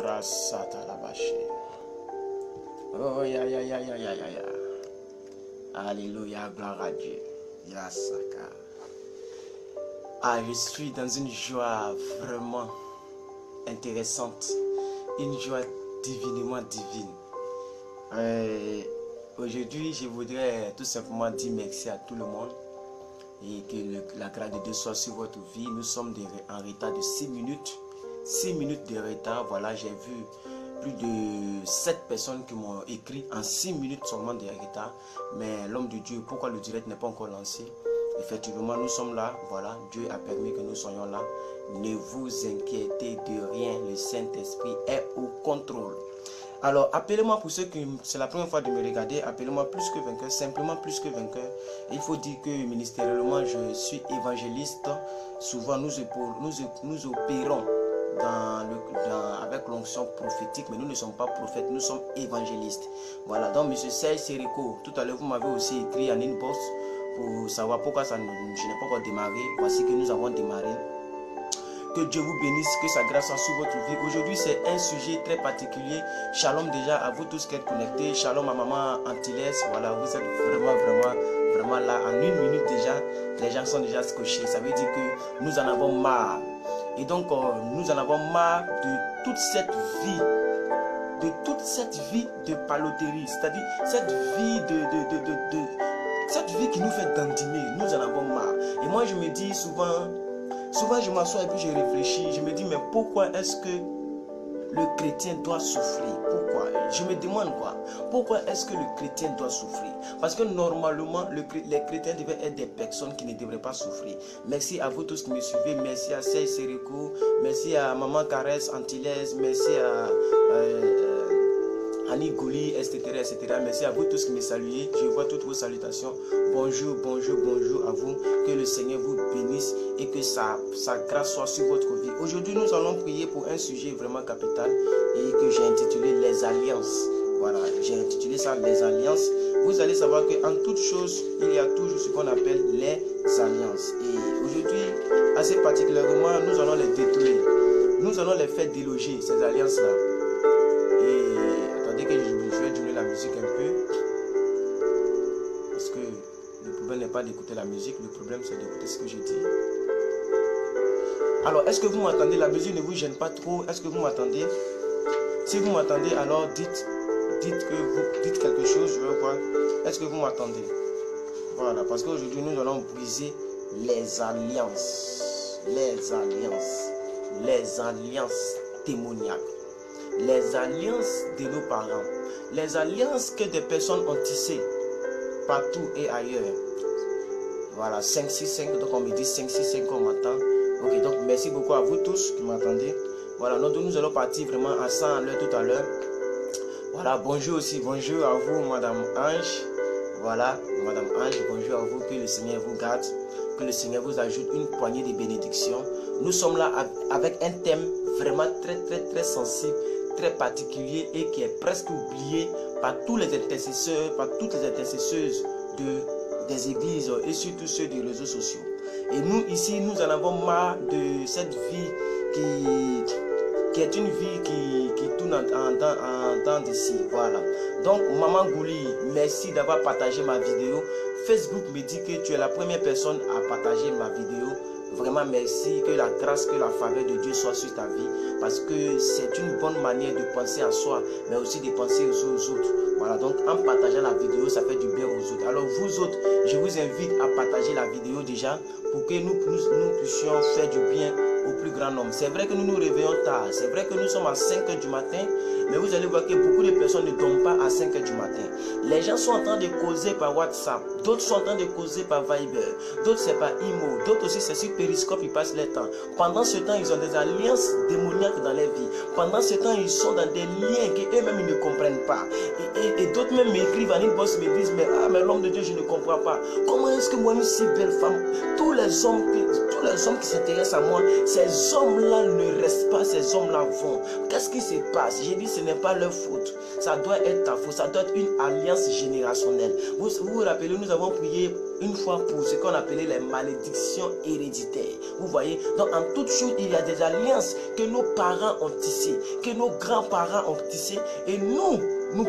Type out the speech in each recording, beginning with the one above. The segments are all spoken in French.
Rasatalabashi. Oh, ya, ya, ya, ya, ya, ya, ya. Alléluia, gloire à Dieu. Yasaka. Ah, je suis dans une joie vraiment intéressante. Une joie divinement divine. Aujourd'hui, je voudrais tout simplement dire merci à tout le monde. Et que la grâce de Dieu soit sur votre vie. Nous sommes en retard de 6 minutes. 6 minutes de retard. Voilà, j'ai vu plus de 7 personnes qui m'ont écrit en 6 minutes seulement de retard. Mais l'homme de Dieu, pourquoi le direct n'est pas encore lancé? Effectivement, nous sommes là. Voilà, Dieu a permis que nous soyons là. Ne vous inquiétez de rien. Le Saint-Esprit est au contrôle. Alors, appelez-moi pour ceux qui, c'est la première fois de me regarder, appelez-moi plus que vainqueur, simplement plus que vainqueur. Il faut dire que ministériellement, je suis évangéliste. Souvent, nous opérons avec l'onction prophétique, mais nous ne sommes pas prophètes, nous sommes évangélistes. Voilà, donc M. Serge Serico, tout à l'heure, vous m'avez aussi écrit en inbox pour savoir pourquoi je n'ai pas encore démarré. Voici que nous avons démarré. Que Dieu vous bénisse, que sa grâce soit sur votre vie. Aujourd'hui, c'est un sujet très particulier. Shalom déjà à vous tous qui êtes connectés. Shalom à maman Antilles. Voilà, vous êtes vraiment là. En 1 minute déjà, les gens sont déjà scotchés. Ça veut dire que nous en avons marre. Et donc, nous en avons marre de toute cette vie, de paloterie. C'est-à-dire, cette vie qui nous fait dandiner. Nous en avons marre. Et moi, je me dis souvent, je m'assois et puis je réfléchis. Je me dis, mais pourquoi est-ce que le chrétien doit souffrir? Pourquoi? Je me demande quoi. Pourquoi est-ce que le chrétien doit souffrir? Parce que normalement, les chrétiens devaient être des personnes qui ne devraient pas souffrir. Merci à vous tous qui me suivez. Merci à Serge Serico. Merci à Maman Caresse Antilles. Merci à Annie Gouli, etc., etc. Merci à vous tous qui me saluez. Je vois toutes vos salutations. Bonjour, bonjour, bonjour à vous. Que le Seigneur vous bénisse et que sa grâce soit sur votre vie. Aujourd'hui, nous allons prier pour un sujet vraiment capital et que j'ai intitulé les alliances. Voilà, j'ai intitulé ça les alliances. Vous allez savoir qu'en toute chose, il y a toujours ce qu'on appelle les alliances. Et aujourd'hui, assez particulièrement, nous allons les détruire. Nous allons les faire déloger, ces alliances-là. Et attendez que je vais diminuer la musique un peu. Parce que le problème n'est pas d'écouter la musique, le problème c'est d'écouter ce que je dis. Alors, est-ce que vous m'entendez? La musique ne vous gêne pas trop? Est-ce que vous m'entendez? Si vous m'entendez, alors dites quelque chose, je vais voir. Est-ce que vous m'entendez? Voilà, parce qu'aujourd'hui nous allons briser les alliances. Les alliances démoniaques. Les alliances de nos parents. Les alliances que des personnes ont tissées partout et ailleurs. Voilà, 565, donc on me dit 565 on m'entend. Ok, donc merci beaucoup à vous tous qui m'entendez. Voilà, nous allons partir vraiment à 100 à l'heure tout à l'heure. Voilà, bonjour aussi, bonjour à vous Madame Ange. Voilà, Madame Ange, bonjour à vous, que le Seigneur vous garde, que le Seigneur vous ajoute une poignée de bénédictions. Nous sommes là avec un thème vraiment très sensible, très particulier et qui est presque oublié par tous les intercesseurs, par toutes les intercesseuses des églises et surtout ceux des réseaux sociaux. Et nous ici, nous en avons marre de cette vie qui est une vie qui tourne en temps d'ici. Voilà. Donc, Maman Gouli, merci d'avoir partagé ma vidéo. Facebook me dit que tu es la première personne à partager ma vidéo. Vraiment merci, que la grâce, que la faveur de Dieu soit sur ta vie. Parce que c'est une bonne manière de penser à soi, mais aussi de penser aux autres. Voilà, donc en partageant la vidéo, ça fait du bien aux autres. Alors vous autres, je vous invite à partager la vidéo déjà pour que nous puissions faire du bien au plus grand nombre. C'est vrai que nous nous réveillons tard, c'est vrai que nous sommes à 5 h du matin, mais vous allez voir que beaucoup de personnes ne dorment pas à 5 h du matin. Les gens sont en train de causer par WhatsApp, d'autres sont en train de causer par Viber, d'autres c'est par Imo, d'autres aussi c'est sur Periscope, ils passent leur temps. Pendant ce temps, ils ont des alliances démoniaques dans leur vie. Pendant ce temps, ils sont dans des liens qu'eux-mêmes ils ne comprennent pas. Et d'autres même m'écrivent en inbox, me disent, mais l'homme de Dieu, je ne comprends pas. Comment est-ce que moi, une si belle femme, tous les hommes qui s'intéressent à moi, ces hommes-là ne restent pas, ces hommes-là vont. Qu'est-ce qui se passe? J'ai dit, ce n'est pas leur faute. Ça doit être ta faute. Ça doit être une alliance générationnelle. Vous vous rappelez, nous avons prié une fois pour ce qu'on appelait les malédictions héréditaires. Vous voyez, donc en toute chose, il y a des alliances que nos parents ont tissées, que nos grands-parents ont tissées, et nous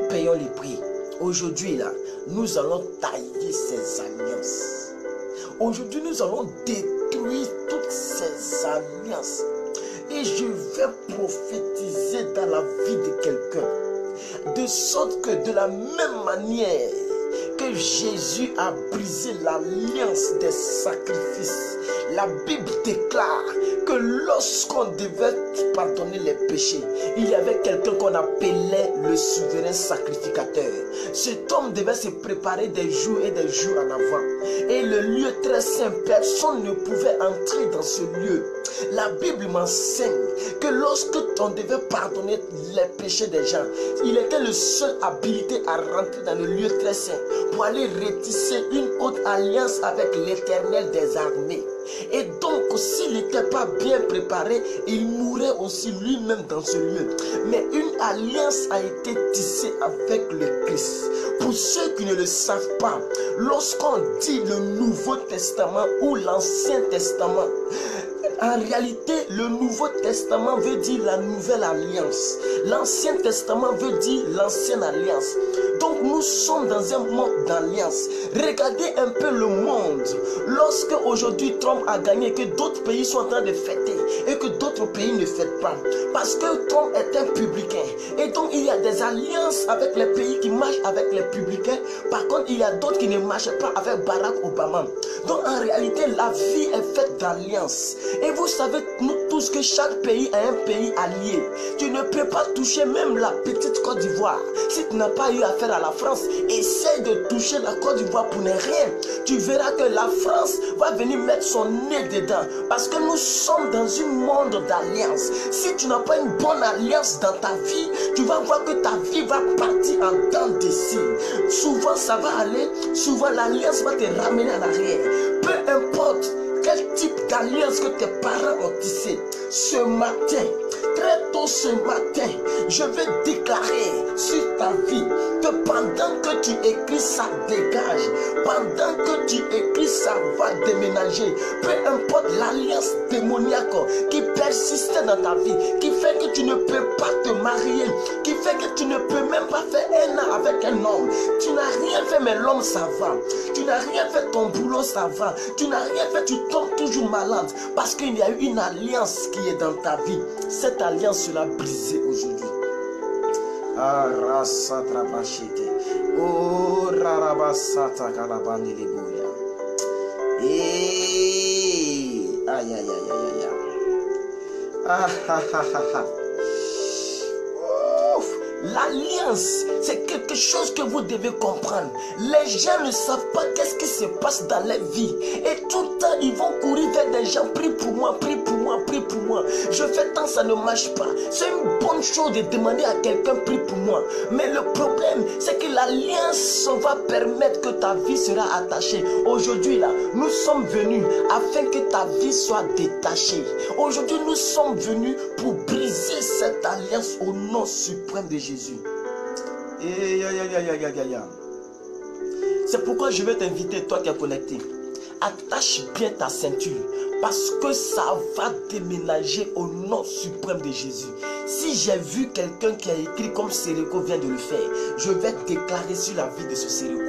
payons les prix. Aujourd'hui, là, nous allons tailler ces alliances. Aujourd'hui, nous allons détruire toutes ces alliances. Et je vais prophétiser dans la vie de quelqu'un. De sorte que de la même manière que Jésus a brisé l'alliance des sacrifices, la Bible déclare que lorsqu'on devait pardonner les péchés, il y avait quelqu'un qu'on appelait le souverain sacrificateur. Cet homme devait se préparer des jours et des jours en avant. Et le lieu très saint, personne ne pouvait entrer dans ce lieu. La Bible m'enseigne que lorsque on devait pardonner les péchés des gens, il était le seul habilité à rentrer dans le lieu très saint pour aller rétisser une haute alliance avec l'Éternel des armées. Et donc, s'il n'était pas bien préparé, il mourrait aussi lui-même dans ce lieu. Mais une alliance a été tissée avec le Christ. Pour ceux qui ne le savent pas, lorsqu'on dit le Nouveau Testament ou l'Ancien Testament, en réalité, le Nouveau Testament veut dire la Nouvelle Alliance. L'Ancien Testament veut dire l'Ancienne Alliance. Donc nous sommes dans un monde d'alliance. Regardez un peu le monde. Lorsque aujourd'hui Trump a gagné, que d'autres pays sont en train de fêter et que d'autres pays ne fêtent pas. Parce que Trump est un publicain. Et donc il y a des alliances avec les pays qui marchent avec les publicains. Par contre, il y a d'autres qui ne marchent pas avec Barack Obama. Donc en réalité, la vie est faite d'alliances. Et vous savez, nous tous, que chaque pays a un pays allié. Tu ne peux pas toucher même la petite Côte d'Ivoire. Si tu n'as pas eu affaire à la France, essaye de toucher la Côte d'Ivoire pour ne rien. Tu verras que la France va venir mettre son nez dedans. Parce que nous sommes dans un monde d'alliance. Si tu n'as pas une bonne alliance dans ta vie, tu vas voir que ta vie va partir en dents de scie. Souvent ça va aller, souvent l'alliance va te ramener en arrière. Peu importe quel type d'alliance que tes parents ont tissé, ce matin, très tôt ce matin, je vais déclarer sur ta vie que pendant que tu écris, ça dégage. Pendant que tu écris, ça va déménager. Peu importe l'alliance démoniaque qui persistait dans ta vie, qui fait que tu ne peux pas te marier, qui fait que tu ne peux même pas faire un an avec un homme. Tu n'as rien fait, mais l'homme ça va. Tu n'as rien fait, ton boulot ça va. Tu n'as rien fait, tu tombes toujours malade. Parce qu'il y a eu une alliance qui est dans ta vie. Cette alliance sera brisée aujourd'hui. Oh, rarabasata kalabani libuya. Aïe, aïe, aïe, aïe, aïe. Ah, ah, ah, ah, ah. L'alliance, c'est quelque chose que vous devez comprendre. Les gens ne savent pas qu'est-ce qui se passe dans leur vie. Et tout le temps, ils vont courir vers des gens. Prie pour moi, prie pour moi, prie pour moi. Je fais tant, ça ne marche pas. C'est une bonne chose de demander à quelqu'un, prie pour moi. Mais le problème, c'est que l'alliance va permettre que ta vie sera attachée. Aujourd'hui, là, nous sommes venus afin que ta vie soit détachée. Aujourd'hui, nous sommes venus pour briser cette alliance au nom suprême de Jésus. C'est pourquoi je vais t'inviter, toi qui es connecté, attache bien ta ceinture, parce que ça va déménager au nom suprême de Jésus. Si j'ai vu quelqu'un qui a écrit comme Séreko vient de le faire, je vais déclarer sur la vie de ce Séreko: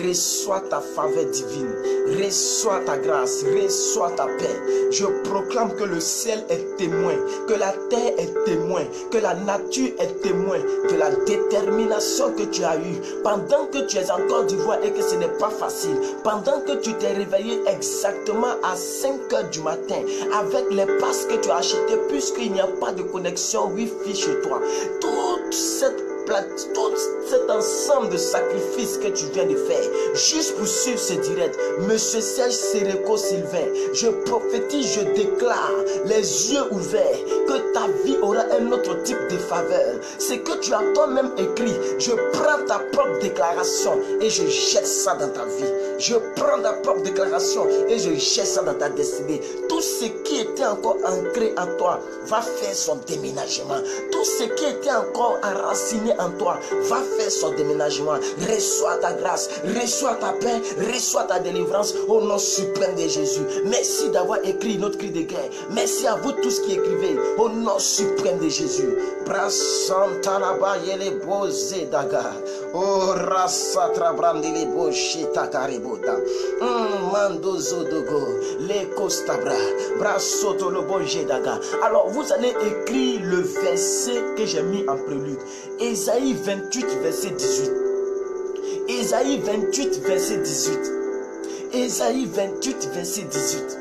reçois ta faveur divine, reçois ta grâce, reçois ta paix. Je proclame que le ciel est témoin, que la terre est témoin, que la nature est témoin de la détermination que tu as eue pendant que tu es en Côte d'Ivoire et que ce n'est pas facile, pendant que tu t'es réveillé exactement à 5 h du matin avec les passes que tu as achetées, puisqu'il n'y a pas de connexion Wi-Fi chez toi. Tout cet ensemble de sacrifices que tu viens de faire juste pour suivre ce direct, Monsieur Serge Séreko Sylvain, je prophétise, je déclare les yeux ouverts, que ta ta vie aura un autre type de faveur. C'est que tu as toi-même écrit. Je prends ta propre déclaration et je jette ça dans ta vie. Je prends ta propre déclaration et je jette ça dans ta destinée. Tout ce qui était encore ancré en toi va faire son déménagement. Tout ce qui était encore enraciné en toi va faire son déménagement. Reçois ta grâce, reçois ta paix, reçois ta délivrance au nom suprême de Jésus. Merci d'avoir écrit notre cri de guerre. Merci à vous tous qui écrivez au nom suprême de Jésus. Brasantalaba yele boze daga. Oh rasatra brandile boshi takaribota. Mando zodogo le costabra brasoto le bonje daga. Alors vous allez écrire le verset que j'ai mis en prélude. Ésaïe 28 verset 18. Ésaïe 28 verset 18. Ésaïe 28 verset 18.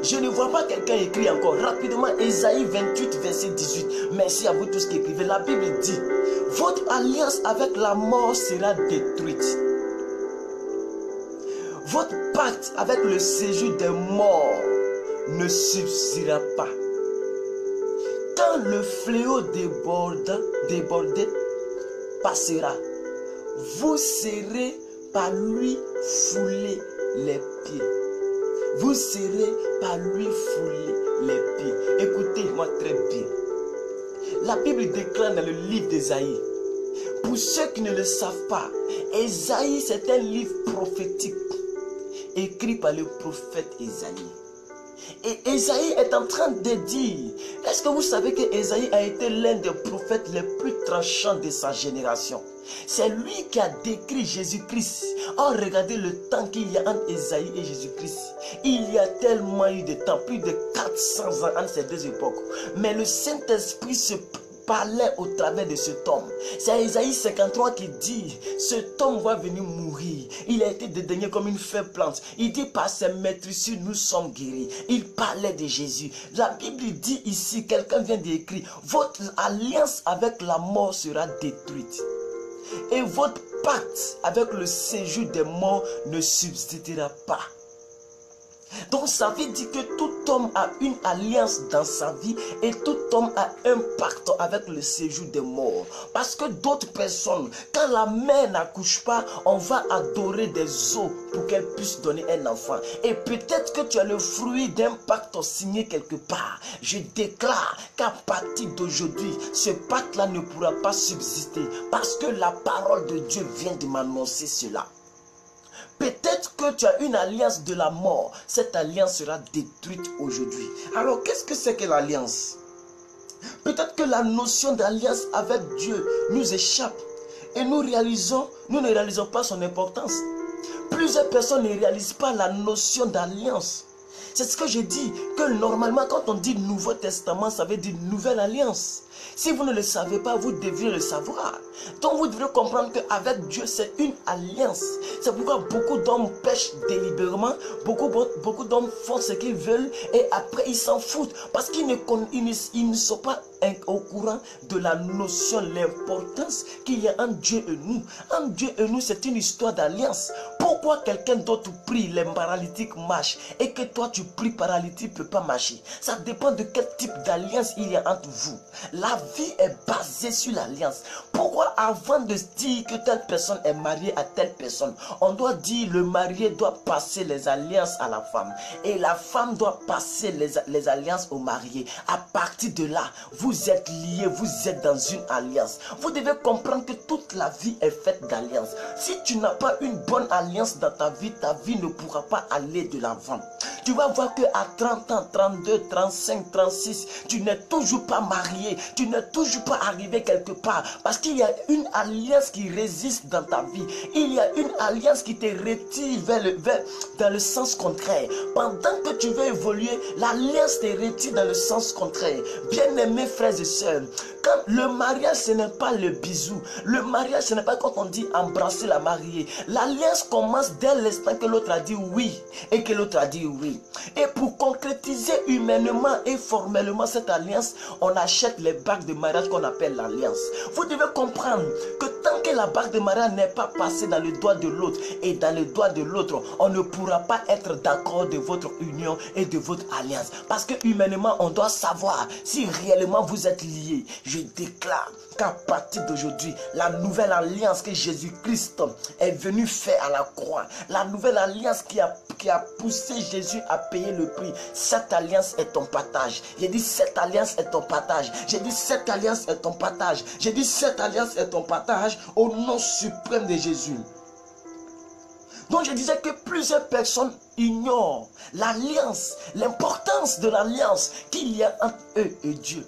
Je ne vois pas quelqu'un écrire encore rapidement. Ésaïe 28 verset 18. Merci à vous tous qui écrivez. La Bible dit: votre alliance avec la mort sera détruite. Votre pacte avec le séjour des morts ne subsistera pas. Quand le fléau débordé passera, vous serez par lui foulés les pieds. Vous serez par lui foulés les pieds. Écoutez-moi très bien. La Bible déclare dans le livre d'Ésaïe. Pour ceux qui ne le savent pas, Ésaïe c'est un livre prophétique écrit par le prophète Ésaïe. Et Ésaïe est en train de dire, est-ce que vous savez que Ésaïe a été l'un des prophètes les plus tranchants de sa génération? C'est lui qui a décrit Jésus-Christ. Oh, regardez le temps qu'il y a entre Ésaïe et Jésus-Christ. Il y a tellement eu de temps, plus de 400 ans entre ces deux époques. Mais le Saint-Esprit se parlait au travers de cet homme. C'est Ésaïe 53 qui dit: cet homme va venir mourir. Il a été dédaigné comme une faible plante. Il dit: par ses maîtrisures nous sommes guéris. Il parlait de Jésus. La Bible dit ici, quelqu'un vient d'écrire: votre alliance avec la mort sera détruite. Et votre pacte avec le séjour des morts ne subsistera pas. Donc ça veut dire que tout homme a une alliance dans sa vie et tout homme a un pacte avec le séjour des morts. Parce que d'autres personnes, quand la mère n'accouche pas, on va adorer des os pour qu'elle puisse donner un enfant. Et peut-être que tu as le fruit d'un pacte signé quelque part. Je déclare qu'à partir d'aujourd'hui, ce pacte-là ne pourra pas subsister parce que la parole de Dieu vient de m'annoncer cela. Peut-être que tu as une alliance de la mort. Cette alliance sera détruite aujourd'hui. Alors, qu'est-ce que c'est que l'alliance? Peut-être que la notion d'alliance avec Dieu nous échappe. Et nous ne réalisons pas son importance. Plusieurs personnes ne réalisent pas la notion d'alliance. C'est ce que je dis, que normalement, quand on dit Nouveau Testament, ça veut dire Nouvelle Alliance. Si vous ne le savez pas, vous devriez le savoir. Donc vous devez comprendre qu'avec Dieu, c'est une alliance. C'est pourquoi beaucoup d'hommes pêchent délibérément, beaucoup d'hommes font ce qu'ils veulent et après ils s'en foutent. Parce qu'ils ne sont pas au courant de la notion, l'importance qu'il y a entre Dieu et nous. Entre Dieu et nous, c'est une histoire d'alliance. Pourquoi quelqu'un d'autre prie, les paralytiques marchent et que toi tu pries, paralytique ne peut pas marcher? Ça dépend de quel type d'alliance il y a entre vous. La vie est basée sur l'alliance. Pourquoi avant de dire que telle personne est mariée à telle personne, on doit dire le marié doit passer les alliances à la femme et la femme doit passer les alliances au marié. À partir de là, vous êtes liés, vous êtes dans une alliance. Vous devez comprendre que toute la vie est faite d'alliances. Si tu n'as pas une bonne alliance dans ta vie ne pourra pas aller de l'avant. Tu vas voir que à 30 ans, 32, 35, 36, tu n'es toujours pas marié, tu n'es toujours pas arrivé quelque part. Parce qu'il y a une alliance qui résiste dans ta vie. Il y a une alliance qui te retire dans le sens contraire. Pendant que tu veux évoluer, l'alliance te retire dans le sens contraire. Bien-aimés frères et sœurs, quand le mariage, ce n'est pas le bisou. Le mariage, ce n'est pas quand on dit embrasser la mariée. L'alliance commence dès l'instant que l'autre a dit oui et que l'autre a dit oui. d'aujourd'hui. Et pour concrétiser humainement et formellement cette alliance, on achète les bagues de mariage qu'on appelle l'alliance. Vous devez comprendre que tant que la bague de mariage n'est pas passée dans le doigt de l'autre et dans le doigt de l'autre, on ne pourra pas être d'accord de votre union et de votre alliance. Parce que humainement, on doit savoir si réellement vous êtes liés. Je déclare qu'à partir d'aujourd'hui, la nouvelle alliance que Jésus-Christ est venu faire à la croix, la nouvelle alliance qui a poussé Jésus à payer le prix, cette alliance est ton partage. J'ai dit cette alliance est ton partage. J'ai dit cette alliance est ton partage. J'ai dit cette alliance est ton partage au nom suprême de Jésus. Donc je disais que plusieurs personnes ignorent l'alliance, l'importance de l'alliance qu'il y a entre eux et Dieu.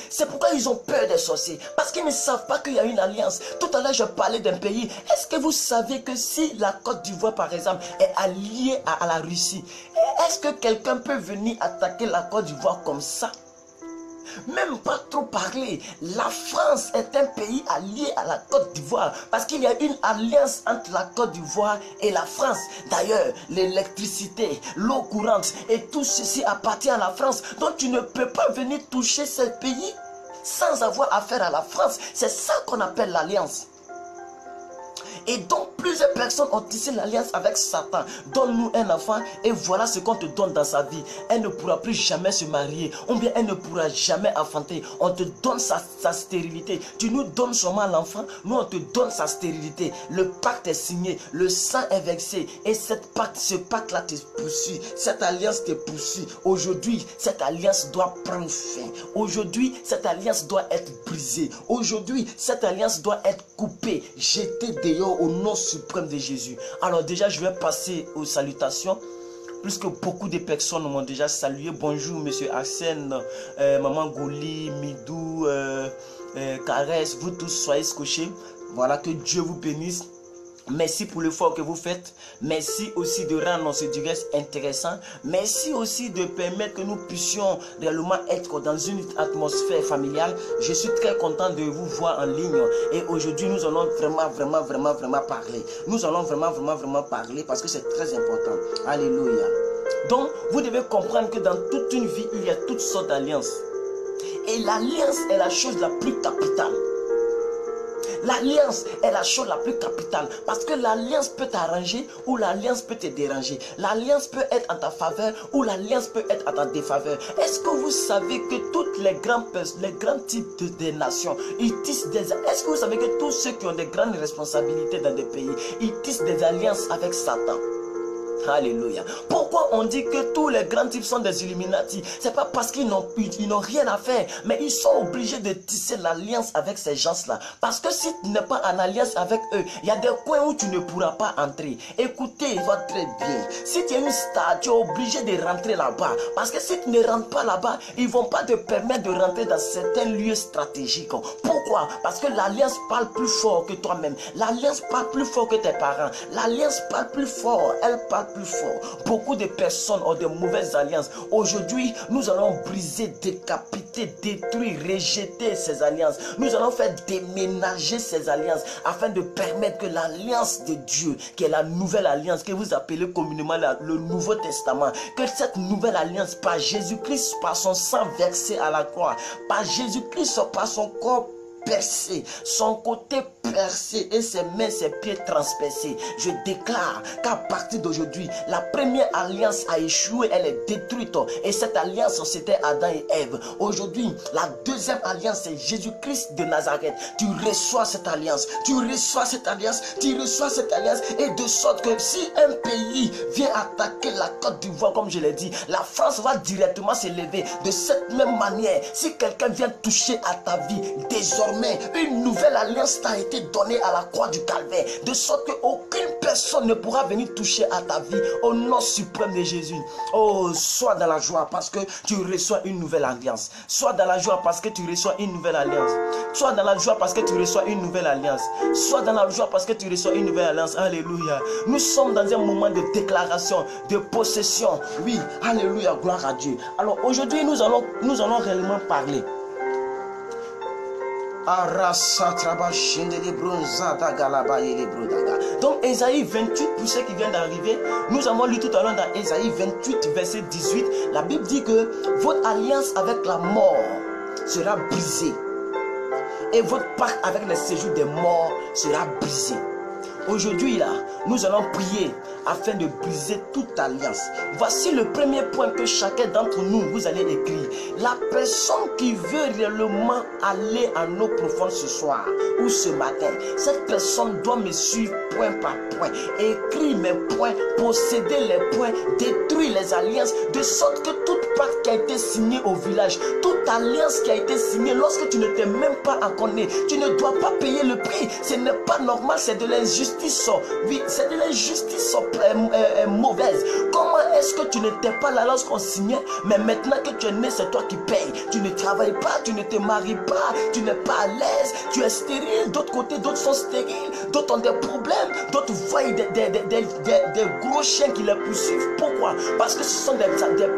C'est pourquoi ils ont peur des sorciers. Parce qu'ils ne savent pas qu'il y a une alliance. Tout à l'heure, je parlais d'un pays. Est-ce que vous savez que si la Côte d'Ivoire, par exemple, est alliée à la Russie, est-ce que quelqu'un peut venir attaquer la Côte d'Ivoire comme ça? Même pas trop parler. La France est un pays allié à la Côte d'Ivoire parce qu'il y a une alliance entre la Côte d'Ivoire et la France. D'ailleurs, l'électricité, l'eau courante et tout ceci appartient à la France. Donc tu ne peux pas venir toucher ce pays sans avoir affaire à la France. C'est ça qu'on appelle l'alliance. Et donc plusieurs personnes ont tissé l'alliance avec Satan. Donne-nous un enfant et voilà ce qu'on te donne dans sa vie. Elle ne pourra plus jamais se marier. Ou bien elle ne pourra jamais enfanter. On te donne sa stérilité. Tu nous donnes seulement l'enfant. Nous on te donne sa stérilité. Le pacte est signé. Le sang est versé. Et ce pacte-là te poursuit. Cette alliance te poursuit. Aujourd'hui, cette alliance doit prendre fin. Aujourd'hui, cette alliance doit être brisée. Aujourd'hui, cette alliance doit être coupée, jetée dehors au nom suprême de Jésus. Alors déjà, je vais passer aux salutations. Puisque beaucoup de personnes m'ont déjà salué. Bonjour, monsieur Arsène, maman Goli, Midou, Caresse, vous tous soyez scotchés. Voilà, que Dieu vous bénisse. Merci pour l'effort que vous faites. Merci aussi de rendre ce direct intéressant. Merci aussi de permettre que nous puissions réellement être dans une atmosphère familiale. Je suis très content de vous voir en ligne. Et aujourd'hui, nous allons vraiment parler. Nous allons vraiment parler parce que c'est très important. Alléluia. Donc, vous devez comprendre que dans toute une vie, il y a toutes sortes d'alliances. Et l'alliance est la chose la plus capitale. L'alliance est la chose la plus capitale parce que l'alliance peut t'arranger ou l'alliance peut te déranger. L'alliance peut être en ta faveur ou l'alliance peut être en ta défaveur. Est-ce que vous savez que toutes les grands types de nations, ils tissent des... Est-ce que vous savez que tous ceux qui ont des grandes responsabilités dans des pays, ils tissent des alliances avec Satan? Alléluia. Pourquoi on dit que tous les grands types sont des Illuminati? C'est pas parce qu'ils n'ont rien à faire, mais ils sont obligés de tisser l'alliance avec ces gens-là. Parce que si tu n'es pas en alliance avec eux, il y a des coins où tu ne pourras pas entrer. Écoutez, il va très bien. Si tu es une star, tu es obligé de rentrer là-bas. Parce que si tu ne rentres pas là-bas, ils ne vont pas te permettre de rentrer dans certains lieux stratégiques. Pourquoi? Parce que l'alliance parle plus fort que toi-même. L'alliance parle plus fort que tes parents. L'alliance parle plus fort. Elle parle plus fort. Beaucoup de personnes ont de mauvaises alliances. Aujourd'hui, nous allons briser, décapiter, détruire, rejeter ces alliances. Nous allons faire déménager ces alliances afin de permettre que l'alliance de Dieu, qui est la nouvelle alliance que vous appelez communément le Nouveau Testament, que cette nouvelle alliance par Jésus-Christ, par son sang versé à la croix, par Jésus-Christ, par son corps percé, son côté percé et ses mains, ses pieds transpercés. Je déclare qu'à partir d'aujourd'hui, la première alliance a échoué, elle est détruite. Et cette alliance, c'était Adam et Ève. Aujourd'hui, la deuxième alliance, c'est Jésus-Christ de Nazareth. Tu reçois cette alliance, tu reçois cette alliance, tu reçois cette alliance. Et de sorte que si un pays vient attaquer la Côte d'Ivoire, comme je l'ai dit, la France va directement s'élever. De cette même manière, si quelqu'un vient toucher à ta vie, désormais, une nouvelle alliance t'a été donnée à la croix du calvaire, de sorte qu'aucune personne ne pourra venir toucher à ta vie au nom suprême de Jésus. Oh, sois dans la joie parce que tu reçois une nouvelle alliance. Sois dans la joie parce que tu reçois une nouvelle alliance. Sois dans la joie parce que tu reçois une nouvelle alliance. Sois dans la joie parce que tu reçois une nouvelle alliance. Alléluia. Nous sommes dans un moment de déclaration, de possession. Oui, alléluia, gloire à Dieu. Alors aujourd'hui, nous allons réellement parler. Donc Ésaïe 28, pour ceux qui viennent d'arriver, nous avons lu tout à l'heure dans Ésaïe 28, verset 18, la Bible dit que votre alliance avec la mort sera brisée et votre pacte avec le séjour des morts sera brisé. Aujourd'hui là, nous allons prier afin de briser toute alliance. Voici le premier point que chacun d'entre nous, vous allez écrire. La personne qui veut réellement aller en eau profonde ce soir ou ce matin, cette personne doit me suivre point par point. Écrire mes points, posséder les points, détruire les alliances, de sorte que toute pacte qui a été signé au village, toute alliance qui a été signée lorsque tu ne t'es même pas acconné, tu ne dois pas payer le prix. Ce n'est pas normal, c'est de l'injustice. Oui, c'est de l'injustice mauvaise. Comment est-ce que tu n'étais pas là lorsqu'on signait, mais maintenant que tu es né, c'est toi qui payes. Tu ne travailles pas, tu ne te maries pas, tu n'es pas à l'aise, tu es stérile. D'autre côté, d'autres sont stériles, d'autres ont des problèmes, d'autres voient des gros chiens qui les poursuivent. Pourquoi? Parce que ce sont des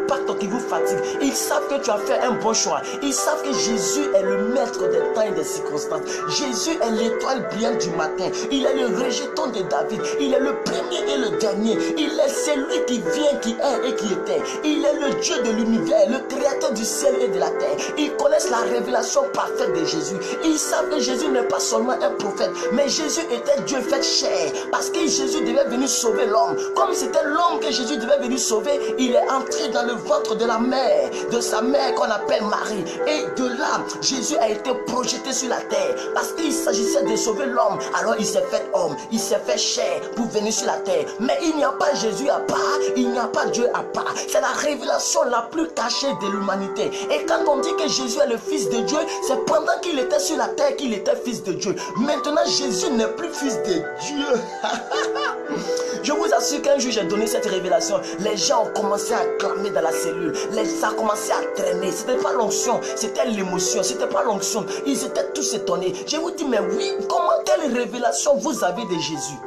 pactes qui vous fatiguent. Ils savent que tu as fait un bon choix. Ils savent que Jésus est le maître des temps et des circonstances. Jésus est l'étoile brillante du matin. Il est le rejeton de David. Il est le premier et le dernier. Il est celui qui vient, qui est et qui était. Il est le Dieu de l'univers, le créateur du ciel et de la terre. Ils connaissent la révélation parfaite de Jésus. Ils savent que Jésus n'est pas seulement un prophète, mais Jésus était Dieu fait chair. Parce que Jésus devait venir sauver l'homme. Comme c'était l'homme que Jésus devait venir sauver, il est entré dans le ventre de la mère, de sa mère qu'on appelle Marie. Et de là, Jésus a été projeté sur la terre. Parce qu'il s'agissait de sauver l'homme. Alors il s'est fait homme, il s'est fait chair pour venir sur la terre. Mais il n'y a pas Jésus à part, il n'y a pas Dieu à part. C'est la révélation la plus cachée de l'humanité. Et quand on dit que Jésus est le Fils de Dieu, c'est pendant qu'il était sur la terre qu'il était Fils de Dieu. Maintenant, Jésus n'est plus Fils de Dieu. Je vous assure qu'un jour j'ai donné cette révélation, les gens ont commencé à clamer dans la cellule, ça a commencé à traîner. C'était pas l'onction, c'était l'émotion, c'était pas l'onction. Ils étaient tous étonnés. Je vous dis, mais oui, quelle révélation vous avez de Jésus?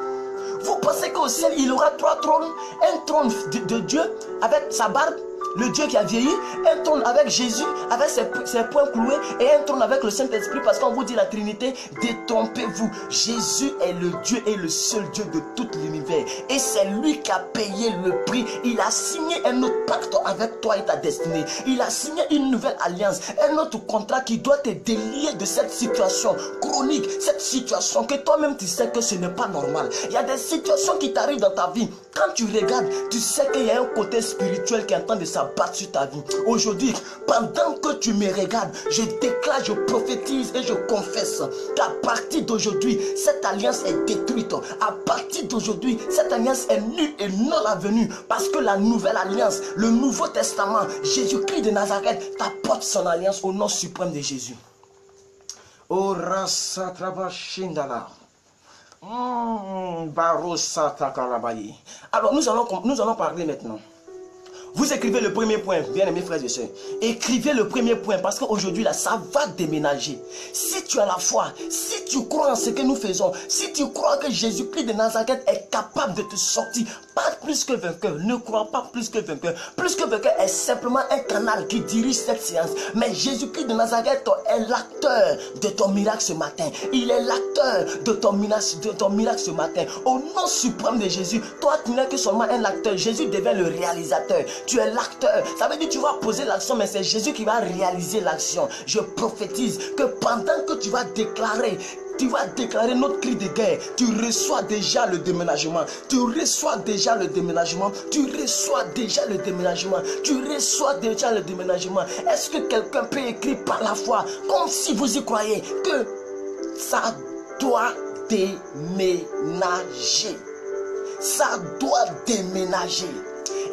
Vous pensez qu'au ciel il aura 3 trônes? Un trône de Dieu avec sa barbe, le Dieu qui a vieilli, un trône avec Jésus, avec ses poings cloués, et un trône avec le Saint-Esprit, parce qu'on vous dit la Trinité. Détrompez-vous, Jésus est le Dieu et le seul Dieu de tout l'univers, et c'est lui qui a payé le prix. Il a signé un autre pacte avec toi et ta destinée. Il a signé une nouvelle alliance, un autre contrat qui doit te délier de cette situation chronique, cette situation que toi-même tu sais que ce n'est pas normal. Il y a des situations qui t'arrivent dans ta vie. Quand tu regardes, tu sais qu'il y a un côté spirituel qui est en train de s'abattre sur ta vie. Aujourd'hui, pendant que tu me regardes, je déclare, je prophétise et je confesse qu'à partir d'aujourd'hui, cette alliance est détruite. À partir d'aujourd'hui, cette alliance est nulle et non avenue. Parce que la nouvelle alliance, le Nouveau Testament, Jésus-Christ de Nazareth t'apporte son alliance au nom suprême de Jésus. Oh, rasa trabashindala. Alors nous allons parler maintenant. Vous écrivez le premier point, bien aimés frères et sœurs. Écrivez le premier point, parce qu'aujourd'hui là, ça va déménager. Si tu as la foi, si tu crois en ce que nous faisons, si tu crois que Jésus-Christ de Nazareth est capable de te sortir, pas plus que vainqueur, ne crois pas plus que vainqueur. Plus que vainqueur est simplement un canal qui dirige cette séance. Mais Jésus-Christ de Nazareth est l'acteur de ton miracle ce matin. Il est l'acteur de ton miracle ce matin. Au nom suprême de Jésus, toi tu n'es que seulement un acteur. Jésus devient le réalisateur. Tu es l'acteur. Ça veut dire que tu vas poser l'action, mais c'est Jésus qui va réaliser l'action. Je prophétise que pendant que tu vas déclarer notre cri de guerre, tu reçois déjà le déménagement. Tu reçois déjà le déménagement. Tu reçois déjà le déménagement. Tu reçois déjà le déménagement. Est-ce que quelqu'un peut écrire par la foi, comme si vous y croyez, que ça doit déménager? Ça doit déménager.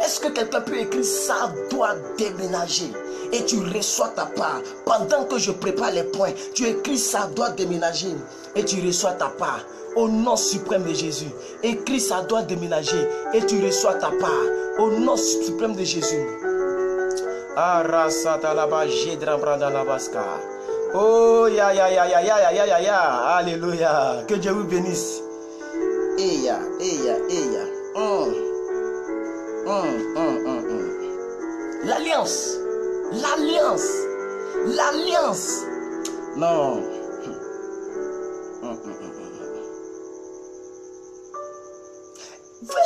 Est-ce que quelqu'un peut écrire ça doit déménager? Et tu reçois ta part. Pendant que je prépare les points, tu écris ça doit déménager. Et tu reçois ta part. Au nom suprême de Jésus. Écris ça doit déménager. Et tu reçois ta part. Au nom suprême de Jésus. Oh ya ya ya ya ya ya ya ya. Alléluia. Que Dieu vous bénisse. Eya, eya, eya. L'alliance. L'alliance. L'alliance. Non.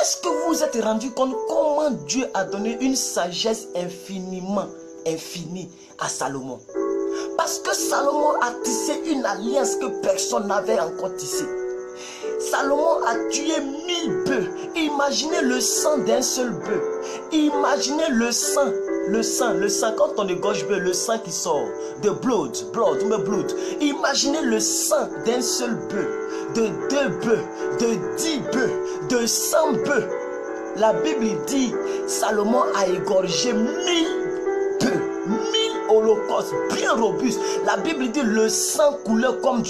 Est-ce que vous vous êtes rendu compte comment Dieu a donné une sagesse infinie à Salomon? Parce que Salomon a tissé une alliance que personne n'avait encore tissée. Salomon a tué 1000 bœufs. Imaginez le sang d'un seul bœuf. Imaginez le sang. Quand on égorge bœuf, le sang qui sort. De blood. Imaginez le sang d'un seul bœuf, de 2 bœufs, de 10 bœufs, de 100 bœufs. La Bible dit, Salomon a égorgé 1000 bœufs, 1000 holocaustes, bien robustes. La Bible dit, le sang coulait comme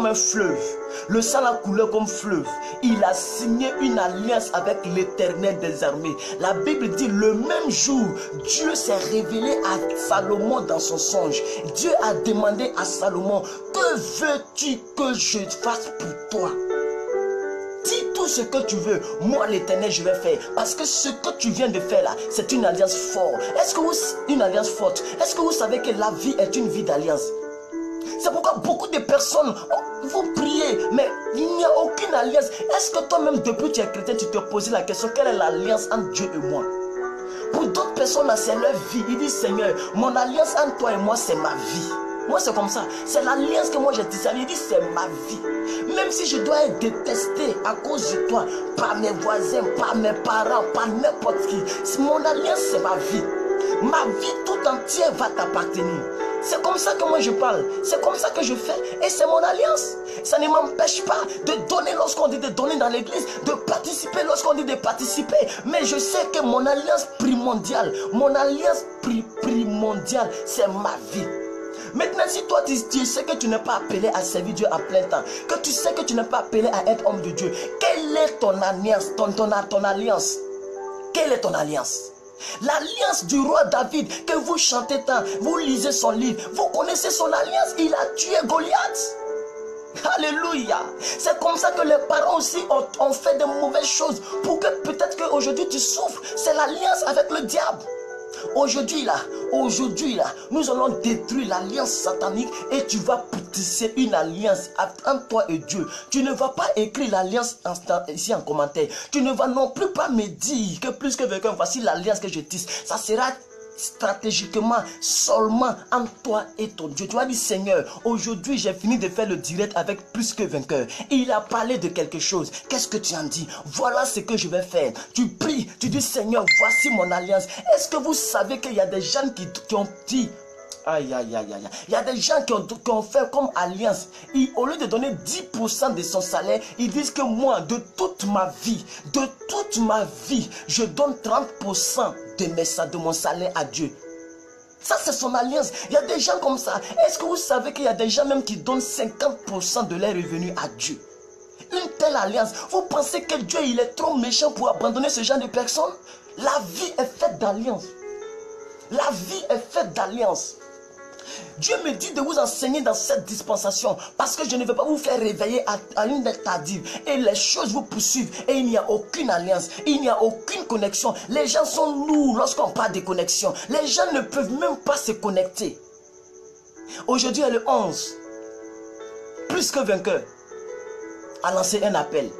un fleuve. Le sang a coulé comme fleuve. Il a signé une alliance avec l'Éternel des armées. La Bible dit, le même jour, Dieu s'est révélé à Salomon dans son songe. Dieu a demandé à Salomon, que veux-tu que je fasse pour toi? Dis tout ce que tu veux, moi l'Éternel je vais faire. Parce que ce que tu viens de faire là, c'est une alliance forte. Une alliance forte. Est-ce que vous savez que la vie est une vie d'alliance? C'est pourquoi beaucoup de personnes, vous priez, mais il n'y a aucune alliance. Est-ce que toi-même, depuis que tu es chrétien, tu te poses la question, quelle est l'alliance entre Dieu et moi? Pour d'autres personnes, c'est leur vie. Ils disent, Seigneur, mon alliance entre toi et moi, c'est ma vie. Moi, c'est comme ça. C'est l'alliance que moi j'ai tissée. Il dit, c'est ma vie. Même si je dois être détesté à cause de toi, par mes voisins, par mes parents, par n'importe qui, mon alliance, c'est ma vie. Ma vie tout entière va t'appartenir. C'est comme ça que moi je parle. C'est comme ça que je fais. Et c'est mon alliance. Ça ne m'empêche pas de donner lorsqu'on dit de donner dans l'église, de participer lorsqu'on dit de participer. Mais je sais que mon alliance primordiale, c'est ma vie. Maintenant, si toi tu sais que tu n'es pas appelé à servir Dieu à plein temps, que tu sais que tu n'es pas appelé à être homme de Dieu, quelle est ton alliance, ton alliance? Quelle est ton alliance? L'alliance du roi David que vous chantez tant, vous lisez son livre, vous connaissez son alliance, il a tué Goliath. Alléluia. C'est comme ça que les parents aussi ont fait de mauvaises choses pour que peut-être qu'aujourd'hui tu souffres. C'est l'alliance avec le diable. Aujourd'hui là, nous allons détruire l'alliance satanique et tu vas tisser une alliance entre toi et Dieu. Tu ne vas pas écrire l'alliance ici en commentaire. Tu ne vas non plus pas me dire que plus que quelqu'un, voici l'alliance que je tisse. Ça sera stratégiquement seulement entre toi et ton Dieu. Tu vas dire, Seigneur, aujourd'hui j'ai fini de faire le direct avec plus que vainqueur. Il a parlé de quelque chose. Qu'est-ce que tu en dis? Voilà ce que je vais faire. Tu pries, tu dis, Seigneur, voici mon alliance. Est-ce que vous savez qu'il y a des gens qui ont dit, aïe, aïe, aïe, aïe. Il y a des gens qui ont fait comme alliance. Au lieu de donner 10% de son salaire, ils disent que moi, de toute ma vie, je donne 30% de mon salaire à Dieu. Ça, c'est son alliance. Il y a des gens comme ça. Est-ce que vous savez qu'il y a des gens même qui donnent 50% de leurs revenus à Dieu? Une telle alliance. Vous pensez que Dieu, il est trop méchant pour abandonner ce genre de personnes? La vie est faite d'alliance. La vie est faite d'alliance. Dieu me dit de vous enseigner dans cette dispensation parce que je ne veux pas vous faire réveiller à une date tardive et les choses vous poursuivent et il n'y a aucune alliance, il n'y a aucune connexion. Les gens sont lourds lorsqu'on parle de connexion. Les gens ne peuvent même pas se connecter. Aujourd'hui est le 11. Plus que vainqueur a lancé un appel.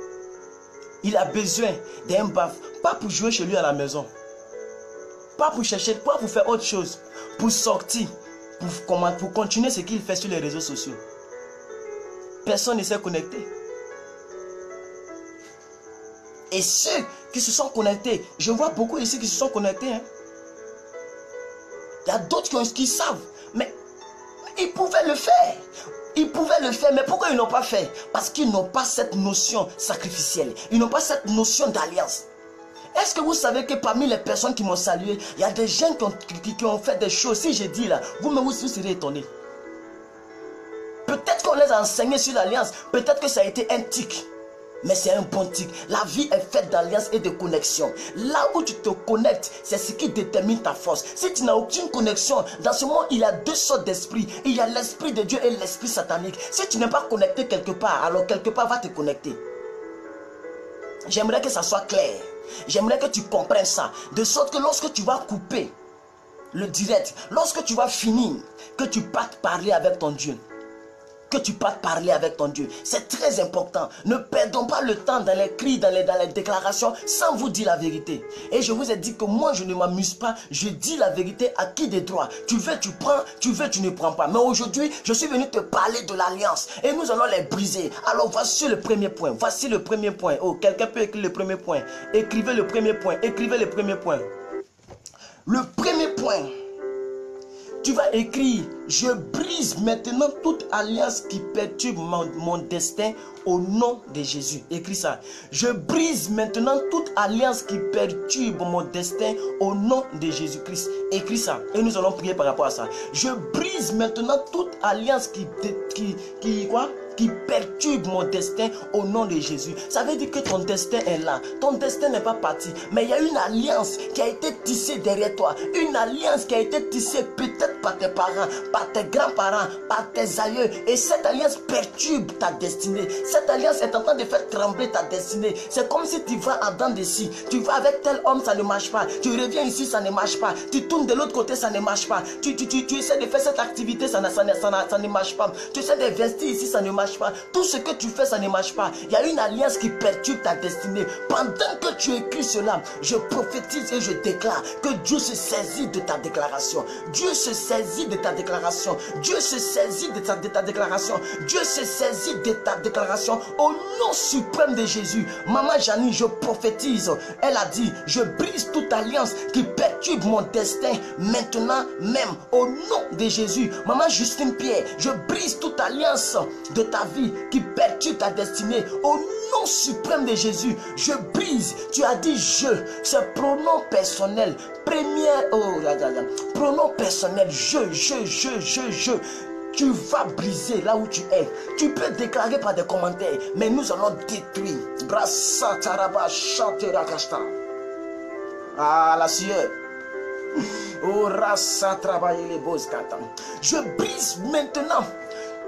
Il a besoin d'un baf, pas pour jouer chez lui à la maison, pas pour chercher, pas pour faire autre chose, pour sortir. Pour continuer ce qu'il fait sur les réseaux sociaux. Personne ne s'est connecté. Et ceux qui se sont connectés, je vois beaucoup ici qui se sont connectés. Hein. Il y a d'autres qui savent, mais ils pouvaient le faire. Ils pouvaient le faire, mais pourquoi ils n'ont pas fait? Parce qu'ils n'ont pas cette notion sacrificielle. Ils n'ont pas cette notion d'alliance. Est-ce que vous savez que parmi les personnes qui m'ont salué, il y a des gens qui ont fait des choses? Si je dis là, vous-même vous serez étonnés. Peut-être qu'on les a enseignés sur l'alliance. Peut-être que ça a été un tic. Mais c'est un bon tic. La vie est faite d'alliance et de connexion. Là où tu te connectes, c'est ce qui détermine ta force. Si tu n'as aucune connexion, dans ce monde, il y a deux sortes d'esprits. Il y a l'esprit de Dieu et l'esprit satanique. Si tu n'es pas connecté quelque part, alors quelque part va te connecter. J'aimerais que ça soit clair. J'aimerais que tu comprennes ça. De sorte que lorsque tu vas couper le direct, lorsque tu vas finir, que tu partes parler avec ton Dieu. que tu parles parler avec ton Dieu. C'est très important. Ne perdons pas le temps dans les cris, dans les déclarations, sans vous dire la vérité. Et je vous ai dit que moi, je ne m'amuse pas. Je dis la vérité à qui des droits. Tu veux, tu prends. Tu veux, tu ne prends pas. Mais aujourd'hui, je suis venu te parler de l'alliance. Et nous allons les briser. Alors, voici le premier point. Voici le premier point. Oh, quelqu'un peut écrire le premier point. Écrivez le premier point. Écrivez le premier point. Le premier point. Tu vas écrire, je brise maintenant toute alliance qui perturbe mon destin au nom de Jésus. Écris ça. Je brise maintenant toute alliance qui perturbe mon destin au nom de Jésus-Christ. Écris ça. Et nous allons prier par rapport à ça. Je brise maintenant toute alliance qui perturbe mon destin au nom de Jésus. Ça veut dire que ton destin est là. Ton destin n'est pas parti. Mais il y a une alliance qui a été tissée derrière toi. Une alliance qui a été tissée peut-être par tes parents, par tes grands-parents, par tes aïeux. Et cette alliance perturbe ta destinée. Cette alliance est en train de faire trembler ta destinée. C'est comme si tu vas en dents de scie. Tu vas avec tel homme, ça ne marche pas. Tu reviens ici, ça ne marche pas. Tu tournes de l'autre côté, ça ne marche pas. Tu essaies de faire cette activité, ça ne marche pas. Tu essaies d'investir ici, ça ne marche pas. Tout ce que tu fais, ça ne marche pas. Il y a une alliance qui perturbe ta destinée. Pendant que tu écris cela, je prophétise et je déclare que Dieu se saisit de ta déclaration. Dieu se saisit de ta déclaration. Dieu se saisit de ta déclaration. Dieu se saisit de ta déclaration au nom suprême de Jésus. Maman Janie, je prophétise. Elle a dit, je brise toute alliance qui perturbe mon destin maintenant même au nom de Jésus. Maman Justine Pierre, je brise toute alliance de ta vie qui perturbe ta destinée au nom suprême de Jésus. Je brise. Tu as dit je. C'est pronom personnel. Pronom personnel. Je. Tu vas briser là où tu es. Tu peux déclarer par des commentaires, mais nous allons détruire. Ah, la sueur. Je brise maintenant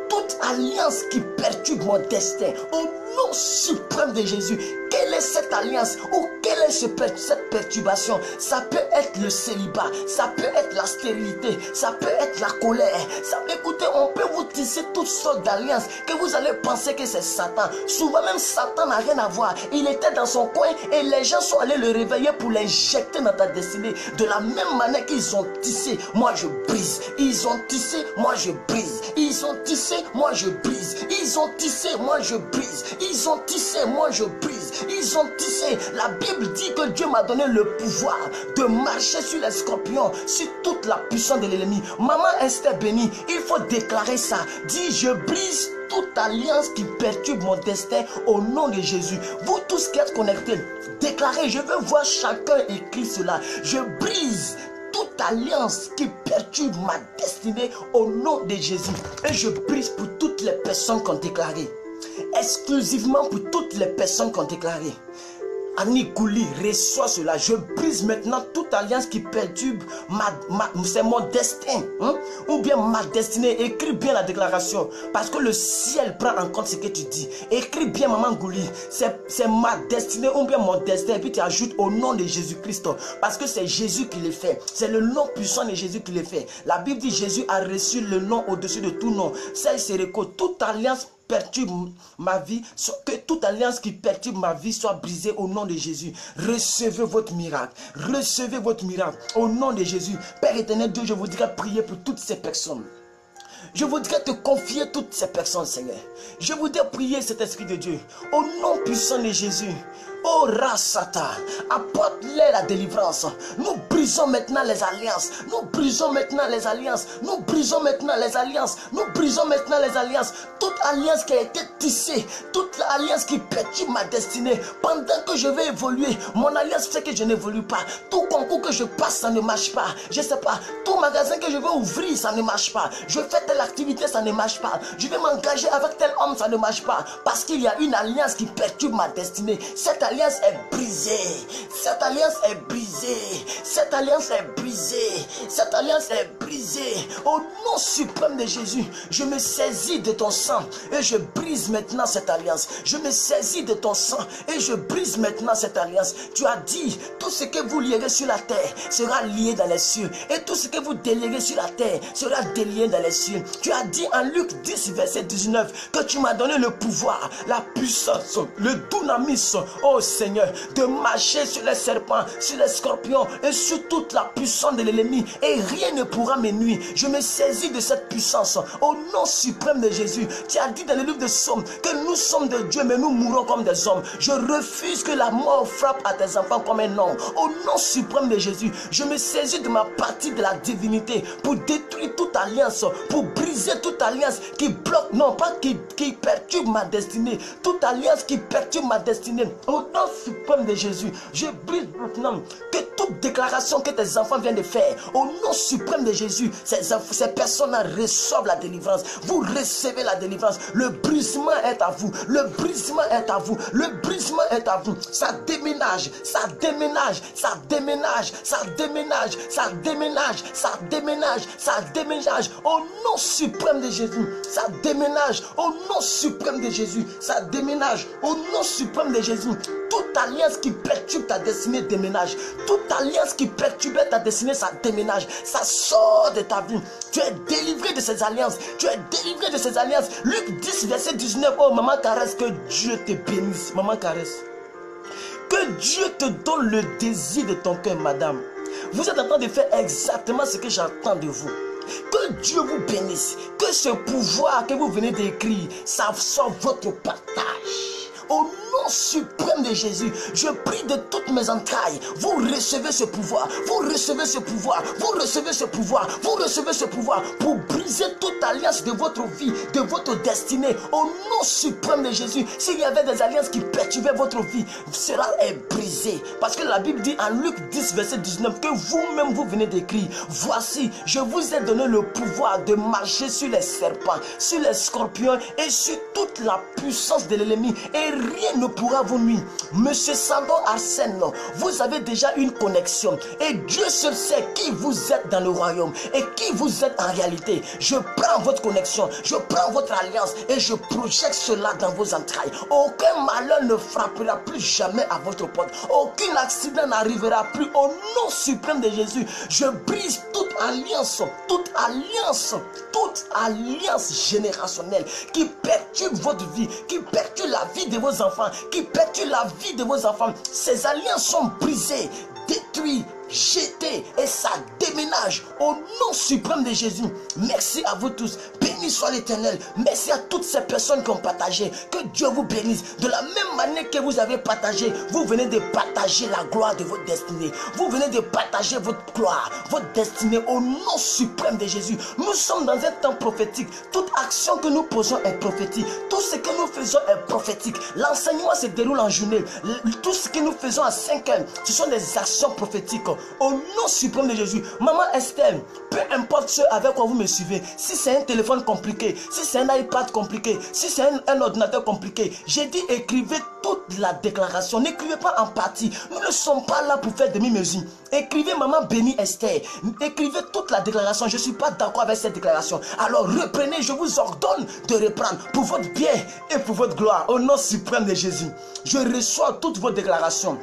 toute alliance qui perturbe mon destin au nom suprême de Jésus. Quelle est cette alliance ou quelle est cette perturbation? Ça peut être le célibat, ça peut être la stérilité, ça peut être la colère. Écoutez, on peut vous tisser toutes sortes d'alliances que vous allez penser que c'est Satan. Souvent même Satan n'a rien à voir. Il était dans son coin et les gens sont allés le réveiller pour l'injecter dans ta destinée. De la même manière qu'ils ont tissé, moi je brise. Ils ont tissé, moi je brise. Ils ont tissé, moi je brise. Ils ont tissé, moi je brise. Ils ont tissé, moi je brise. Ils ont tissé. La Bible dit que Dieu m'a donné le pouvoir de marcher sur les scorpions, sur toute la puissance de l'ennemi. Maman Esther bénie, il faut déclarer ça. Dis, je brise toute alliance qui perturbe mon destin au nom de Jésus. Vous tous qui êtes connectés, déclarez, je veux voir chacun écrire cela. Je brise toute alliance qui perturbe ma destinée au nom de Jésus. Et je brise pour toutes les personnes qui ont déclaré. Exclusivement pour toutes les personnes qui ont déclaré. Annie Gouli, reçois cela. Je brise maintenant toute alliance qui perturbe c'est mon destin, ou bien ma destinée. Écris bien la déclaration, parce que le ciel prend en compte ce que tu dis. Écris bien, maman Gouli, c'est ma destinée ou bien mon destin. Et puis tu ajoutes au nom de Jésus-Christ, parce que c'est Jésus qui le fait. C'est le nom puissant de Jésus qui le fait. La Bible dit Jésus a reçu le nom au-dessus de tout nom. C'est toute alliance perturbe ma vie, que toute alliance qui perturbe ma vie soit brisée au nom de Jésus. Recevez votre miracle. Recevez votre miracle au nom de Jésus. Père éternel Dieu, je voudrais prier pour toutes ces personnes. Je voudrais te confier toutes ces personnes, Seigneur. Je voudrais prier cet Esprit de Dieu au nom puissant de Jésus. Oh Rasata, apporte-les la délivrance. Nous brisons maintenant les alliances. Nous brisons maintenant les alliances. Nous brisons maintenant les alliances. Nous brisons maintenant les alliances. Toute alliance qui a été tissée, toute alliance qui perturbe ma destinée. Pendant que je vais évoluer, mon alliance fait que je n'évolue pas. Tout concours que je passe, ça ne marche pas. Je sais pas. Tout magasin que je vais ouvrir, ça ne marche pas. Je fais telle activité, ça ne marche pas. Je vais m'engager avec tel homme, ça ne marche pas. Parce qu'il y a une alliance qui perturbe ma destinée. Cette alliance est brisée. Cette alliance est brisée. Cette alliance est brisée. Cette alliance est brisée. Au nom suprême de Jésus, je me saisis de ton sang et je brise maintenant cette alliance. Je me saisis de ton sang et je brise maintenant cette alliance. Tu as dit, tout ce que vous lierez sur la terre sera lié dans les cieux. Et tout ce que vous délierez sur la terre sera délié dans les cieux. Tu as dit en Luc 10, verset 19, que tu m'as donné le pouvoir, la puissance, le dunamis, oh Seigneur, de marcher sur les serpents, sur les scorpions et sur toute la puissance de l'ennemi. Et rien ne pourra me nuire. Je me saisis de cette puissance au nom suprême de Jésus. Tu as dit dans le livre de Psaumes que nous sommes de Dieu, mais nous mourons comme des hommes. Je refuse que la mort frappe à tes enfants comme un homme. Au nom suprême de Jésus, je me saisis de ma partie de la divinité pour détruire toute alliance, pour briser toute alliance qui bloque, non pas qui perturbe ma destinée, toute alliance qui perturbe ma destinée. Au nom suprême de Jésus, je brise maintenant que toute déclaration que tes enfants viennent de faire, au nom suprême de Jésus, ces personnes-là reçoivent la délivrance. Vous recevez la délivrance. Le brisement est à vous. Le brisement est à vous. Le brisement est à vous. Ça déménage. Ça déménage. Ça déménage. Ça déménage. Ça déménage. Ça déménage. Ça déménage. Au nom suprême de Jésus. Ça déménage. Au nom suprême de Jésus. Ça déménage. Au nom suprême de Jésus. Toute alliance qui perturbe ta destinée déménage. Toute alliance qui perturbait ta destinée, ça déménage. Ça sort de ta vie. Tu es délivré de ces alliances. Tu es délivré de ces alliances. Luc 10, verset 19. Oh, maman caresse, que Dieu te bénisse. Maman caresse. Que Dieu te donne le désir de ton cœur, madame. Vous êtes en train de faire exactement ce que j'entends de vous. Que Dieu vous bénisse. Que ce pouvoir que vous venez d'écrire, ça soit votre partage. Au nom suprême de Jésus, je prie de toutes mes entrailles. Vous recevez ce pouvoir. Vous recevez ce pouvoir. Vous recevez ce pouvoir. Vous recevez ce pouvoir pour briser toute alliance de votre vie, de votre destinée. Au nom suprême de Jésus, s'il y avait des alliances qui perturbaient votre vie, cela est brisé. Parce que la Bible dit en Luc 10, verset 19, que vous-même vous venez d'écrire. Voici, je vous ai donné le pouvoir de marcher sur les serpents, sur les scorpions et sur toute la puissance de l'ennemi. Et rien ne pourra vous nuire. Monsieur Sandon Arsène, vous avez déjà une connexion. Et Dieu seul sait qui vous êtes dans le royaume et qui vous êtes en réalité. Je prends votre connexion, je prends votre alliance et je projette cela dans vos entrailles. Aucun malheur ne frappera plus jamais à votre porte. Aucun accident n'arrivera plus. Au nom suprême de Jésus, je brise toute alliance générationnelle qui perturbe votre vie, qui perturbe la vie de vos enfants, qui perturbe la vie de vos enfants. Ces alliances sont brisées, détruites, jetées et ça déménage au nom suprême de Jésus. Merci à vous tous. Béni soit l'Éternel. Merci à toutes ces personnes qui ont partagé. Que Dieu vous bénisse. De la même manière que vous avez partagé, vous venez de partager la gloire de votre destinée. Vous venez de partager votre gloire, votre destinée au nom suprême de Jésus. Nous sommes dans un temps prophétique. Toute action que nous posons est prophétique. Tout ce que nous faisons est prophétique. L'enseignement se déroule en journée. Tout ce que nous faisons à 5 heures, ce sont des actions prophétiques. Au nom suprême de Jésus. Maman Esther, peu importe ce avec quoi vous me suivez, si c'est un téléphone compliqué, si c'est un iPad compliqué, si c'est un ordinateur compliqué, j'ai dit écrivez toute la déclaration. N'écrivez pas en partie. Nous ne sommes pas là pour faire demi-mesure. Écrivez maman bénie Esther. Écrivez toute la déclaration. Je ne suis pas d'accord avec cette déclaration. Alors reprenez, je vous ordonne de reprendre pour votre bien et pour votre gloire. Au nom suprême de Jésus. Je reçois toutes vos déclarations.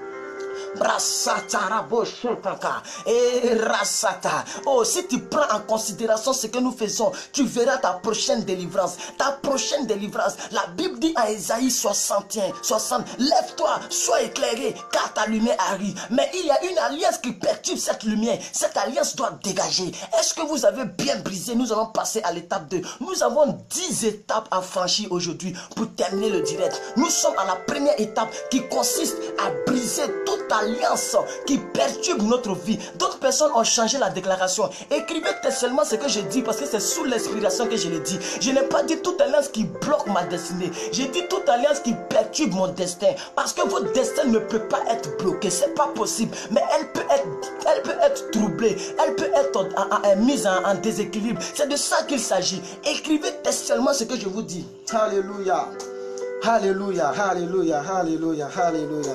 Oh, si tu prends en considération ce que nous faisons, tu verras ta prochaine délivrance. Ta prochaine délivrance. La Bible dit à Ésaïe 60, lève-toi, sois éclairé, car ta lumière arrive. Mais il y a une alliance qui perturbe cette lumière. Cette alliance doit dégager. Est-ce que vous avez bien brisé? Nous allons passer à l'étape 2. Nous avons 10 étapes à franchir aujourd'hui pour terminer le direct. Nous sommes à la première étape qui consiste à briser toute alliance qui perturbe notre vie. D'autres personnes ont changé la déclaration. Écrivez seulement ce que je dis parce que c'est sous l'inspiration que je le dis. Je n'ai pas dit toute alliance qui bloque ma destinée. J'ai dit toute alliance qui perturbe mon destin. Parce que votre destin ne peut pas être bloqué. C'est pas possible. Mais elle peut être troublée. Elle peut être mise en déséquilibre. C'est de ça qu'il s'agit. Écrivez seulement ce que je vous dis. Alléluia. Alléluia. Alléluia. Alléluia. Alléluia.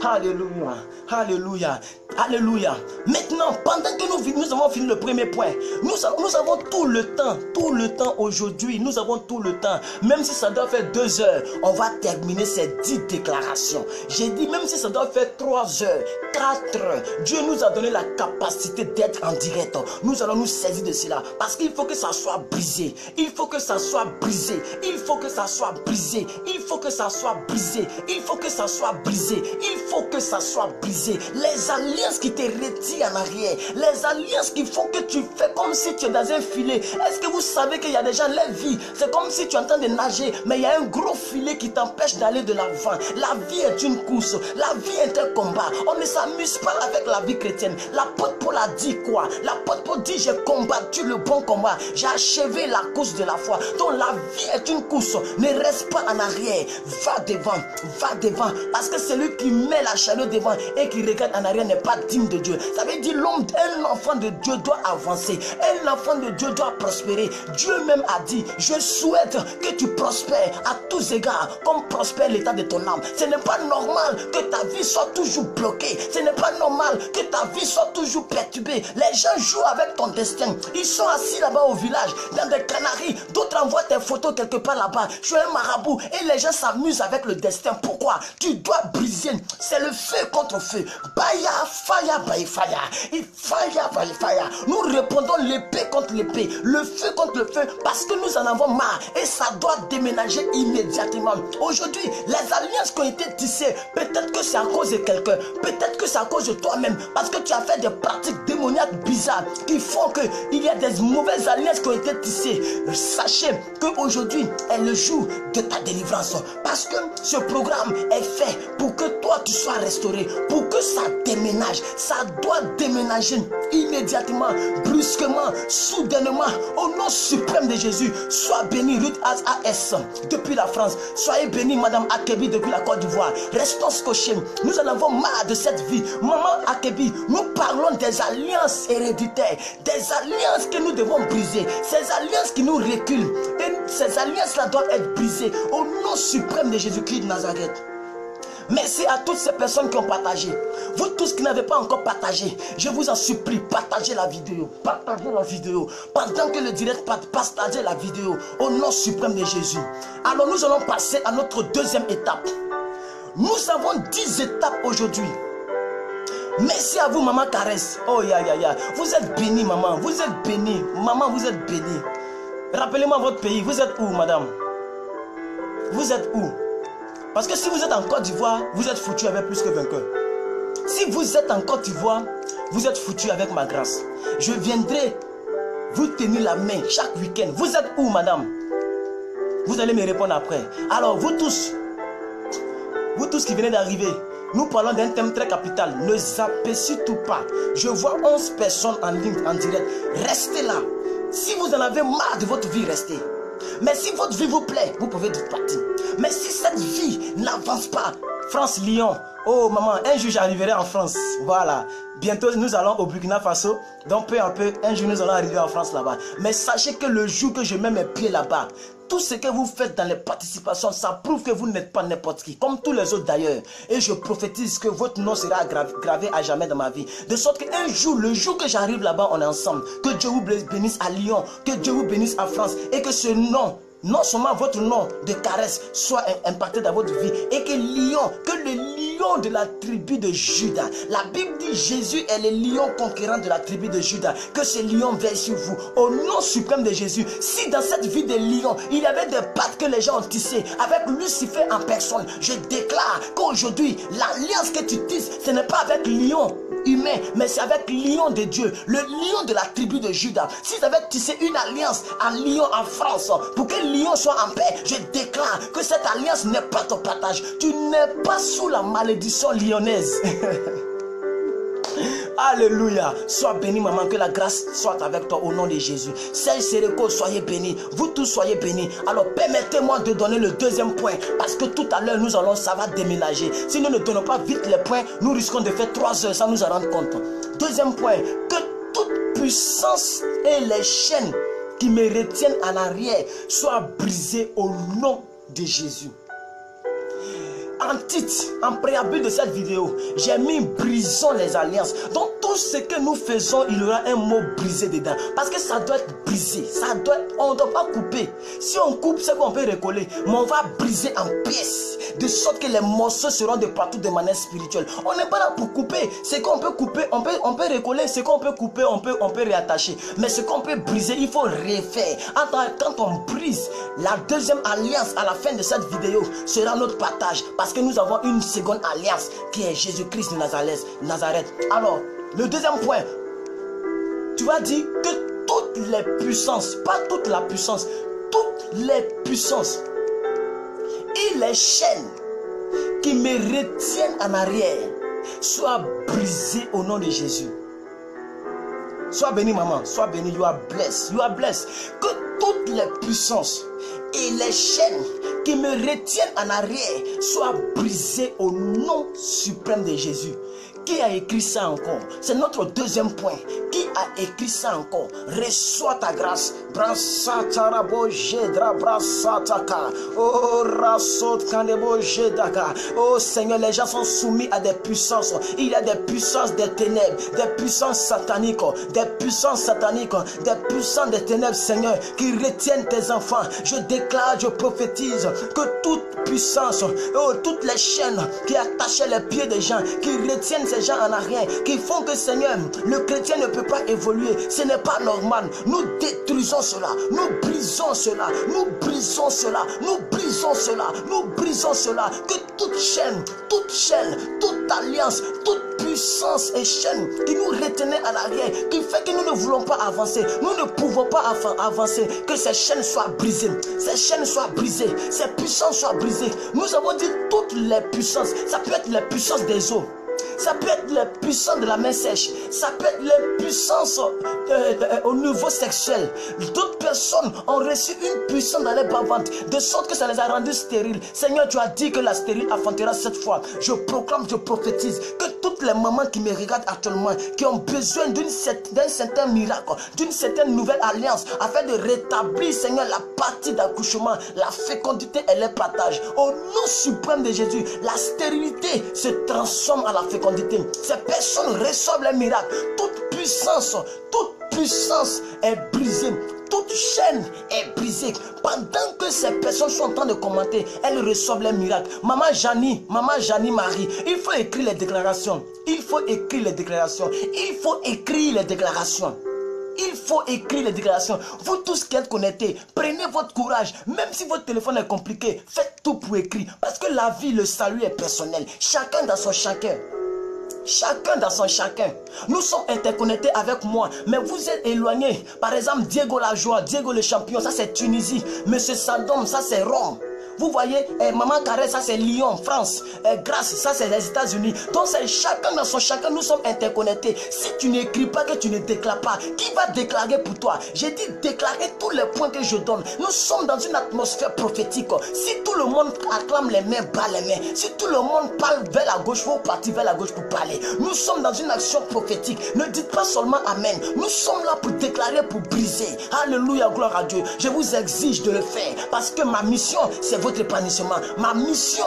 Alléluia. Alléluia. Alléluia. Maintenant, pendant que nous avons fini le premier point, nous avons tout le temps aujourd'hui, nous avons tout le temps. Même si ça doit faire 2 heures, on va terminer ces 10 déclarations. J'ai dit, même si ça doit faire 3 heures, 4 heures, Dieu nous a donné la capacité d'être en direct. Nous allons nous saisir de cela, parce qu'il faut que ça soit brisé. Il faut que ça soit brisé. Il faut que ça soit brisé. Il faut que ça soit brisé. Il faut que ça soit brisé. Il faut que ça soit brisé. Les alliances qui te retirent en arrière, les alliances qui font que tu fais comme si tu es dans un filet. Est-ce que vous savez qu'il y a des gens, leur vie, c'est comme si tu es en train de nager, mais il y a un gros filet qui t'empêche d'aller de l'avant. La vie est une course, la vie est un combat. On ne s'amuse pas avec la vie chrétienne. L'apôtre Paul a dit quoi? L'apôtre Paul dit, j'ai combattu le bon combat, j'ai achevé la course de la foi. Donc la vie est une course, ne reste pas en arrière, va devant, parce que celui qui met la chaleur devant et qui regarde en arrière n'est pas digne de Dieu. Ça veut dire un enfant de Dieu doit avancer, un enfant de Dieu doit prospérer. Dieu même a dit, je souhaite que tu prospères à tous égards, comme prospère l'état de ton âme. Ce n'est pas normal que ta vie soit toujours bloquée, ce n'est pas normal que ta vie soit toujours perturbée. Les gens jouent avec ton destin, ils sont assis là-bas au village, dans des canaries, d'autres envoient tes photos quelque part là-bas. Je suis un marabout et les gens s'amusent avec le destin. Pourquoi? Tu dois briser, c'est le feu contre feu. Baya, fire by fire. Et fire by fire. Nous répondons l'épée contre l'épée, le feu contre le feu, parce que nous en avons marre et ça doit déménager immédiatement. Aujourd'hui, les alliances qui ont été tissées, peut-être que c'est à cause de quelqu'un, peut-être que c'est à cause de toi-même, parce que tu as fait des pratiques démoniaques bizarres qui font qu'il y a des mauvaises alliances qui ont été tissées. Sachez qu'aujourd'hui est le jour de ta délivrance, parce que ce programme est fait pour que toi tu sois restauré, pour que ça déménage. Ça doit déménager immédiatement, brusquement, soudainement, au nom suprême de Jésus. Sois béni Ruth AS depuis la France, soyez béni Madame Akebi depuis la Côte d'Ivoire. Restons scotchés, nous en avons marre de cette vie. Maman Akebi, nous parlons des alliances héréditaires, des alliances que nous devons briser, ces alliances qui nous reculent, et ces alliances-là doivent être brisées au nom suprême de Jésus-Christ de Nazareth. Merci à toutes ces personnes qui ont partagé. Vous tous qui n'avez pas encore partagé, je vous en supplie, partagez la vidéo. Partagez la vidéo. Pendant que le direct partagez la vidéo au nom suprême de Jésus. Alors nous allons passer à notre deuxième étape. Nous avons 10 étapes aujourd'hui. Merci à vous maman Caresse. Oh ya ya ya. Vous êtes bénie maman. Vous êtes bénie. Maman vous êtes bénie. Rappelez-moi votre pays. Vous êtes où madame? Vous êtes où? Parce que si vous êtes en Côte d'Ivoire, vous êtes foutu avec plus que vainqueur. Si vous êtes en Côte d'Ivoire, vous êtes foutu avec ma grâce. Je viendrai vous tenir la main chaque week-end. Vous êtes où, madame? Vous allez me répondre après. Alors, vous tous qui venez d'arriver, nous parlons d'un thème très capital. Ne zappez surtout pas. Je vois 11 personnes en ligne, en direct. Restez là. Si vous en avez marre de votre vie, restez. Mais si votre vie vous plaît, vous pouvez partir. Mais si cette vie n'avance pas, France-Lyon, oh maman, un jour j'arriverai en France. Voilà, bientôt nous allons au Burkina Faso. Donc peu à peu, un jour nous allons arriver en France là-bas. Mais sachez que le jour que je mets mes pieds là-bas, tout ce que vous faites dans les participations, ça prouve que vous n'êtes pas n'importe qui, comme tous les autres d'ailleurs. Et je prophétise que votre nom sera gravé à jamais dans ma vie. De sorte qu'un jour, le jour que j'arrive là-bas, on est ensemble. Que Dieu vous bénisse à Lyon, que Dieu vous bénisse en France. Et que ce nom, non seulement votre nom de Caresse soit impacté dans votre vie. Et que le lion de la tribu de Juda. La Bible dit Jésus est le lion conquérant de la tribu de Juda. Que ce lion veille sur vous. Au nom suprême de Jésus. Si dans cette vie de lion, il y avait des pattes que les gens ont tissées avec Lucifer en personne, je déclare qu'aujourd'hui, l'alliance que tu tisses, ce n'est pas avec lion humain, mais c'est avec lion de Dieu, le lion de la tribu de Juda. Si tu avais tissé une alliance en Lyon, en France, pour que Lyon soit en paix, je déclare que cette alliance n'est pas ton partage. Tu n'es pas sous la malédiction lyonnaise. Alléluia. Sois béni maman, que la grâce soit avec toi au nom de Jésus. Serge Sereko, soyez bénis. Vous tous soyez bénis. Alors permettez-moi de donner le deuxième point, parce que tout à l'heure ça va déménager. Si nous ne donnons pas vite les points, nous risquons de faire 3 heures sans nous en rendre compte. Deuxième point, que toute puissance et les chaînes qui me retiennent en arrière soient brisées au nom de Jésus. En titre, en préambule de cette vidéo, j'ai mis brisons les alliances. Donc tout ce que nous faisons, il y aura un mot brisé dedans. Parce que ça doit être brisé. On ne doit pas couper. Si on coupe, c'est qu'on peut recoller. Mais on va briser en pièces. De sorte que les morceaux seront de partout de manière spirituelle. On n'est pas là pour couper. Ce qu'on peut couper, on peut recoller. Ce qu'on peut couper, on peut réattacher. Mais ce qu'on peut briser, il faut refaire. Quand on brise, la deuxième alliance à la fin de cette vidéo sera notre partage. Parce que nous avons une seconde alliance qui est Jésus-Christ de Nazareth. Alors, le deuxième point, tu vas dire que toutes les puissances, pas toute la puissance, toutes les puissances et les chaînes qui me retiennent en arrière soient brisées au nom de Jésus. Sois béni, maman, sois béni, you are blessed, you are blessed. Que toutes les puissances et les chaînes qui me retiennent en arrière soient brisées au nom suprême de Jésus. Qui a écrit ça encore? C'est notre deuxième point. Qui a écrit ça encore? Reçois ta grâce. Oh Seigneur, les gens sont soumis à des puissances. Il y a des puissances des ténèbres, des puissances sataniques, des puissances sataniques, des puissances des ténèbres, Seigneur, qui retiennent tes enfants. Je déclare, je prophétise que toute puissance, toutes les chaînes qui attachaient les pieds des gens, qui retiennent ces gens en arrière, qui font que, Seigneur, le chrétien ne peut pas évoluer. Ce n'est pas normal. Nous détruisons cela, nous brisons cela, nous brisons cela, nous brisons cela, nous brisons cela. Que toute chaîne, toute alliance, toute puissance et chaîne qui nous retenait à l'arrière, qui fait que nous ne voulons pas avancer, nous ne pouvons pas avancer, que ces chaînes soient brisées, ces chaînes soient brisées, ces puissances soient brisées. Nous avons dit toutes les puissances. Ça peut être les puissances des eaux, ça peut être les puissances de la main sèche, ça peut être les puissances au niveau sexuel. D'autres personnes ont reçu une puissance dans les bas-ventres, de sorte que ça les a rendus stériles. Seigneur, tu as dit que la stérile affrontera cette fois. Je proclame, je prophétise que toutes les mamans qui me regardent actuellement, qui ont besoin d'un certain miracle, d'une certaine nouvelle alliance, afin de rétablir, Seigneur, la partie d'accouchement, la fécondité et le partage. Au nom suprême de Jésus, la stérilité se transforme à la fécondité. Ces personnes reçoivent les miracles. Toute puissance est brisée. Toute chaîne est brisée. Pendant que ces personnes sont en train de commenter, elles reçoivent les miracles. Maman Janie Marie, il faut écrire les déclarations. Il faut écrire les déclarations. Il faut écrire les déclarations. Il faut écrire les déclarations. Vous tous qui êtes connectés, prenez votre courage. Même si votre téléphone est compliqué, faites tout pour écrire. Parce que la vie, le salut est personnel. Chacun dans son chacun. Chacun dans son chacun. Nous sommes interconnectés avec moi, mais vous êtes éloignés. Par exemple, Diego la joie, Diego le champion, ça c'est Tunisie. Monsieur Sandom, ça c'est Rome. Vous voyez, Maman Carré, ça c'est Lyon, France. Grâce, ça c'est les États-Unis. Donc c'est chacun dans son chacun, nous sommes interconnectés. Si tu n'écris pas, que tu ne déclares pas, qui va déclarer pour toi? J'ai dit déclarer tous les points que je donne. Nous sommes dans une atmosphère prophétique. Si tout le monde acclame les mains, bat les mains. Si tout le monde parle vers la gauche, vous partez vers la gauche pour parler. Nous sommes dans une action prophétique. Ne dites pas seulement Amen. Nous sommes là pour déclarer, pour briser. Alléluia, gloire à Dieu. Je vous exige de le faire parce que ma mission, c'est votre épanouissement. Ma mission,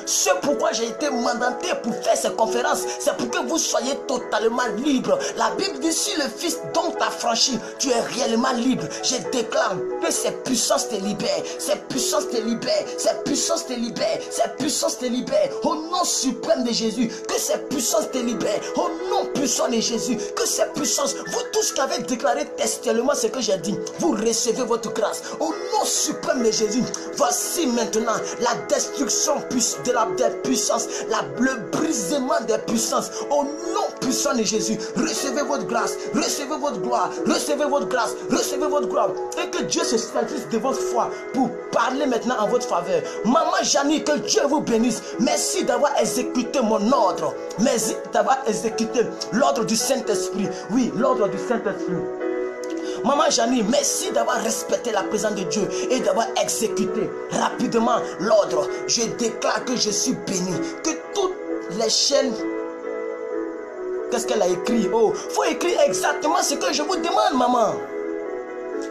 ce pourquoi j'ai été mandaté pour faire ces conférences, c'est pour que vous soyez totalement libre. La Bible dit, si le Fils donc t'a franchi, tu es réellement libre. Je déclare que ces puissances te libèrent, ces puissances te libèrent, ces puissances te libèrent, ces puissances te libèrent. Au nom suprême de Jésus, que ces puissances te libèrent. Au nom puissant de Jésus, que ces puissances, vous tous qui avez déclaré textuellement ce que j'ai dit, vous recevez votre grâce. Au nom suprême de Jésus, voici maintenant la destruction des puissances, le brisement des puissances. Au nom puissant de Jésus, recevez votre grâce, recevez votre gloire, recevez votre grâce, recevez votre gloire. Et que Dieu se satisfasse de votre foi pour parler maintenant en votre faveur. Maman Janie, que Dieu vous bénisse. Merci d'avoir exécuté mon ordre. Merci d'avoir exécuté l'ordre du Saint-Esprit. Oui, l'ordre du Saint-Esprit. Maman Janie, merci d'avoir respecté la présence de Dieu et d'avoir exécuté rapidement l'ordre. Je déclare que je suis béni. Que toutes les chaînes... Qu'est-ce qu'elle a écrit? Oh, il faut écrire exactement ce que je vous demande, maman.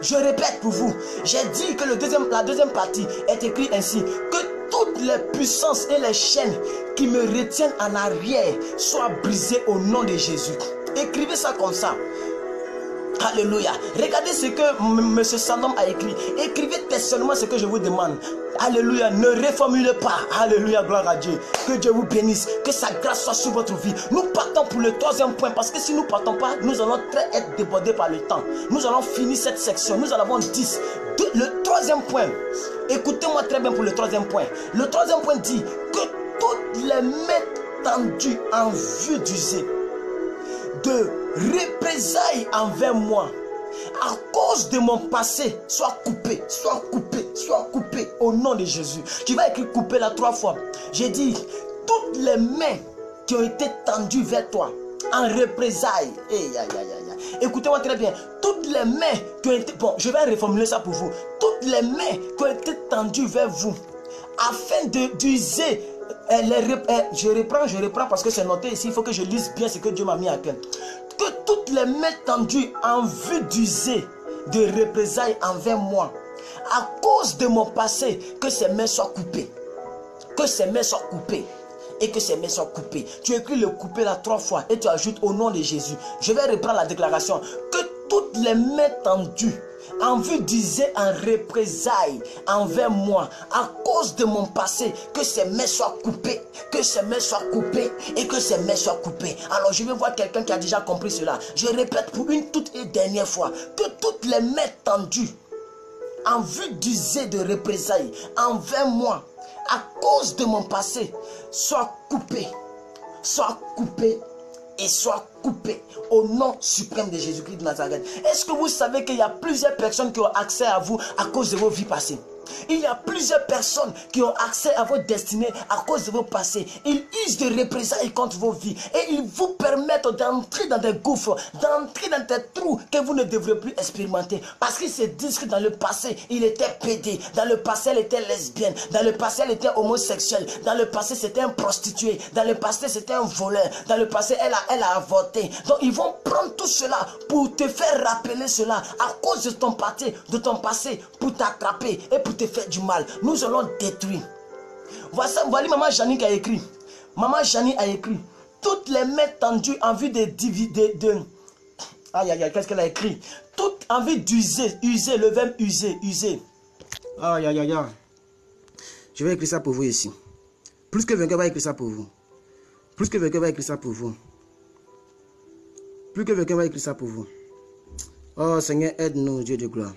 Je répète pour vous, j'ai dit que la deuxième partie est écrite ainsi, que toutes les puissances et les chaînes qui me retiennent en arrière soient brisées au nom de Jésus. Écrivez ça comme ça. Alléluia. Regardez ce que M. Sandom a écrit. Écrivez seulement ce que je vous demande. Alléluia. Ne reformulez pas. Alléluia. Gloire à Dieu. Que Dieu vous bénisse. Que sa grâce soit sur votre vie. Nous partons pour le troisième point. Parce que si nous ne partons pas, nous allons être débordés par le temps. Nous allons finir cette section. Nous en avons 10. Le troisième point. Écoutez-moi très bien pour le troisième point. Le troisième point dit que toutes les mains tendues en vue d'user de représailles envers moi à cause de mon passé soit coupé, soit coupé, soit coupé au nom de Jésus. Tu vas écrire coupé là 3 fois. J'ai dit toutes les mains qui ont été tendues vers toi en représailles. Écoutez-moi très bien. Toutes les mains qui ont été... Bon, je vais reformuler ça pour vous. Toutes les mains qui ont été tendues vers vous afin d'user... Je reprends parce que c'est noté ici. Il faut que je lise bien ce que Dieu m'a mis à cœur. Que toutes les mains tendues en vue d'user de représailles envers moi, à cause de mon passé, que ces mains soient coupées. Que ces mains soient coupées. Et que ces mains soient coupées. Tu écris le coupé là 3 fois et tu ajoutes au nom de Jésus. Je vais reprendre la déclaration. Que toutes les mains tendues en vue d'user en représailles envers moi à cause de mon passé, que ces mains soient coupées, que ces mains soient coupées et que ces mains soient coupées. Alors je vais voir quelqu'un qui a déjà compris cela. Je répète pour une toute et dernière fois, que toutes les mains tendues en vue d'user de représailles envers moi à cause de mon passé soient coupées, et soit coupé au nom suprême de Jésus-Christ de Nazareth. Est-ce que vous savez qu'il y a plusieurs personnes qui ont accès à vous à cause de vos vies passées? Il y a plusieurs personnes qui ont accès à votre destinée à cause de vos passés. Ils usent de représailles contre vos vies et ils vous permettent d'entrer dans des gouffres, d'entrer dans des trous que vous ne devrez plus expérimenter. Parce qu'ils se disent que dans le passé, il était pédé. Dans le passé, elle était lesbienne. Dans le passé, elle était homosexuelle. Dans le passé, c'était un prostitué. Dans le passé, c'était un voleur. Dans le passé, elle a avorté. Donc, ils vont prendre tout cela pour te faire rappeler cela à cause de ton passé pour t'attraper et pour te faire du mal. Nous allons détruire. Voici maman Janie qui a écrit. Maman Janie a écrit. Toutes les mains tendues en vue de diviser. Aïe aïe aïe, qu'est-ce qu'elle a écrit? Toutes en vue d'user. User, le verbe user. Aïe aïe aïe aïe. Je vais écrire ça pour vous ici. Plus que vainqueur va écrire ça pour vous. Plus que vainqueur va écrire ça pour vous. Plus que vainqueur va écrire ça pour vous. Oh Seigneur, aide-nous, Dieu de gloire.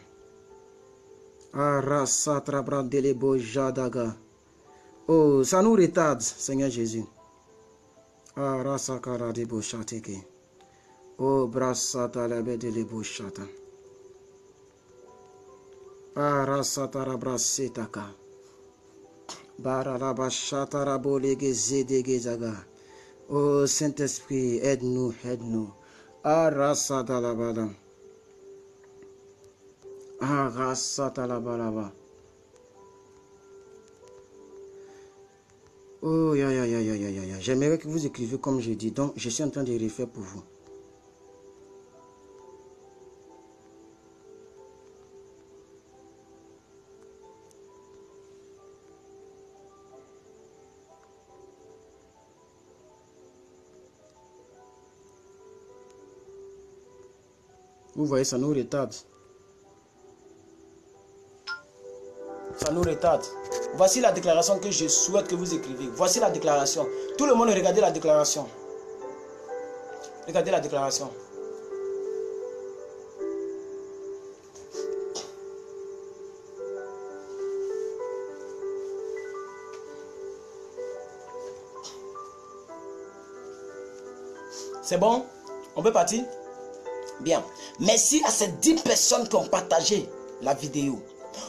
Oh, ça nous retarde, Seigneur Jésus. Oh, brassata la bête de l'ébouchata. Rasata rabrasetaka. Barabashata rabolegezedegzaga. Oh, Saint-Esprit, aide-nous, aide-nous. Rasata la bala. Oh, j'aimerais que vous écriviez comme je dis. Donc, je suis en train de refaire pour vous. Vous voyez, ça nous retarde. Ça nous retarde. Voici la déclaration que je souhaite que vous écriviez. Voici la déclaration. Tout le monde, regardez la déclaration. Regardez la déclaration. C'est bon? On peut partir? Bien. Merci à ces 10 personnes qui ont partagé la vidéo.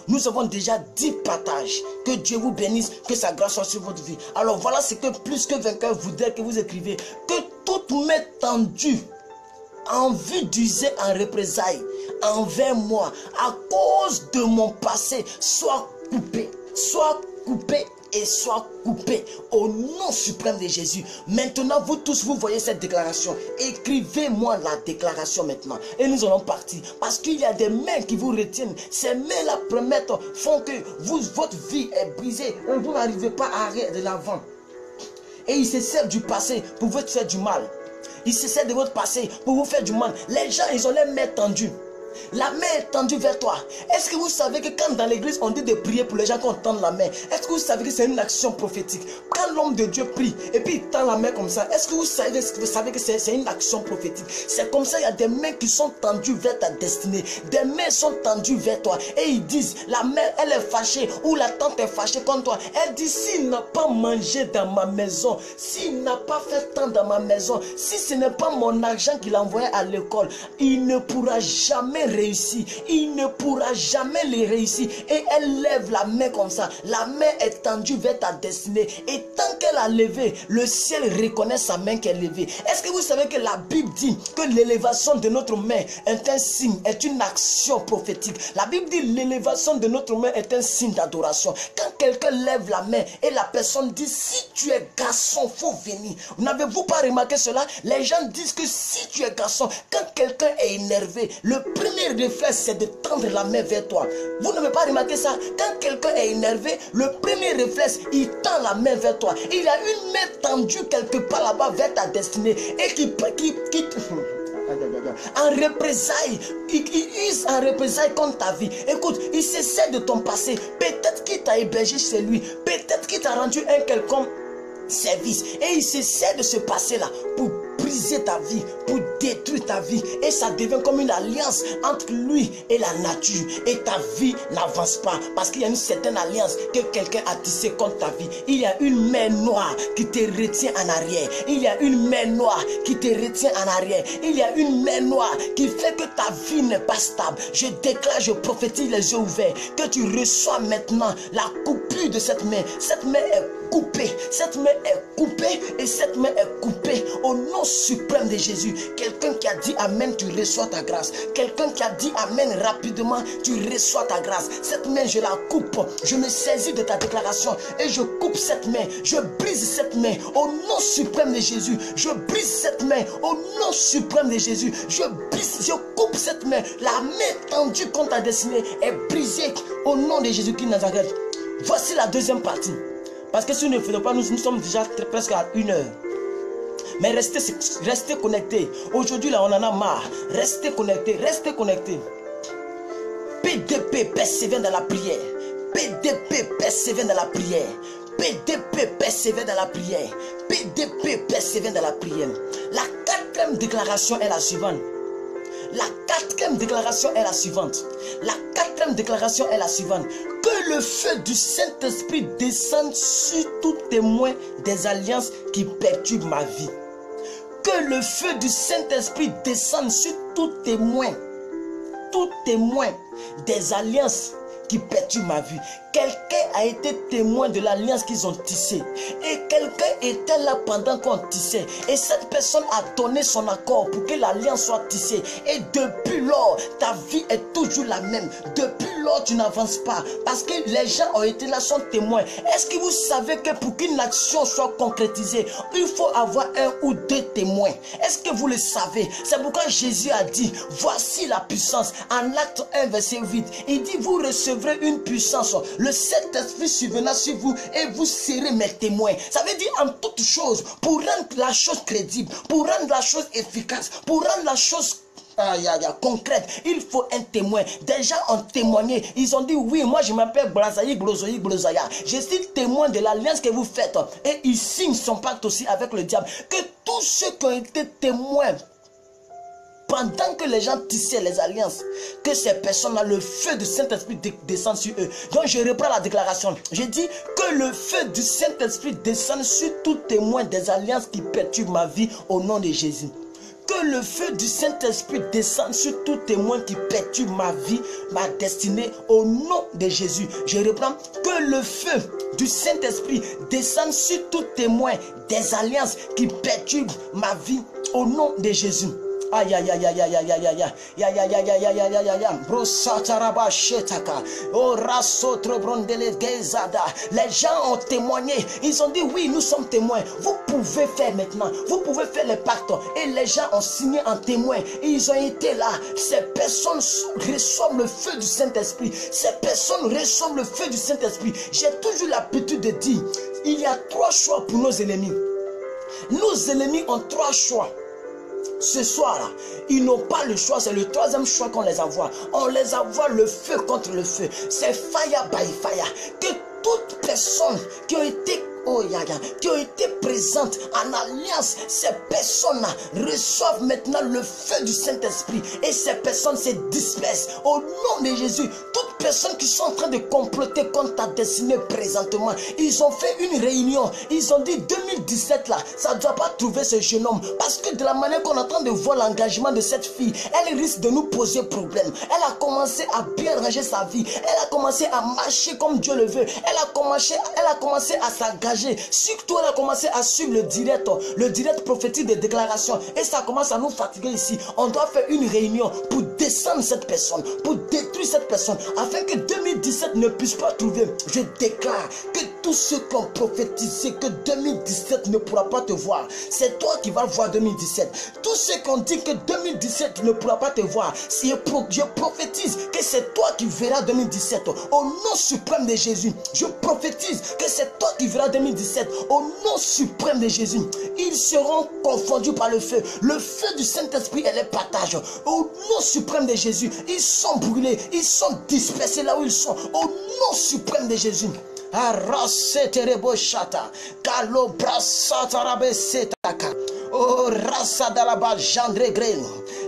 Nous avons déjà 10 partages. Que Dieu vous bénisse, que sa grâce soit sur votre vie. Alors voilà ce que plus que vainqueur voudrait que vous écrivez. Que toute main tendue en vue d'user en représailles envers moi à cause de mon passé soit coupée. Soit coupé et soit coupé au nom suprême de Jésus. Maintenant, vous tous, vous voyez cette déclaration. Écrivez-moi la déclaration maintenant. Et nous allons partir. Parce qu'il y a des mains qui vous retiennent. Ces mains-là promettent, font que votre vie est brisée. Vous n'arrivez pas à aller de l'avant. Et ils se servent du passé pour vous faire du mal. Ils se servent de votre passé pour vous faire du mal. Les gens, ils ont les mains tendues. La main est tendue vers toi. Est-ce que vous savez que quand dans l'église on dit de prier pour les gens qu'on tend la main, est-ce que vous savez que c'est une action prophétique? Quand l'homme de Dieu prie et puis il tend la main comme ça, est-ce que vous savez que c'est une action prophétique? C'est comme ça, il y a des mains qui sont tendues vers ta destinée. Des mains sont tendues vers toi. Et ils disent, la mère elle est fâchée ou la tante est fâchée contre toi. Elle dit, s'il n'a pas mangé dans ma maison, s'il n'a pas fait tant dans ma maison, si ce n'est pas mon argent qu'il a envoyé à l'école, il ne pourra jamais réussir. Il ne pourra jamais les réussir. Et elle lève la main comme ça. La main est tendue vers ta destinée. Et tant qu'elle a levé, le ciel reconnaît sa main qui est levée. Est-ce que vous savez que la Bible dit que l'élévation de notre main est un signe, est une action prophétique? La Bible dit l'élévation de notre main est un signe d'adoration. Quand quelqu'un lève la main et la personne dit, si tu es garçon, faut venir. N'avez-vous pas remarqué cela? Les gens disent que si tu es garçon, quand quelqu'un est énervé, le premier réflexe c'est de tendre la main vers toi. Vous n'avez pas remarqué ça? Quand quelqu'un est énervé, le premier réflexe, il tend la main vers toi. Il y a une main tendue quelque part là-bas vers ta destinée et qui en représailles, il use en représailles contre ta vie. Écoute, il se sert de ton passé. Peut-être qu'il t'a hébergé chez lui. Peut-être qu'il t'a rendu un quelconque service. Et il se sert de ce passé-là pour briser ta vie, pour détruire ta vie. Et ça devient comme une alliance entre lui et la nature. Et ta vie n'avance pas. Parce qu'il y a une certaine alliance que quelqu'un a tissée contre ta vie. Il y a une main noire qui te retient en arrière. Il y a une main noire qui te retient en arrière. Il y a une main noire qui fait que ta vie n'est pas stable. Je déclare, je prophétise les yeux ouverts, que tu reçois maintenant la coupure de cette main. Cette main est coupée. Cette main est coupée et cette main est coupée au nom suprême de Jésus. Quelqu'un qui a dit Amen, tu reçois ta grâce. Quelqu'un qui a dit Amen rapidement, tu reçois ta grâce. Cette main, je la coupe. Je me saisis de ta déclaration et je coupe cette main. Je brise cette main au nom suprême de Jésus. Je brise cette main au nom suprême de Jésus. Je coupe cette main. La main tendue contre ta destinée est brisée au nom de Jésus-Christ de Nazareth. Voici la deuxième partie. Parce que si nous ne faisons pas, nous sommes déjà presque à 1 heure. Mais restez connectés. Aujourd'hui, là, on en a marre. Restez connectés, restez connectés. PDP, persévère dans la prière. PDP, persévère dans la prière. PDP, persévère dans la prière. PDP, persévère dans la prière. La quatrième déclaration est la suivante. La quatrième déclaration est la suivante. La quatrième déclaration est la suivante. Que le feu du Saint-Esprit descende sur tout témoin des alliances qui perturbent ma vie. Que le feu du Saint-Esprit descende sur tout témoin des alliances qui perturbent ma vie. Quelqu'un a été témoin de l'alliance qu'ils ont tissée. Et quelqu'un était là pendant qu'on tissait. Et cette personne a donné son accord pour que l'alliance soit tissée. Et depuis lors, ta vie est toujours la même. Depuis lors, tu n'avances pas. Parce que les gens ont été là, sont témoins. Est-ce que vous savez que pour qu'une action soit concrétisée, il faut avoir un ou deux témoins? Est-ce que vous le savez? C'est pourquoi Jésus a dit, voici la puissance. En acte 1, verset 8, il dit, vous recevrez une puissance. Le Saint-Esprit surviendra sur vous et vous serez mes témoins. Ça veut dire en toute chose, pour rendre la chose crédible, pour rendre la chose efficace, pour rendre la chose concrète, il faut un témoin. Des gens ont témoigné, ils ont dit oui, moi je m'appelle Blazaï, Blozoï, Blozaya. Je suis témoin de l'alliance que vous faites. Et il signe son pacte aussi avec le diable. Que tous ceux qui ont été témoins pendant que les gens tissaient les alliances, que ces personnes-là, le feu du Saint-Esprit descend sur eux. Donc je reprends la déclaration. Je dis que le feu du Saint-Esprit descende sur tout témoin des alliances qui perturbent ma vie au nom de Jésus. Que le feu du Saint-Esprit descende sur tout témoin qui perturbe ma vie, ma destinée au nom de Jésus. Je reprends. Que le feu du Saint-Esprit descende sur tout témoin des alliances qui perturbent ma vie au nom de Jésus. Aïe, aïe, aïe, aïe, aïe, aïe, aïe, aïe, aïe, aïe, aïe, aïe, aïe, aïe, aïe, aïe, brosataraba shetaka, oh rasotro brondele gezada. Les gens ont témoigné, ils ont dit oui, nous sommes témoins. Vous pouvez faire maintenant, vous pouvez faire les pactes. Et les gens ont signé en témoin. Et ils ont été là. Ces personnes reçoivent le feu du Saint-Esprit. Ces personnes reçoivent le feu du Saint-Esprit. J'ai toujours l'habitude de dire, il y a 3 choix pour nos ennemis. Nos ennemis ont 3 choix. Ce soir-là, ils n'ont pas le choix, c'est le 3e choix qu'on les envoie. On les envoie le feu contre le feu. C'est fire by fire. Que toute personne qui ont été présentes en alliance, ces personnes reçoivent maintenant le feu du Saint-Esprit. Et ces personnes se dispersent. Au nom de Jésus, toutes personnes qui sont en train de comploter contre ta destinée présentement, ils ont fait une réunion. Ils ont dit 2017 là, ça ne doit pas trouver ce jeune homme. Parce que de la manière qu'on est en train de voir l'engagement de cette fille, elle risque de nous poser problème. Elle a commencé à bien ranger sa vie. Elle a commencé à marcher comme Dieu le veut. Elle a commencé à s'engager. Surtout, elle a commencé à suivre le direct prophétique des déclarations. Et ça commence à nous fatiguer ici. On doit faire une réunion pour descendre cette personne, pour détruire cette personne, afin que 2017 ne puisse pas trouver. Je déclare que tous ceux qui ont prophétisé que 2017 ne pourra pas te voir, c'est toi qui vas voir 2017. Tous ceux qui ont dit que 2017 ne pourra pas te voir, je prophétise que c'est toi qui verras 2017. Au nom suprême de Jésus, je prophétise que c'est toi qui verras 2017. Au nom suprême de Jésus, ils seront confondus par le feu. Le feu du Saint-Esprit et les partages. Au nom suprême de Jésus, ils sont brûlés, ils sont dispersés là où ils sont. Au nom suprême de Jésus. Oh, rasa dalaba gendre green,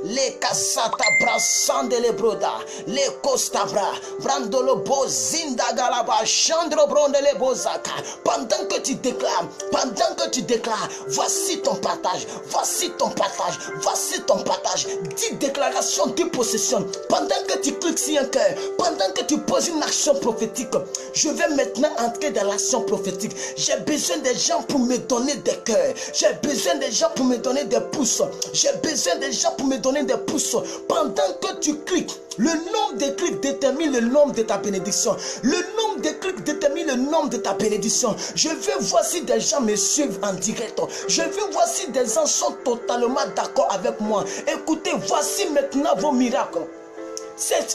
les casata brassande les broda, les costabra, brandolo bozinda galaba, chandro bronde les bozaka. Pendant que tu déclares, voici ton partage, voici ton partage, voici ton partage. 10 déclarations de possession. Pendant que tu cliques sur un cœur, pendant que tu poses une action prophétique, je vais maintenant entrer dans l'action prophétique. J'ai besoin des gens pour me donner des cœurs. J'ai besoin des gens pour me donner des pouces. J'ai besoin des gens pour me donner des pouces. Pendant que tu cliques, le nombre de clics détermine le nombre de ta bénédiction. Le nombre de clics détermine le nombre de ta bénédiction. Je veux voir si des gens me suivent en direct. Je veux voir si des gens sont totalement d'accord avec moi. Écoutez, voici maintenant vos miracles. C'est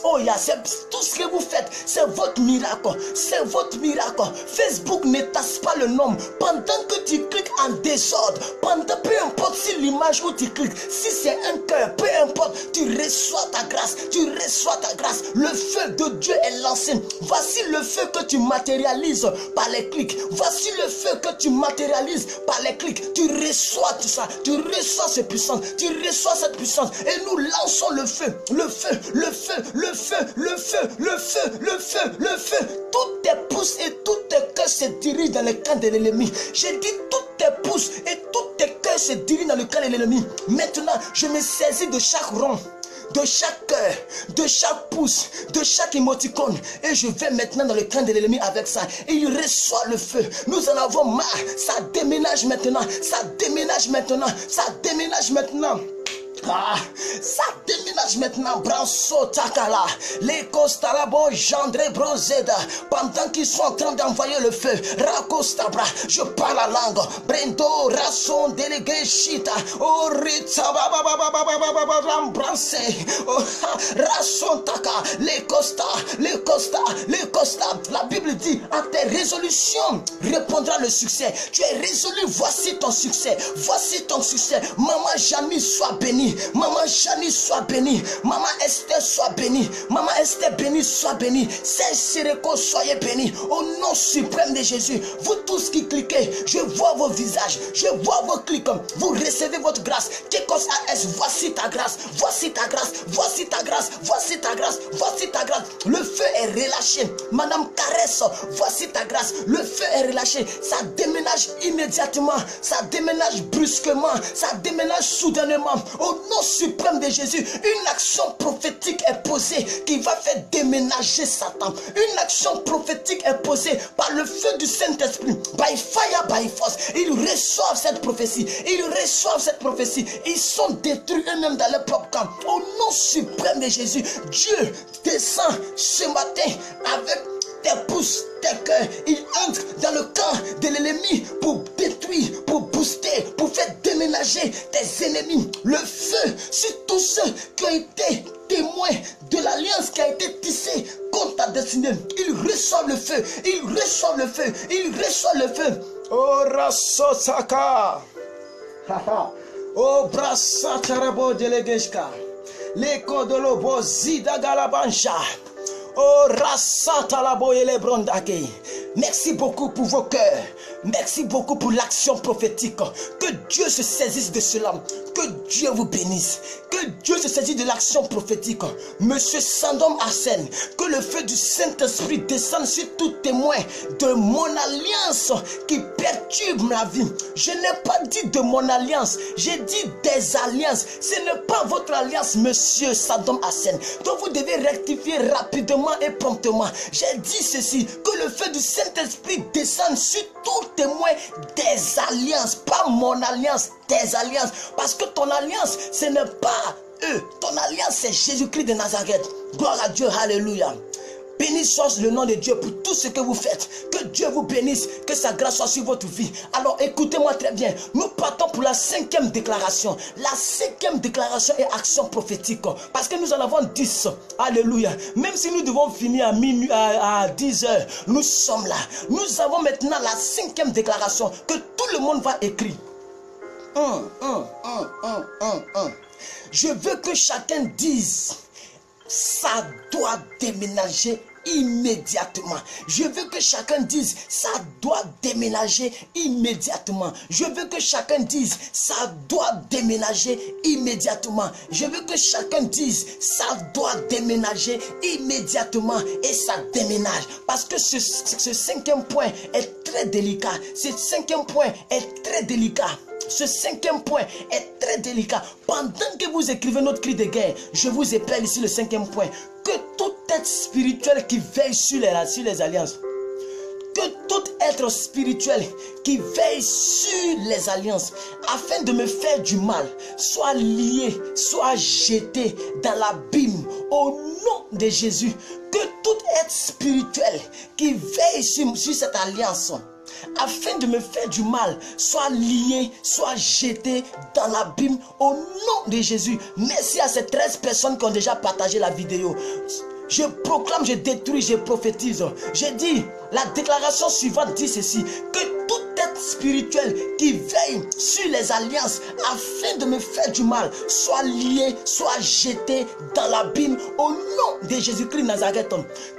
tout ce que vous faites, c'est votre miracle. C'est votre miracle. Facebook ne tasse pas le nom. Pendant que tu cliques en désordre, peu importe si l'image où tu cliques, si c'est un cœur, peu importe, tu reçois ta grâce. Tu reçois ta grâce. Le feu de Dieu est lancé. Voici le feu que tu matérialises par les clics. Voici le feu que tu matérialises par les clics. Tu reçois tout ça. Tu reçois cette puissance. Tu reçois cette puissance. Et nous lançons le feu. Le feu. Le feu. Le feu, le feu, le feu, le feu, le feu. Toutes tes pouces et tous tes cœurs se dirigent dans le camp de l'ennemi. J'ai dit toutes tes pouces et tous tes cœurs se dirigent dans le camp de l'ennemi. Maintenant, je me saisis de chaque rond, de chaque cœur, de chaque pouce, de chaque émoticône. Et je vais maintenant dans le camp de l'ennemi avec ça. Et il reçoit le feu. Nous en avons marre. Ça déménage maintenant. Ça déménage maintenant. Ça déménage maintenant. Ça déménage maintenant. Branso Takala, les Costalabo, Gendre Brozeda. Pendant qu'ils sont en train d'envoyer le feu, Rakostabra, je parle la langue. Brendo, Rasson, délégué Chita, oh Ritza, Rambrancé, Rasson Taka, les Costa, les Costa, les Costa. La Bible dit, à tes résolutions répondra le succès. Tu es résolu, voici ton succès. Voici ton succès. Maman Janie, sois bénie. Maman Janie, sois bénie. Maman Esther, sois bénie. Maman Esther, bénie, sois bénie. Serge Sireko, soyez bénis. Au nom suprême de Jésus, vous tous qui cliquez, je vois vos visages, je vois vos clics. Vous recevez votre grâce. Kekos AS, voici ta grâce. Voici ta grâce. Voici ta grâce. Voici ta grâce. Voici ta grâce. Le feu est relâché. Madame Caresse, voici ta grâce. Le feu est relâché. Ça déménage immédiatement. Ça déménage brusquement. Ça déménage soudainement. Au nom suprême de Jésus, une action prophétique est posée qui va faire déménager Satan. Une action prophétique est posée par le feu du Saint-Esprit. By fire, by force. Ils reçoivent cette prophétie. Ils reçoivent cette prophétie. Ils sont détruits eux-mêmes dans leur propre camp. Au nom suprême de Jésus, Dieu descend ce matin avec tes pouces, tes cœurs. Il entre dans le camp de l'ennemi pour détruire, pour booster, pour faire déménager tes ennemis. Le feu sur tous ceux qui ont été témoins de l'alliance qui a été tissée contre ta destinée. Ils reçoivent le feu. Ils reçoivent le feu. Ils reçoivent le feu. Oh Rasosaka. Oh Brassa Charabo Delegeshka. Les Kodolobo Zida Galabanja. Oh Rassata Labo et les Brondake. Merci beaucoup pour vos cœurs. Merci beaucoup pour l'action prophétique. Que Dieu se saisisse de cela. Que Dieu vous bénisse. Que Dieu se saisisse de l'action prophétique. Monsieur Sandom Arsène, que le feu du Saint-Esprit descende sur tout témoin de mon alliance qui perturbe ma vie. Je n'ai pas dit de mon alliance, j'ai dit des alliances. Ce n'est pas votre alliance, monsieur Sandom Arsène. Donc vous devez rectifier rapidement et promptement. J'ai dit ceci, que le feu du Saint-Esprit descende sur tout témoin des alliances, pas mon alliance, des alliances. Parce que ton alliance, ce n'est pas eux. Ton alliance, c'est Jésus-Christ de Nazareth. Gloire à Dieu, alléluia. Béni soit le nom de Dieu pour tout ce que vous faites. Que Dieu vous bénisse, que sa grâce soit sur votre vie. Alors écoutez-moi très bien. Nous partons pour la 5e déclaration. La 5e déclaration est action prophétique. Parce que nous en avons 10. Alléluia. Même si nous devons finir à minuit, à 10 heures, nous sommes là. Nous avons maintenant la 5e déclaration que tout le monde va écrire. Je veux que chacun dise, ça doit déménager immédiatement. Je veux que chacun dise, ça doit déménager immédiatement. Je veux que chacun dise, ça doit déménager immédiatement. Je veux que chacun dise, ça doit déménager immédiatement. Et ça déménage. Parce que ce 5e point est très délicat. Ce 5e point est très délicat. Ce 5e point est très délicat. Pendant que vous écrivez notre cri de guerre, je vous épelle ici le 5e point. Que tout être spirituel qui veille sur les alliances, que tout être spirituel qui veille sur les alliances, afin de me faire du mal, soit lié, soit jeté dans l'abîme au nom de Jésus. Que tout être spirituel qui veille sur cette alliance, afin de me faire du mal, soit lié, soit jeté dans l'abîme au nom de Jésus. Merci à ces 13 personnes qui ont déjà partagé la vidéo. Je proclame, je détruis, je prophétise. J'ai dit, la déclaration suivante dit ceci, que tout être spirituel qui veille sur les alliances afin de me faire du mal, soit lié, soit jeté dans l'abîme au nom de Jésus-Christ Nazareth.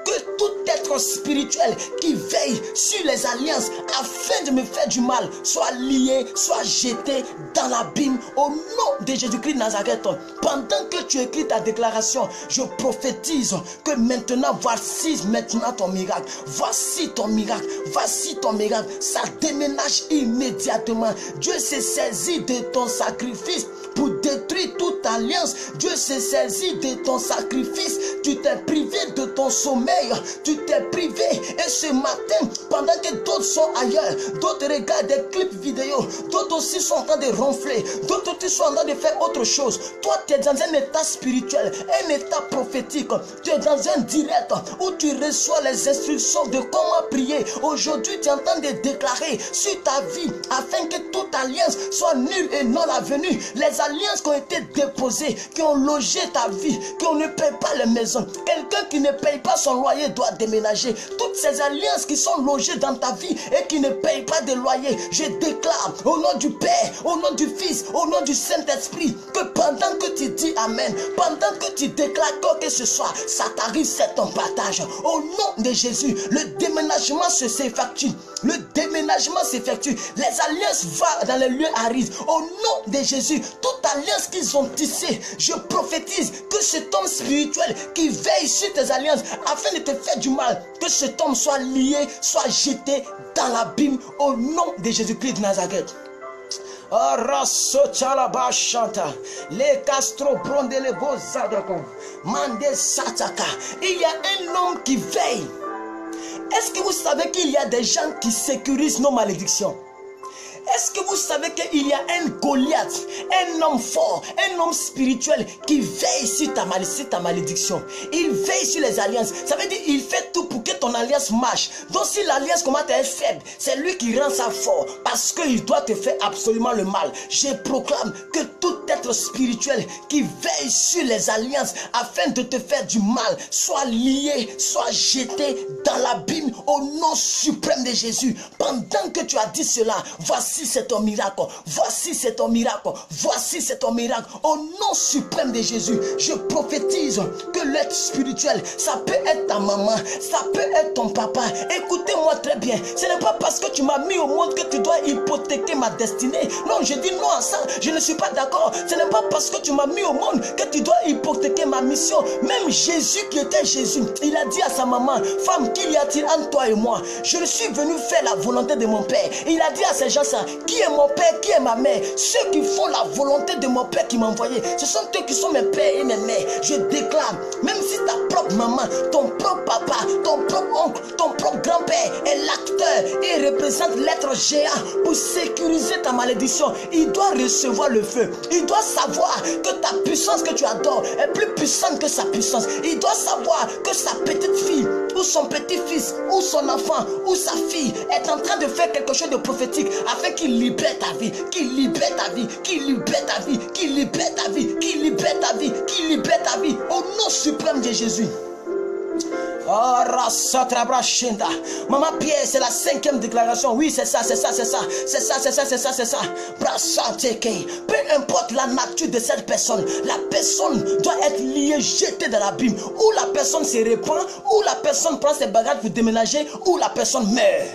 Que tout être spirituel qui veille sur les alliances afin de me faire du mal, soit lié, soit jeté dans l'abîme au nom de Jésus-Christ Nazareth. Pendant que tu écris ta déclaration, je prophétise que maintenant, voici maintenant ton miracle. Voici ton miracle. Voici ton miracle. Ça déménage immédiatement. Dieu s'est saisi de ton sacrifice pour détruire toute alliance. Dieu s'est saisi de ton sacrifice. Tu t'es privé de ton sommeil. Tu t'es privé. Et ce matin, pendant que d'autres sont ailleurs, d'autres regardent des clips vidéo, d'autres aussi sont en train de ronfler, d'autres aussi sont en train de faire autre chose. Toi, tu es dans un état spirituel, un état prophétique. Tu es dans un direct où tu reçois les instructions de comment prier. Aujourd'hui, tu es en train de déclarer sur ta vie afin que toute alliance soit nulle et non avenue. Les alliances qui ont été déposées, qui ont logé ta vie, qu'on ne paye pas les maisons. Quelqu'un qui ne paye pas son loyer doit déménager. Toutes ces alliances qui sont logées dans ta vie et qui ne payent pas de loyer, je déclare au nom du Père, au nom du Fils, au nom du Saint-Esprit, que pendant que tu dis Amen, pendant que tu déclares quoi que ce soit, ça t'arrive, c'est ton partage. Au nom de Jésus, le déménagement s'effectue. Le déménagement s'effectue. Les alliances vont dans les lieux arides. Au nom de Jésus, toute alliance qu'ils ont tissée, je prophétise que cet homme spirituel qui veille sur tes alliances afin de te faire du mal, que cet homme soit lié, soit jeté dans l'abîme au nom de Jésus-Christ de Nazareth. Rasso Chalaba chanta. Les Castro Bronde les Bozadakon. Mande Sataka. Il y a un homme qui veille. Est-ce que vous savez qu'il y a des gens qui sécurisent nos malédictions? Est-ce que vous savez qu'il y a un Goliath, un homme fort, un homme spirituel qui veille sur ta malédiction? Il veille sur les alliances. Ça veut dire qu'il fait tout pour que ton alliance marche. Donc si l'alliance commence à être faible, c'est lui qui rend ça fort parce qu'il doit te faire absolument le mal. Je proclame que tout être spirituel qui veille sur les alliances afin de te faire du mal soit lié, soit jeté dans l'abîme au nom suprême de Jésus. Pendant que tu as dit cela, voici c'est ton miracle, voici c'est ton miracle, voici c'est ton miracle. Au nom suprême de Jésus, je prophétise que l'être spirituel, ça peut être ta maman, ça peut être ton papa. Écoutez-moi très bien, ce n'est pas parce que tu m'as mis au monde que tu dois hypothéquer ma destinée. Non, je dis non à ça, je ne suis pas d'accord. Ce n'est pas parce que tu m'as mis au monde que tu dois hypothéquer ma mission. Même Jésus qui était Jésus, il a dit à sa maman, femme, qu'il y a-t-il entre toi et moi? Je suis venu faire la volonté de mon Père. Il a dit à ces gens ça, qui est mon père, qui est ma mère? Ceux qui font la volonté de mon Père qui m'a envoyé, ce sont eux qui sont mes pères et mes mères. Je déclare, même si ta propre maman, ton propre papa, ton propre oncle, ton propre grand-père est l'acteur et représente l'être géant pour sécuriser ta malédiction, il doit recevoir le feu. Il doit savoir que ta puissance que tu adores est plus puissante que sa puissance. Il doit savoir que sa petite fille ou son petit-fils ou son enfant ou sa fille est en train de faire quelque chose de prophétique afin qu'il libère ta vie, qu'il libère ta vie, qu'il libère ta vie, qu'il libère ta vie, qu'il libère ta vie, qu'il libère ta vie au nom suprême de Jésus. Maman Pierre, c'est la 5e déclaration. Oui, c'est ça, c'est ça, c'est ça, c'est ça, c'est ça, c'est ça, c'est ça. Peu importe la nature de cette personne, la personne doit être liée, jetée dans l'abîme. Ou la personne se répand, ou la personne prend ses bagages pour déménager, ou la personne meurt.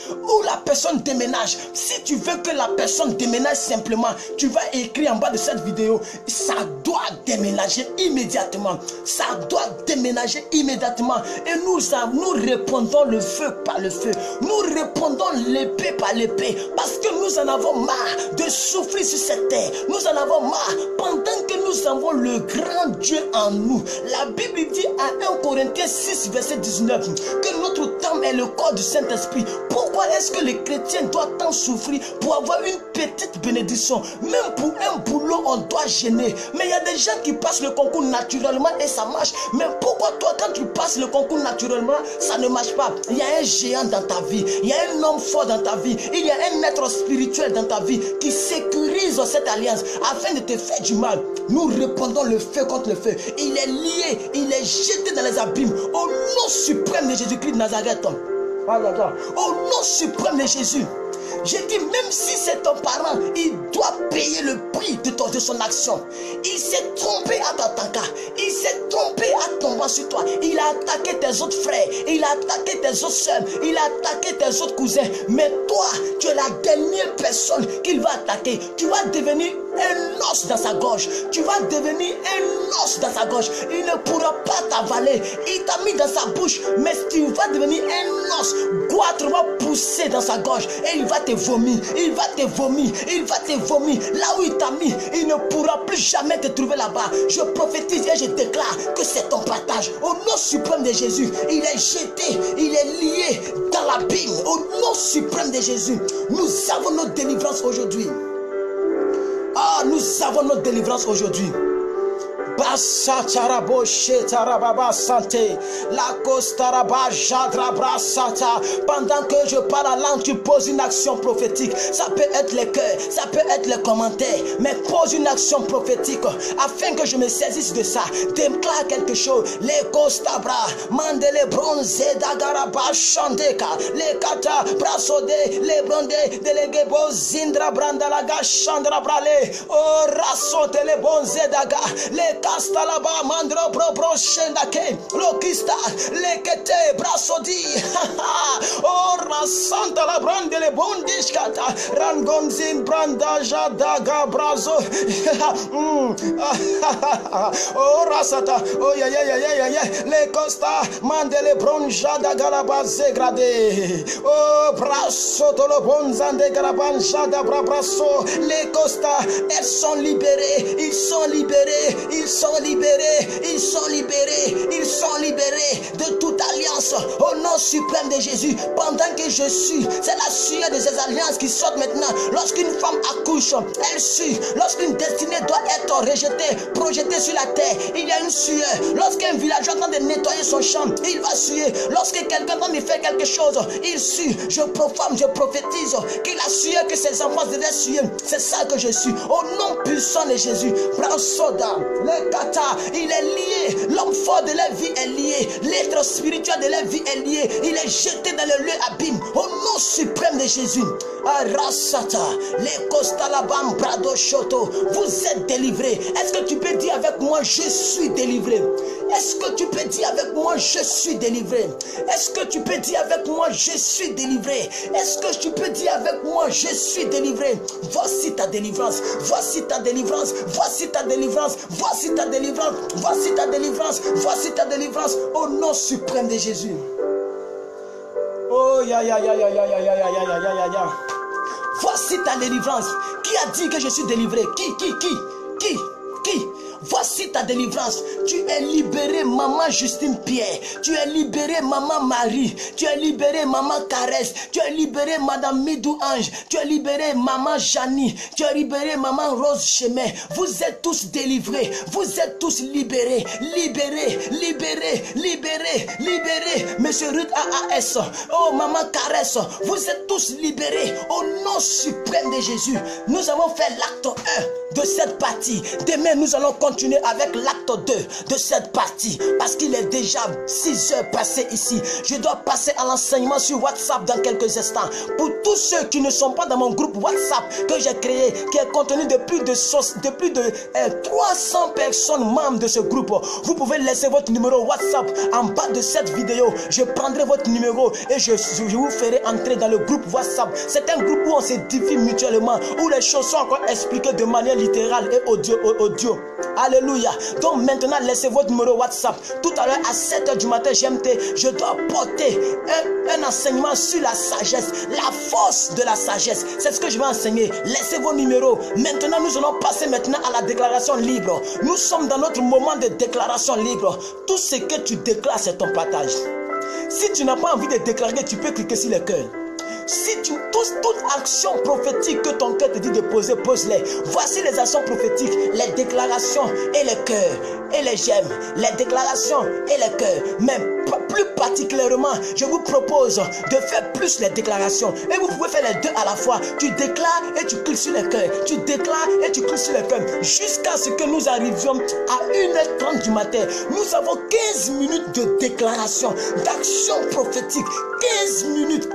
Ou la personne déménage. Si tu veux que la personne déménage simplement, tu vas écrire en bas de cette vidéo, ça doit déménager immédiatement. Ça doit déménager immédiatement. Et nous répondons le feu par le feu. Nous répondons l'épée par l'épée. Parce que nous en avons marre de souffrir sur cette terre. Nous en avons marre pendant que nous avons le grand Dieu en nous. La Bible dit à 1 Corinthiens 6 verset 19 que notre temps est le corps du Saint-Esprit. Pourquoi est-ce que les chrétiens doivent tant souffrir pour avoir une petite bénédiction? Même pour un boulot, on doit gêner. Mais il y a des gens qui passent le concours naturellement et ça marche. Mais pourquoi toi, quand tu passes le concours naturellement, ça ne marche pas? Il y a un géant dans ta vie. Il y a un homme fort dans ta vie. Il y a un être spirituel dans ta vie qui sécurise cette alliance afin de te faire du mal. Nous répondons le feu contre le feu. Il est lié, il est jeté dans les abîmes. Au nom suprême de Jésus-Christ de Nazareth. Au nom suprême de Jésus. J'ai dit, même si c'est ton parent, il doit payer le prix de son action. Il s'est trompé à t'attaquer. Il s'est trompé à tomber sur toi. Il a attaqué tes autres frères. Il a attaqué tes autres soeurs. Il a attaqué tes autres cousins. Mais toi, tu es la dernière personne qu'il va attaquer. Tu vas devenir un os dans sa gorge. Tu vas devenir un os dans sa gorge. Il ne pourra pas t'avaler. Il t'a mis dans sa bouche. Mais tu vas devenir un os. Goitre va pousser dans sa gorge. Et il va te vomir. Il va te vomir. Il va te vomir. Là où il t'a mis, il ne pourra plus jamais te trouver là-bas. Je prophétise et je déclare que c'est ton partage. Au nom suprême de Jésus, il est jeté. Il est lié dans l'abîme. Au nom suprême de Jésus, nous avons notre délivrance aujourd'hui. Ah, nous avons notre délivrance aujourd'hui. Pendant que je parle en langue, tu poses une action prophétique. Ça peut être les cœurs, ça peut être les commentaires, mais pose une action prophétique afin que je me saisisse de ça. Déclare quelque chose. Les costabra, mandele bronze, dagaraba, chandeka, les kata, brasode, les brandé, délégué, bozindra, brandalaga, chandra, brale, oh, rasote, les bonze, daga, les Casta là-bas, mandro pro shendake, lokista, lekete, brasodi, oh Santa la brande le bondishkata. Rangonzin branda jadaga brazo. Oh rasata. Oh ya ya ya ya ya. Le costa mandele bronjada galabaze grade. Oh brasso tolo bonzande galabanja brasso. Les Costa, elles sont libérées, ils sont libérés, ils sont libérés, ils sont libérés, ils sont libérés de toute alliance au nom suprême de Jésus. Pendant que je suis, c'est la sueur de ces alliances qui sortent maintenant. Lorsqu'une femme accouche, elle sue. Lorsqu'une destinée doit être rejetée, projetée sur la terre, il y a une sueur. Lorsqu'un villageois est en train de nettoyer son champ, il va suer. Lorsque quelqu'un est en train de faire quelque chose, il sue. Je profame, je prophétise que la sueur que ses enfants devaient suer, c'est ça que je suis. Au nom puissant de Jésus. Brasoda, le kata, il est lié. L'homme fort de la vie est lié. L'être spirituel de la vie est lié. Il est jeté dans le lieu abîme. Au nom suprême de Jésus. Arasata, le kostalabam brado shoto. Vous êtes délivrés. Est-ce que tu peux dire avec moi, je suis délivré? Est-ce que tu peux dire avec moi, je suis délivré? Est-ce que tu peux dire avec moi, je suis délivré? Est-ce que tu peux dire avec moi, je suis délivré? Voici ta délivrance, voici ta délivrance, voici ta délivrance, voici ta délivrance, voici ta délivrance, voici ta délivrance, au nom suprême de Jésus. Oh ya ya ya ya ya ya ya ya ya ya ya ya. Voici ta délivrance. Qui a dit que je suis délivré? Qui? Voici ta délivrance. Tu es libéré, maman Justine Pierre. Tu es libéré, maman Marie. Tu es libéré, maman Caresse. Tu es libéré, madame Midou Ange. Tu es libéré, maman Janie. Tu es libéré, maman Rose Chemin. Vous êtes tous délivrés. Vous êtes tous libérés. Libérés. Monsieur Ruth AAS. Oh, maman Caresse. Vous êtes tous libérés. Au nom suprême de Jésus. Nous avons fait l'acte 1 de cette partie. Demain, nous allons continuer avec l'acte 2 de cette partie. Parce qu'il est déjà 6 heures passées ici. Je dois passer à l'enseignement sur WhatsApp dans quelques instants. Pour tous ceux qui ne sont pas dans mon groupe WhatsApp que j'ai créé, qui est contenu de plus de 300 personnes membres de ce groupe, vous pouvez laisser votre numéro WhatsApp en bas de cette vidéo. Je prendrai votre numéro et je vous ferai entrer dans le groupe WhatsApp. C'est un groupe où on s'édifie mutuellement, où les choses sont encore expliquées de manière littérale et audio. Alléluia. Donc maintenant, laissez votre numéro WhatsApp. Tout à l'heure, à 7 h du matin GMT, je dois porter un enseignement sur la sagesse, la force de la sagesse. C'est ce que je vais enseigner. Laissez vos numéros. Maintenant, nous allons passer maintenant à la déclaration libre. Nous sommes dans notre moment de déclaration libre. Tout ce que tu déclares, c'est ton partage. Si tu n'as pas envie de déclarer, tu peux cliquer sur le cœur. Si tu toute action prophétique que ton cœur te dit de poser, pose-les. Voici les actions prophétiques, les déclarations et les cœurs et les j'aime, les déclarations et les cœurs. Même plus particulièrement, je vous propose de faire plus les déclarations. Et vous pouvez faire les deux à la fois. Tu déclares et tu cliques sur les cœurs. Tu déclares et tu cliques sur les cœurs. Jusqu'à ce que nous arrivions à 1 h 30 du matin. Nous avons 15 minutes de déclaration, d'action prophétique. 15 minutes.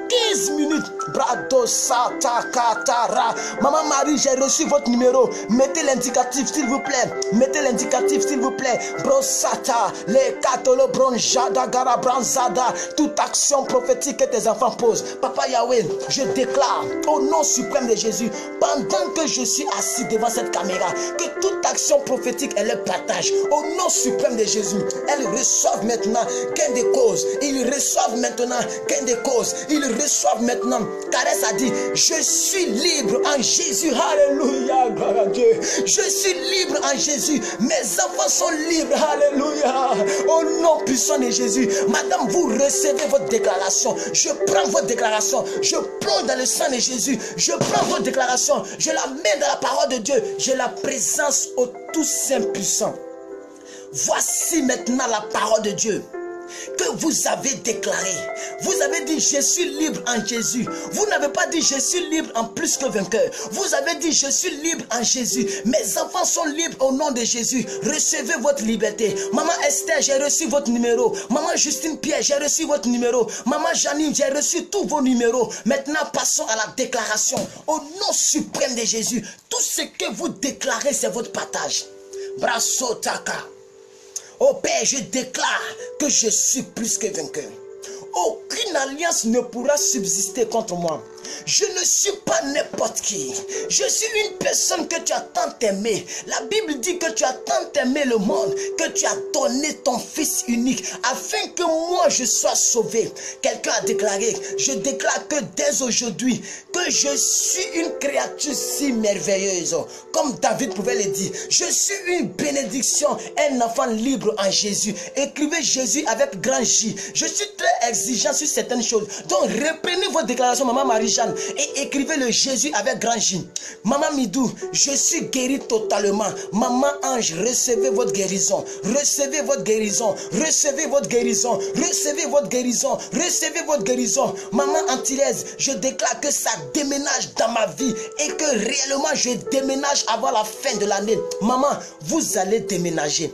Brado Sata Katara. Maman Marie, j'ai reçu votre numéro. Mettez l'indicatif s'il vous plaît. Mettez l'indicatif s'il vous plaît. Brosata, les Katolo Bronjada Garabranzada. Toute action prophétique que tes enfants posent. Papa Yahweh, je déclare au nom suprême de Jésus, pendant que je suis assis devant cette caméra, que toute action prophétique, elle le partage. Au nom suprême de Jésus, elles reçoivent maintenant gain de cause. Ils reçoivent maintenant gain de cause. Ils reçoivent maintenant. Caresse a dit, je suis libre en Jésus. Alléluia, gloire à Dieu. Je suis libre en Jésus. Mes enfants sont libres. Alléluia. Au nom puissant de Jésus. Madame, vous recevez votre déclaration. Je prends votre déclaration. Je plonge dans le sang de Jésus. Je prends votre déclaration. Je la mets dans la parole de Dieu. J'ai la présence au tout saint puissant. Voici maintenant la parole de Dieu que vous avez déclaré. Vous avez dit, je suis libre en Jésus. Vous n'avez pas dit, je suis libre en plus que vainqueur. Vous avez dit, je suis libre en Jésus. Mes enfants sont libres au nom de Jésus. Recevez votre liberté. Maman Esther, j'ai reçu votre numéro. Maman Justine Pierre, j'ai reçu votre numéro. Maman Janine, j'ai reçu tous vos numéros. Maintenant, passons à la déclaration. Au nom suprême de Jésus, tout ce que vous déclarez, c'est votre partage. Brasso Taka. Oh Père, je déclare que je suis plus que vainqueur. Aucune aucune alliance ne pourra subsister contre moi. Je ne suis pas n'importe qui. Je suis une personne que tu as tant aimé. La Bible dit que tu as tant aimé le monde, que tu as donné ton Fils unique, afin que moi je sois sauvé. Quelqu'un a déclaré, je déclare que dès aujourd'hui, que je suis une créature si merveilleuse. Comme David pouvait le dire, je suis une bénédiction, un enfant libre en Jésus. Écrivez Jésus avec grand J. Je suis très exigeant sur certaines choses. Donc reprenez vos déclarations, maman Marie-Jeanne, et écrivez le Jésus avec grand J. Maman Midou, je suis guéri totalement. Maman Ange, recevez votre guérison. Recevez votre guérison. Recevez votre guérison. Recevez votre guérison. Recevez votre guérison. Maman Antillaise, je déclare que ça déménage dans ma vie et que réellement je déménage avant la fin de l'année. Maman, vous allez déménager.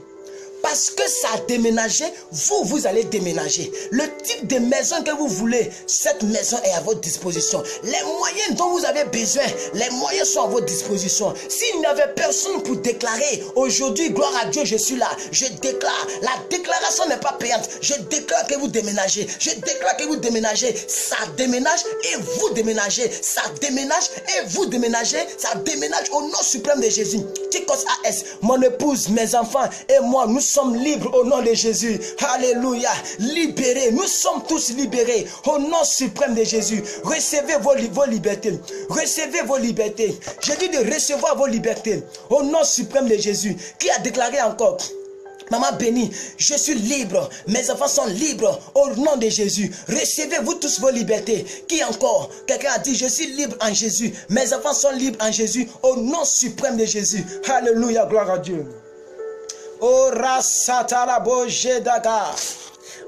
Parce que ça a déménagé, vous allez déménager. Le type de maison que vous voulez, cette maison est à votre disposition. Les moyens dont vous avez besoin, les moyens sont à votre disposition. S'il n'y avait personne pour déclarer, aujourd'hui, gloire à Dieu, je suis là. Je déclare, la déclaration n'est pas payante. Je déclare que vous déménagez. Je déclare que vous déménagez. Ça déménage et vous déménagez. Ça déménage et vous déménagez. Ça déménage au nom suprême de Jésus. Tikos AS, mon épouse, mes enfants et moi, nous sommes libres au nom de Jésus. Alléluia. Libérés. Nous sommes tous libérés au nom suprême de Jésus. Recevez vos libertés. Recevez vos libertés. J'ai dit de recevoir vos libertés au nom suprême de Jésus. Qui a déclaré encore? Maman bénie, je suis libre. Mes enfants sont libres au nom de Jésus. Recevez-vous tous vos libertés. Qui encore? Quelqu'un a dit, je suis libre en Jésus. Mes enfants sont libres en Jésus au nom suprême de Jésus. Alléluia, gloire à Dieu. Ora satara boje daga.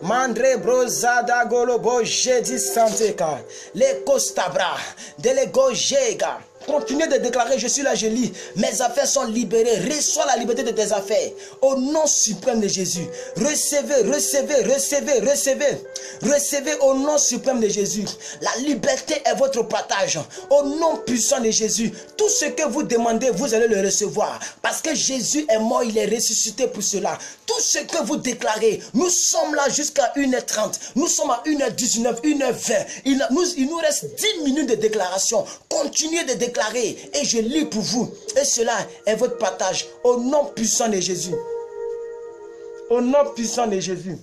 Mandre brozada golo boje distanteka. Le costabra. De le gojega. Continuez de déclarer, je suis là, je lis. Mes affaires sont libérées. Reçois la liberté de tes affaires. Au nom suprême de Jésus. Recevez, recevez, recevez, recevez. Recevez au nom suprême de Jésus. La liberté est votre partage. Au nom puissant de Jésus. Tout ce que vous demandez, vous allez le recevoir. Parce que Jésus est mort, il est ressuscité pour cela. Tout ce que vous déclarez, nous sommes là jusqu'à 1h30. Nous sommes à 1h19, 1h20. Il nous reste 10 minutes de déclaration. Continuez de déclarer et je lis pour vous. Et cela est votre partage au nom puissant de Jésus. Au nom puissant de Jésus.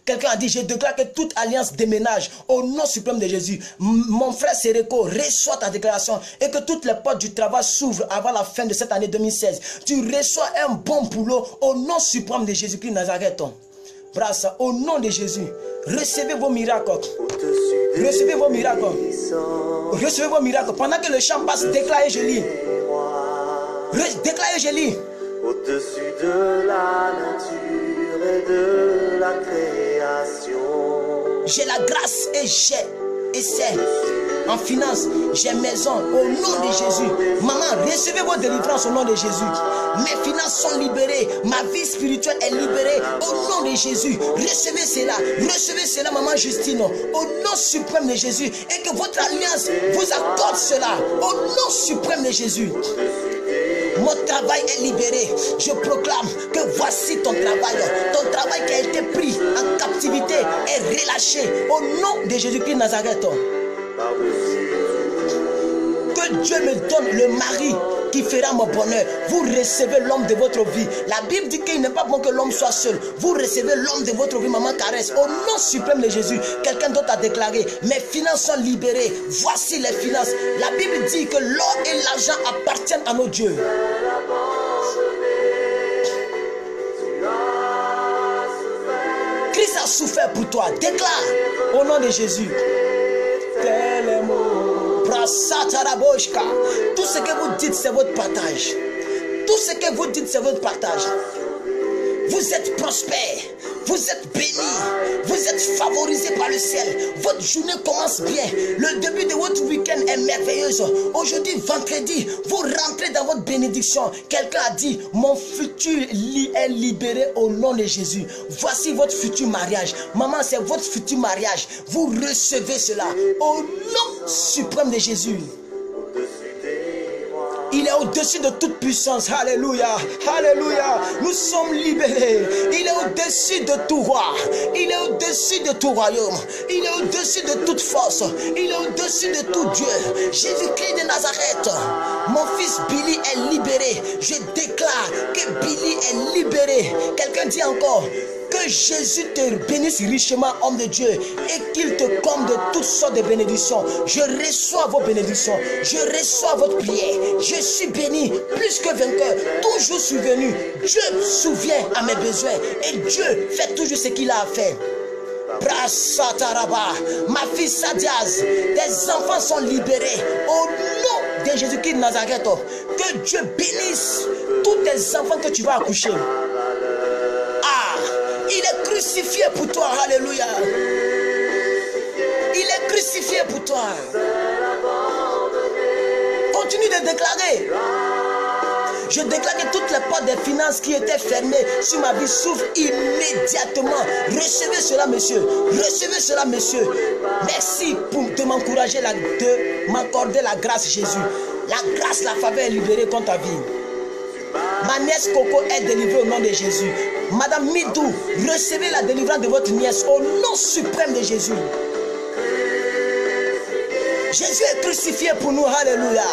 Quelqu'un a dit, je déclare que toute alliance déménage au nom suprême de Jésus. Mon frère Sereko, reçois ta déclaration et que toutes les portes du travail s'ouvrent avant la fin de cette année 2016. Tu reçois un bon boulot au nom suprême de Jésus-Christ Nazareth. Brasse, au nom de Jésus, recevez vos miracles. Recevez vos miracles. Recevez vos miracles. Pendant que le chant passe, déclarez, je lis. Déclarez, je lis. Au-dessus de la nature et de la création. J'ai la grâce et c'est en finance, j'ai maison au nom de Jésus. Maman, recevez vos délivrances au nom de Jésus. Mes finances sont libérées. Ma vie spirituelle est libérée au nom de Jésus. Recevez cela, maman Justine, au nom suprême de Jésus. Et que votre alliance vous accorde cela au nom suprême de Jésus. Mon travail est libéré. Je proclame que voici ton travail. Ton travail qui a été pris en captivité est relâché au nom de Jésus-Christ Nazareth. Que Dieu me donne le mari qui fera mon bonheur. Vous recevez l'homme de votre vie. La Bible dit qu'il n'est pas bon que l'homme soit seul. Vous recevez l'homme de votre vie, maman Caresse. Au nom suprême de Jésus, quelqu'un d'autre a déclaré, mes finances sont libérées. Voici les finances. La Bible dit que l'or et l'argent appartiennent à nos dieux. Christ a souffert pour toi. Déclare au nom de Jésus. Tout ce que vous dites, c'est votre partage. Tout ce que vous dites, c'est votre partage. Vous êtes prospère, vous êtes béni, vous êtes favorisé par le ciel. Votre journée commence bien. Le début de votre week-end est merveilleuse. Aujourd'hui, vendredi, vous rentrez dans votre bénédiction. Quelqu'un a dit, mon futur est libéré au nom de Jésus. Voici votre futur mariage. Maman, c'est votre futur mariage. Vous recevez cela au nom suprême de Jésus. Il est au-dessus de toute puissance. Alléluia. Alléluia. Nous sommes libérés. Il est au-dessus de tout roi. Il est au-dessus de tout royaume. Il est au-dessus de toute force. Il est au-dessus de tout Dieu. Jésus-Christ de Nazareth. Mon fils Billy est libéré. Je déclare que Billy est libéré. Quelqu'un dit encore que Jésus te bénisse richement, homme de Dieu, et qu'il te comble de toutes sortes de bénédictions. Je reçois vos bénédictions. Je reçois votre prière. Je suis béni plus que vainqueur. Toujours souvenu. Dieu souvient à mes besoins. Et Dieu fait toujours ce qu'il a à faire. Brasataraba, ma fille Sadiaz, tes enfants sont libérés au nom de Jésus-Christ de Nazareth. Que Dieu bénisse tous tes enfants que tu vas accoucher. Ah, il est crucifié pour toi, alléluia. Il est crucifié pour toi. Continue de déclarer. Je déclare que toutes les portes des finances qui étaient fermées sur ma vie s'ouvrent immédiatement. Recevez cela, monsieur. Recevez cela, monsieur. Merci de m'encourager, de m'accorder la grâce, Jésus. La grâce, la faveur est libérée contre ta vie. Ma nièce Coco est délivrée au nom de Jésus. Madame Midou, recevez la délivrance de votre nièce au nom suprême de Jésus. Jésus est crucifié pour nous, alléluia.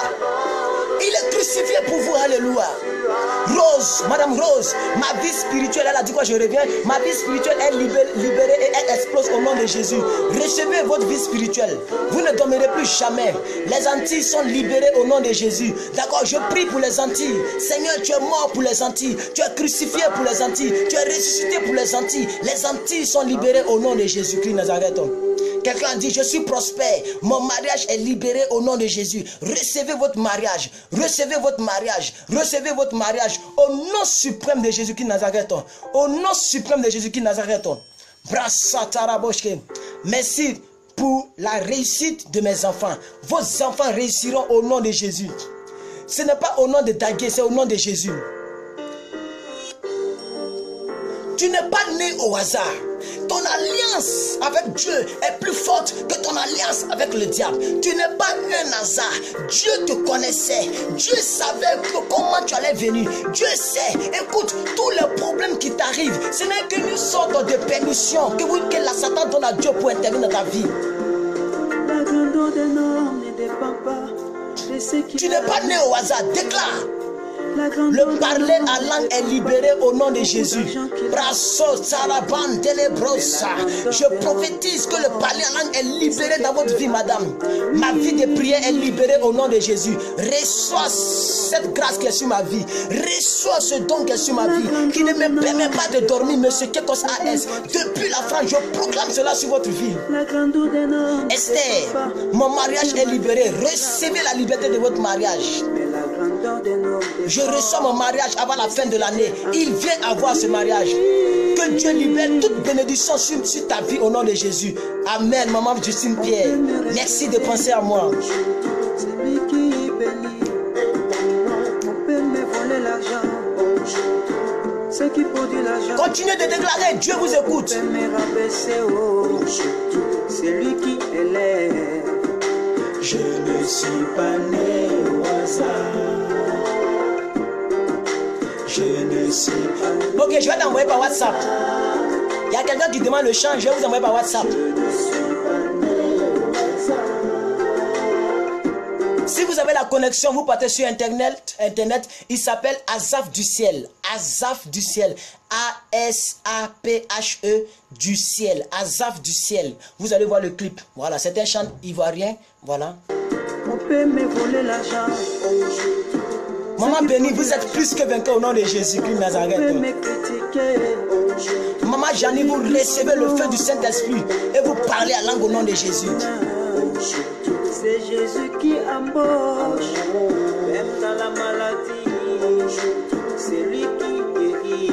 Il est crucifié pour vous, alléluia. Rose, Madame Rose, ma vie spirituelle, elle a dit quoi, je reviens. Ma vie spirituelle est libérée et elle explose au nom de Jésus. Recevez votre vie spirituelle. Vous ne dormirez plus jamais. Les Antilles sont libérées au nom de Jésus. D'accord, je prie pour les Antilles. Seigneur, tu es mort pour les Antilles. Tu es crucifié pour les Antilles. Tu es ressuscité pour les Antilles. Les Antilles sont libérées au nom de Jésus-Christ Nazareth. Quelqu'un a dit, je suis prospère, mon mariage est libéré au nom de Jésus. Recevez votre mariage, recevez votre mariage, recevez votre mariage au nom suprême de Jésus-Christ Nazareth. Au nom suprême de Jésus-Christ Nazareth. Merci pour la réussite de mes enfants. Vos enfants réussiront au nom de Jésus. Ce n'est pas au nom de Dagué, c'est au nom de Jésus. Tu n'es pas né au hasard. Ton alliance avec Dieu est plus forte que ton alliance avec le diable. Tu n'es pas un hasard. Dieu te connaissait. Dieu savait comment tu allais venir. Dieu sait. Écoute, tous les problèmes qui t'arrivent, ce n'est qu'une sorte de permission que la Satan donne à Dieu pour intervenir dans ta vie. La grandeur d'un homme ne dépend pas de ce qui. Tu n'es pas né au hasard. Déclare. Le parler à langue est libéré au nom de Jésus. Je prophétise que le parler à langue est libéré dans votre vie, madame. Ma vie de prière est libérée au nom de Jésus. Reçois cette grâce qui est sur ma vie. Reçois ce don qui est sur ma vie, qui ne me permet pas de dormir, monsieur Kekos AS. Depuis la France, je proclame cela sur votre vie. Esther, mon mariage est libéré. Recevez la liberté de votre mariage. Je reçois mon mariage avant la fin de l'année. Il vient avoir ce mariage. Que Dieu libère toute bénédiction sur ta vie au nom de Jésus. Amen, maman Justine Pierre. Merci de penser à moi. Celui qui bénit, on peut me voler l'argent. Ce qui produit l'argent. Continuez de déclarer, Dieu vous écoute. On peut me rabaisser, c'est lui qui élève. Je ne suis pas né au hasard. Je ne sais pas. Ok, je vais t'envoyer par WhatsApp. Il y a quelqu'un qui demande le chant, je vais vous envoyer par WhatsApp. Si vous avez la connexion, vous partez sur Internet, il s'appelle Azaf du ciel. Azaf du ciel. A-S-A-P-H-E du ciel. Azaf du ciel. Vous allez voir le clip. Voilà, c'est un chant ivoirien. Voilà. On peut me voler l'argent. Maman bénie, vous êtes plus que vainqueur au nom de Jésus-Christ Nazareth. Maman Janie, vous recevez le feu du Saint-Esprit et vous parlez à langue au nom de Jésus. C'est Jésus qui embauche, même dans la maladie. C'est lui qui guérit.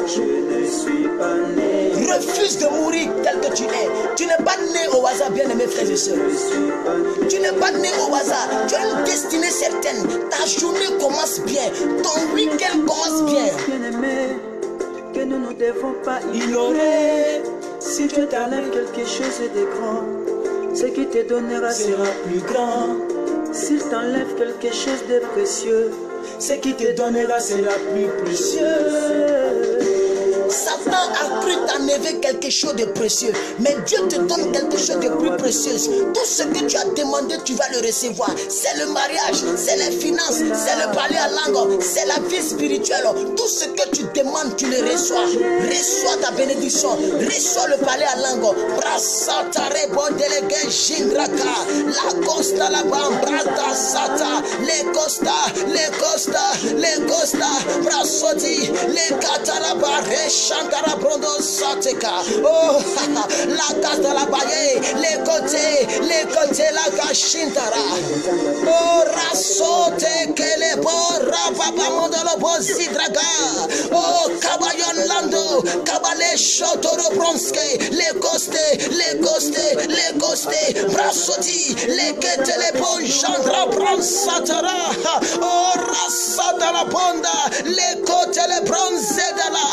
Je ne suis pas né. Refuse de mourir tel que tu es. Tu n'es pas né au hasard, bien-aimés frères et sœurs. Tu n'es pas né au hasard. Tu as une destinée certaine. Ta journée commence bien. Ton week-end commence bien. Bien-aimé, que nous ne devons pas ignorer. Si Dieu t'enlève quelque chose de grand, ce qui te donnera sera plus grand. S'il t'enlève quelque chose de précieux, ce qui te donnera sera plus précieux. Satan a cru t'enlever quelque chose de précieux, mais Dieu te donne quelque chose de plus précieux. Tout ce que tu as demandé, tu vas le recevoir. C'est le mariage, c'est les finances, c'est le parler à langue, c'est la vie spirituelle. Tout ce que tu demandes, tu le reçois. Reçois ta bénédiction, reçois le parler à langue. Brasatare bon délégué Jindraka, la costa la bambrata sata, les costa, brasoti, les kataraba, Shankara Brondo Sateka. Oh, la carte la baye, les côtés, la gashintara. Oh, rasote, kele bo, rapapa mondolo bo zidraga. Oh, kabayon lando, kabale shotoro bronske, les costés, brasoti, les kete les bon, chandra bronsatara. Oh, rasata la bonda, les côtés, les bronzedala.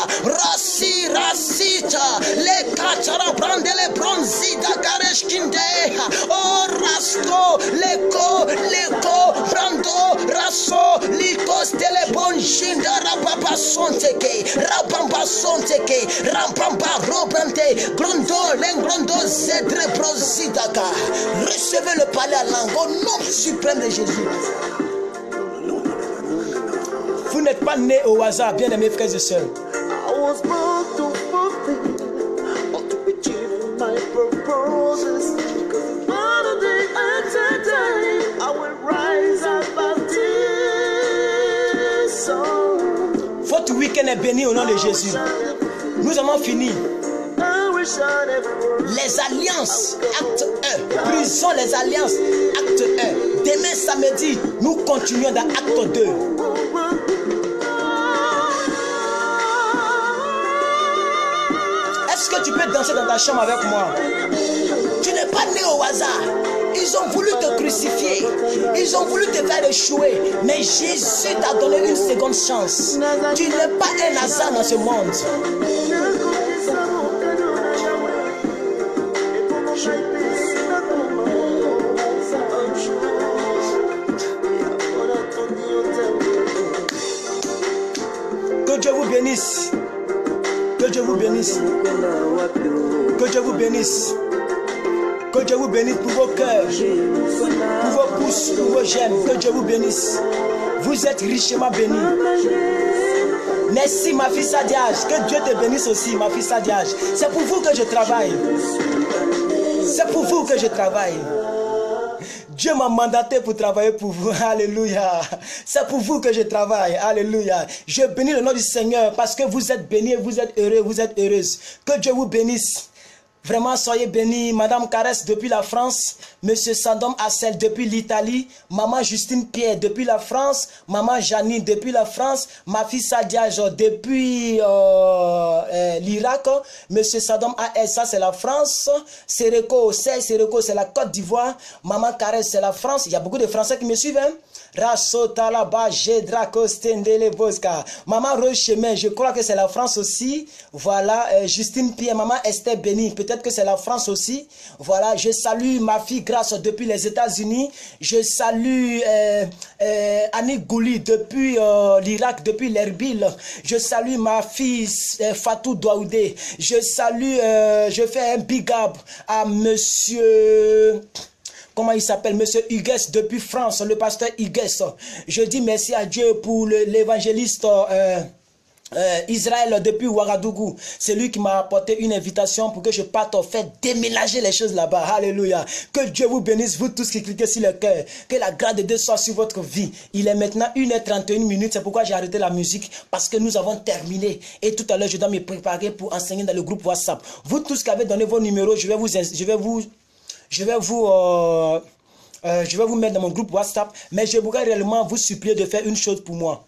Rasita, les katara brande les bronzita gareshkinde. Oh rasto, leko, brando, raso, likos tele bonjinda rapapa sonteke, rapamba sonteke, rampamba robante, grondo zedre brozitaka. Recevez le palais à langue au nom suprême de Jésus. Vous n'êtes pas nés au hasard, bien aimés frères et sœurs. I was born to fulfill or to achieve my purposes. Because one day at a time I will rise above this song. Votre week-end est béni au nom de Jésus. Nous avons fini. Les alliances, acte 1. Brisons les alliances, acte 1. Demain samedi, nous continuons dans acte 2. Est-ce que tu peux danser dans ta chambre avec moi? Tu n'es pas né au hasard. Ils ont voulu te crucifier. Ils ont voulu te faire échouer. Mais Jésus t'a donné une seconde chance. Tu n'es pas un hasard dans ce monde. Que Dieu vous bénisse. Que Dieu vous bénisse. Que Dieu vous bénisse. Que Dieu vous bénisse pour vos cœurs, pour vos pouces, pour vos gemmes. Que Dieu vous bénisse. Vous êtes richement bénis. Merci ma fille Sadiage. Que Dieu te bénisse aussi, ma fille Sadiage. C'est pour vous que je travaille. C'est pour vous que je travaille. Dieu m'a mandaté pour travailler pour vous. Alléluia. C'est pour vous que je travaille. Alléluia. Je bénis le nom du Seigneur parce que vous êtes bénis, vous êtes heureux, vous êtes heureuse. Que Dieu vous bénisse. Vraiment, soyez bénis. Madame Caresse depuis la France. Monsieur Sandom Assel depuis l'Italie. Maman Justine Pierre depuis la France. Maman Janine depuis la France. Ma fille Sadiage depuis l'Irak. Monsieur Sandom AS, ça c'est la France. Sereko, c'est la Côte d'Ivoire. Maman Caresse, c'est la France. Il y a beaucoup de Français qui me suivent. Hein? Rasotalaba, Jedrako, Stendele, Bosca. Maman Rose Chemin, je crois que c'est la France aussi. Voilà, Justine Pierre, maman Esther Béni, peut-être que c'est la France aussi. Voilà, je salue ma fille Grâce depuis les États-Unis. Je salue Annie Gouli depuis l'Irak, depuis l'Erbil. Je salue ma fille Fatou Douaoudé. Je salue, je fais un big up à monsieur... Comment il s'appelle? Monsieur Hugues depuis France, le pasteur Hugues. Je dis merci à Dieu pour l'évangéliste Israël depuis Ouagadougou. C'est lui qui m'a apporté une invitation pour que je parte faire déménager les choses là-bas. Alléluia. Que Dieu vous bénisse, vous tous qui cliquez sur le cœur. Que la grâce de Dieu soit sur votre vie. Il est maintenant 1h31. C'est pourquoi j'ai arrêté la musique. Parce que nous avons terminé. Et tout à l'heure, je dois me préparer pour enseigner dans le groupe WhatsApp. Vous tous qui avez donné vos numéros, je vais vous mettre dans mon groupe WhatsApp, mais je voudrais réellement vous supplier de faire une chose pour moi.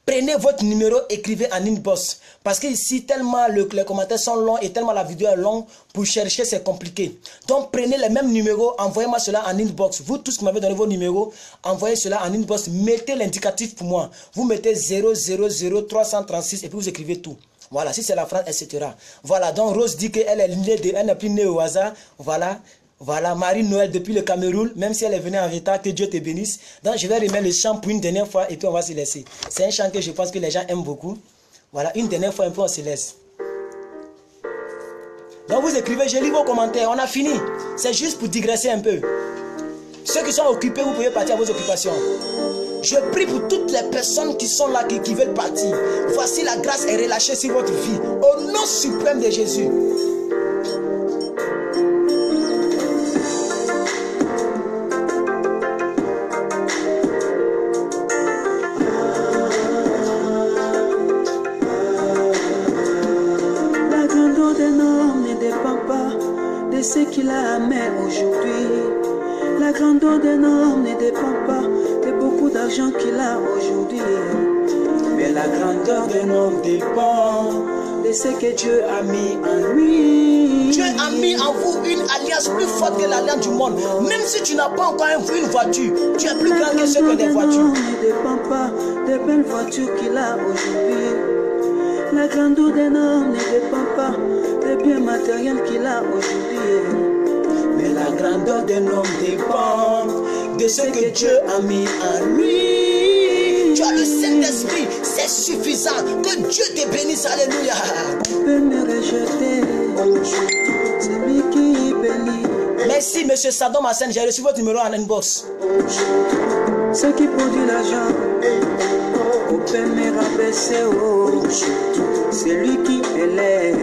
Prenez votre numéro, écrivez en inbox. Parce que ici, tellement les commentaires sont longs et tellement la vidéo est longue, pour chercher, c'est compliqué. Donc, prenez les mêmes numéros, envoyez-moi cela en inbox. Vous tous qui m'avez donné vos numéros, envoyez cela en inbox. Mettez l'indicatif pour moi. Vous mettez 000336 et puis vous écrivez tout. Voilà, si c'est la France, etc. Voilà, donc Rose dit qu'elle n'est plus née au hasard. Voilà. Voilà, Marie-Noël depuis le Cameroun, même si elle est venue en retard, que Dieu te bénisse. Donc je vais remettre le chant pour une dernière fois et puis on va se laisser. C'est un chant que je pense que les gens aiment beaucoup. Voilà, une dernière fois un peu on se laisse. Donc vous écrivez, je lis vos commentaires, on a fini. C'est juste pour digresser un peu. Ceux qui sont occupés, vous pouvez partir à vos occupations. Je prie pour toutes les personnes qui sont là, qui veulent partir. Voici la grâce est relâchée sur votre vie. Au nom suprême de Jésus. La grandeur d'un homme ne dépend pas de ce qu'il a à main aujourd'hui. La grandeur d'un homme ne dépend pas de beaucoup d'argent qu'il a aujourd'hui. Mais la grandeur d'un homme dépend de ce que Dieu a mis en lui. Dieu a mis en vous une alliance plus forte que l'alliance du monde. Même si tu n'as pas encore une voiture, tu es plus grand que ceux qui ont des voitures. La grandeur d'un homme ne dépend pas des belles voitures qu'il a aujourd'hui. La grandeur d'un homme ne dépend pas des biens matériels qu'il a aujourd'hui. Mais la grandeur d'un homme dépend de ce que Dieu a mis en lui. Tu as le Saint-Esprit, c'est suffisant. Que Dieu te bénisse, alléluia. On peut me rejeter, c'est lui qui bénit. Merci, monsieur Sadom Hassan, j'ai reçu votre numéro en inbox. Ce qui produit l'argent, on peut me rabaisser, oh. C'est lui qui élève.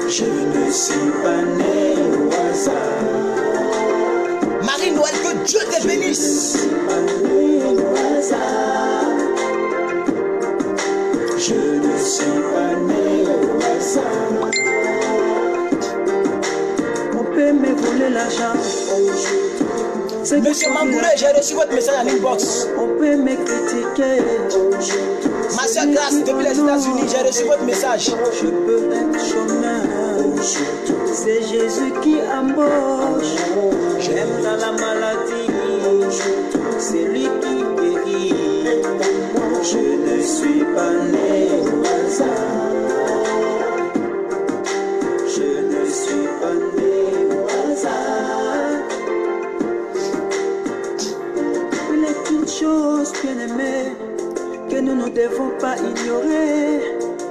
Je ne suis pas né au hasard. Marie-Noël, que Dieu te bénisse. Je ne suis pas né au hasard. On peut me voler l'argent. Monsieur Mambouré, j'ai reçu votre message en inbox. On peut me critiquer. Ma soeur Grace, depuis les États-Unis, j'ai reçu votre message. Je peux être chômeur. C'est Jésus qui embauche. J'aime dans la maladie. C'est lui qui guérit. Je ne suis pas né au hasard. Je ne suis pas né au hasard. Il est une chose, bien-aimée, que nous ne devons pas ignorer.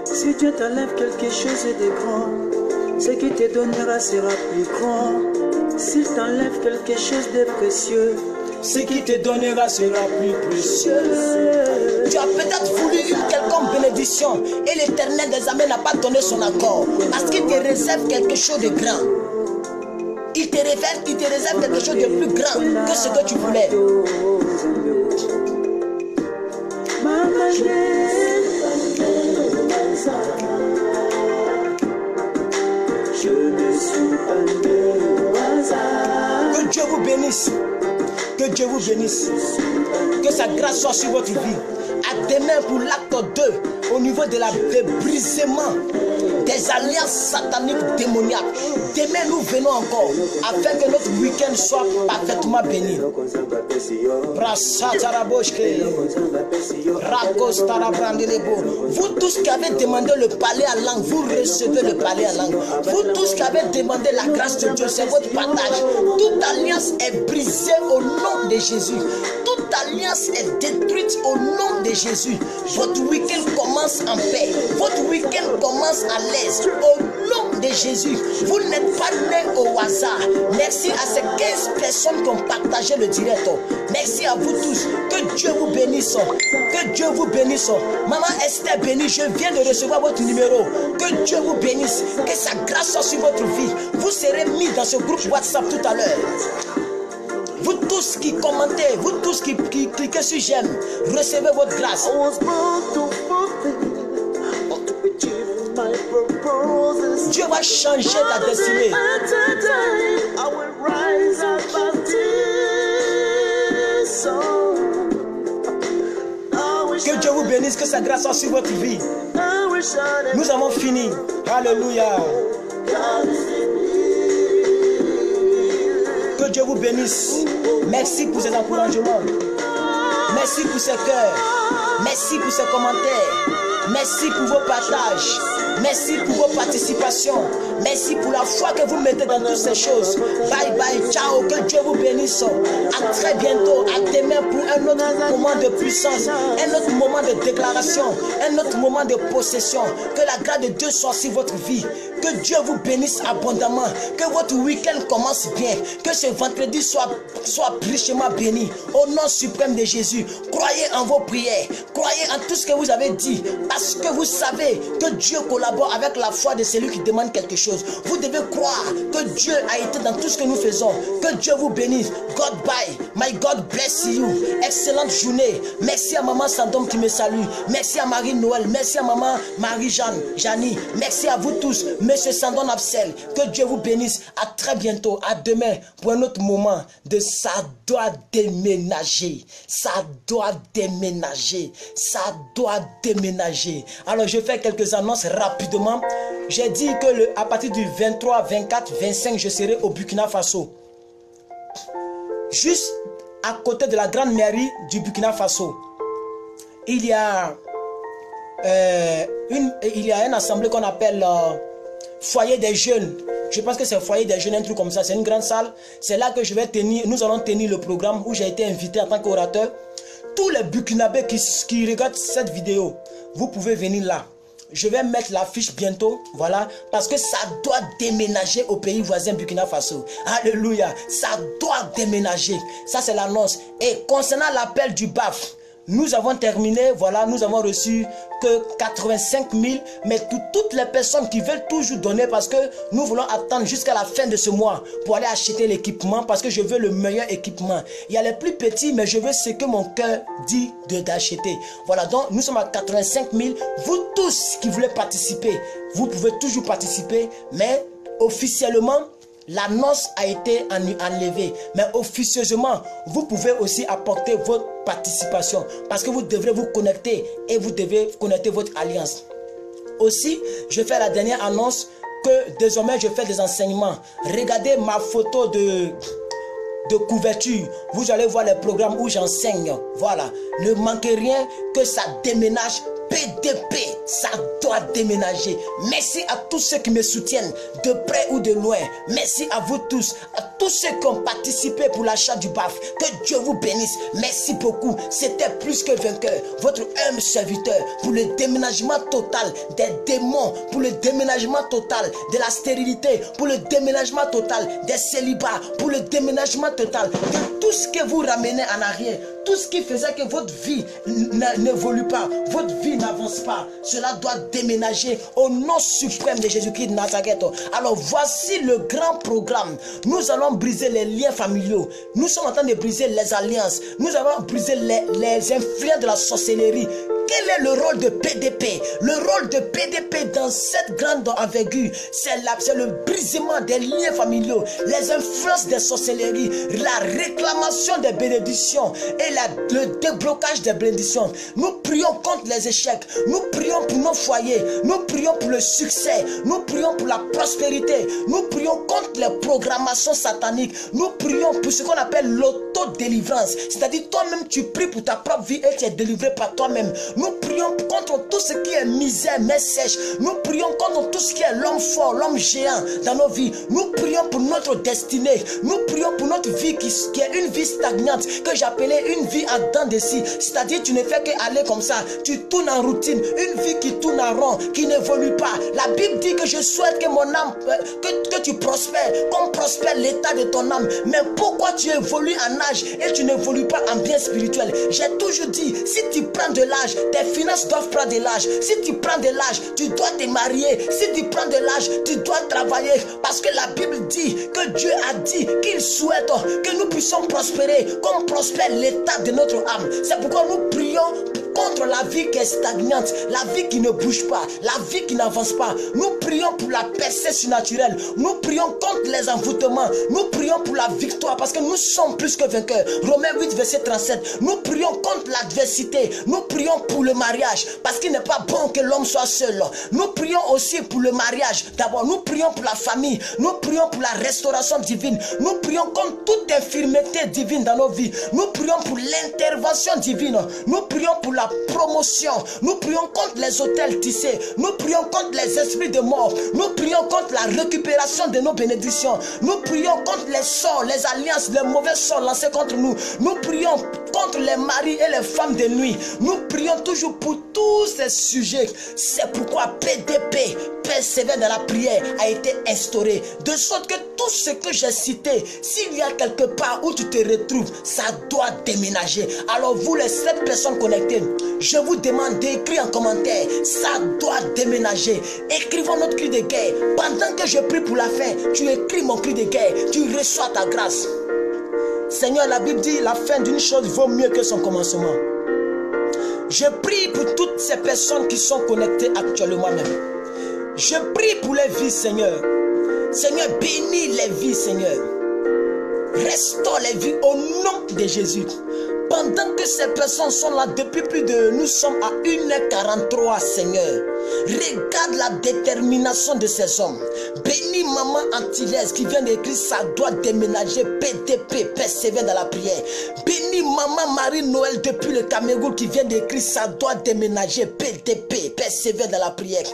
Si Dieu t'enlève quelque chose de grand, ce qui te donnera sera plus grand. S'il t'enlève quelque chose de précieux, ce qui te donnera sera plus précieux. Tu as peut-être voulu une quelconque bénédiction et l'Éternel des armées n'a pas donné son accord parce qu'il te réserve quelque chose de grand. Il te réserve quelque chose de plus grand que ce que tu voulais. Je ne suis pas né au hasard. Que Dieu vous bénisse. Que Dieu vous bénisse. Que sa grâce soit sur votre vie. À demain pour l'acte 2, au niveau de la brisement des alliances sataniques démoniaques. Demain nous venons encore afin que notre week-end soit parfaitement béni. Vous tous qui avez demandé le palais à langue, vous recevez le palais à langue. Vous tous qui avez demandé la grâce de Dieu, c'est votre partage. Toute alliance est brisée au nom de Jésus. Toute alliance est détruite au nom de Jésus. Votre week-end commence en paix. Votre week-end commence à l'aise. Au nom de Jésus. Vous n'êtes pas nés au hasard. Merci à ces 15 personnes qui ont partagé le direct. Merci à vous tous. Que Dieu vous bénisse. Que Dieu vous bénisse. Maman Esther bénie, je viens de recevoir votre numéro. Que Dieu vous bénisse. Que sa grâce soit sur votre vie. Vous serez mis dans ce groupe WhatsApp tout à l'heure. Vous tous qui commentez, vous tous qui cliquez sur j'aime, recevez votre grâce. Dieu va changer ta destinée. Que Dieu vous bénisse, que sa grâce soit sur votre vie. Nous avons fini. Alléluia. Que Dieu vous bénisse. Merci pour ces encouragements. Merci pour ces cœurs. Merci pour ces commentaires. Merci pour vos partages. Merci pour vos participations. Merci pour la foi que vous mettez dans toutes ces choses. Bye bye, ciao, que Dieu vous bénisse. À très bientôt, à demain pour un autre moment de puissance, un autre moment de déclaration, un autre moment de possession. Que la grâce de Dieu soit sur votre vie. Que Dieu vous bénisse abondamment. Que votre week-end commence bien. Que ce vendredi soit richement béni. Au nom suprême de Jésus. Croyez en vos prières. Croyez en tout ce que vous avez dit. Parce que vous savez que Dieu collabore avec la foi de celui qui demande quelque chose. Vous devez croire que Dieu a été dans tout ce que nous faisons. Que Dieu vous bénisse. God bye. My God bless you. Excellente journée. Merci à maman Sandom qui me salue. Merci à Marie Noël. Merci à maman Marie-Jeanne. Janie. Merci à vous tous. Monsieur Sandon Absel. Que Dieu vous bénisse. À très bientôt. À demain pour un autre moment de ça doit déménager. Ça doit déménager. Ça doit déménager. Alors je fais quelques annonces rapidement. J'ai dit que à partir du 23, 24, 25, je serai au Burkina Faso. Juste à côté de la grande mairie du Burkina Faso, il y a une assemblée qu'on appelle foyer des jeunes. Je pense que c'est foyer des jeunes, un truc comme ça. C'est une grande salle. C'est là que je vais tenir. Nous allons tenir le programme où j'ai été invité en tant qu'orateur. Tous les Burkinabés qui regardent cette vidéo, vous pouvez venir là. Je vais mettre l'affiche bientôt, voilà, parce que ça doit déménager au pays voisin Burkina Faso. Alléluia, ça doit déménager. Ça c'est l'annonce. Et concernant l'appel du BAF, nous avons terminé, voilà, nous avons reçu que 85 000, mais toutes les personnes qui veulent toujours donner, parce que nous voulons attendre jusqu'à la fin de ce mois pour aller acheter l'équipement, parce que je veux le meilleur équipement. Il y a les plus petits, mais je veux ce que mon cœur dit d'acheter. Voilà, donc nous sommes à 85 000. Vous tous qui voulez participer, vous pouvez toujours participer, mais officiellement, l'annonce a été enlevée. Mais officieusement, vous pouvez aussi apporter votre participation. Parce que vous devrez vous connecter et vous devez connecter votre alliance. Aussi, je fais la dernière annonce que désormais je fais des enseignements. Regardez ma photo de couverture. Vous allez voir les programmes où j'enseigne. Voilà. Ne manquez rien, que ça déménage. PDP, ça doit déménager. Merci à tous ceux qui me soutiennent de près ou de loin. Merci à vous tous, à tous ceux qui ont participé pour l'achat du BAF. Que Dieu vous bénisse. Merci beaucoup. C'était plus que vainqueur. Votre humble serviteur pour le déménagement total des démons, pour le déménagement total de la stérilité, pour le déménagement total des célibats, pour le déménagement total de tout ce que vous ramenez en arrière. Tout ce qui faisait que votre vie n'évolue pas, votre vie n'avance pas, cela doit déménager au nom suprême de Jésus-Christ de Nazareth. Alors voici le grand programme. Nous allons briser les liens familiaux. Nous sommes en train de briser les alliances. Nous allons briser les influences de la sorcellerie. Quel est le rôle de PDP? Le rôle de PDP dans cette grande envergure, c'est le brisement des liens familiaux, les influences des sorcelleries, la réclamation des bénédictions et le déblocage des bénédictions. Nous prions contre les échecs, nous prions pour nos foyers, nous prions pour le succès, nous prions pour la prospérité, nous prions contre les programmations sataniques, nous prions pour ce qu'on appelle l'autodélivrance, c'est-à-dire toi-même tu pries pour ta propre vie et tu es délivré par toi-même. Nous prions contre tout ce qui est misère, mais sèche. Nous prions contre tout ce qui est l'homme fort, l'homme géant dans nos vies. Nous prions pour notre destinée. Nous prions pour notre vie qui est une vie stagnante, que j'appelais une vie en dents de scie. C'est-à-dire tu ne fais qu'aller comme ça. Tu tournes en routine. Une vie qui tourne en rond, qui n'évolue pas. La Bible dit que je souhaite que mon âme, que tu prospères, qu'on prospère l'état de ton âme. Mais pourquoi tu évolues en âge et tu n'évolues pas en bien spirituel? J'ai toujours dit, si tu prends de l'âge, tes finances doivent prendre de l'âge. Si tu prends de l'âge, tu dois te marier. Si tu prends de l'âge, tu dois travailler. Parce que la Bible dit que Dieu a dit qu'il souhaite que nous puissions prospérer comme prospère l'état de notre âme. C'est pourquoi nous prions contre la vie qui est stagnante, la vie qui ne bouge pas, la vie qui n'avance pas. Nous prions pour la percée surnaturelle. Nous prions contre les envoûtements. Nous prions pour la victoire parce que nous sommes plus que vainqueurs. Romains 8 verset 37. Nous prions contre l'adversité. Nous prions pour le mariage parce qu'il n'est pas bon que l'homme soit seul. Nous prions aussi pour le mariage. D'abord, nous prions pour la famille. Nous prions pour la restauration divine. Nous prions contre toute infirmité divine dans nos vies. Nous prions pour l'intervention divine. Nous prions pour la la promotion. Nous prions contre les hôtels tissés. Nous prions contre les esprits de mort. Nous prions contre la récupération de nos bénédictions. Nous prions contre les sorts, les alliances, les mauvais sorts lancés contre nous. Nous prions contre les maris et les femmes de nuit. Nous prions toujours pour tous ces sujets. C'est pourquoi PDP, persévère dans la prière, a été instauré. De sorte que tout ce que j'ai cité, s'il y a quelque part où tu te retrouves, ça doit déménager. Alors vous les 7 personnes connectées, je vous demande d'écrire en commentaire, ça doit déménager. Écrivons notre cri de guerre. Pendant que je prie pour la fin, tu écris mon cri de guerre, tu reçois ta grâce. Seigneur, la Bible dit, la fin d'une chose vaut mieux que son commencement. Je prie pour toutes ces personnes qui sont connectées actuellement même. Je prie pour les vies, Seigneur. Seigneur, bénis les vies, Seigneur. Restaure les vies au nom de Jésus. Pendant que ces personnes sont là depuis plus de... Nous sommes à 1h43, Seigneur. Regarde la détermination de ces hommes. Bénis maman Antillaise qui vient d'écrire, ça doit déménager. PDP, persévère dans la prière. Bénis maman Marie-Noël depuis le Cameroun qui vient d'écrire, ça doit déménager. PDP, persévère dans la prière.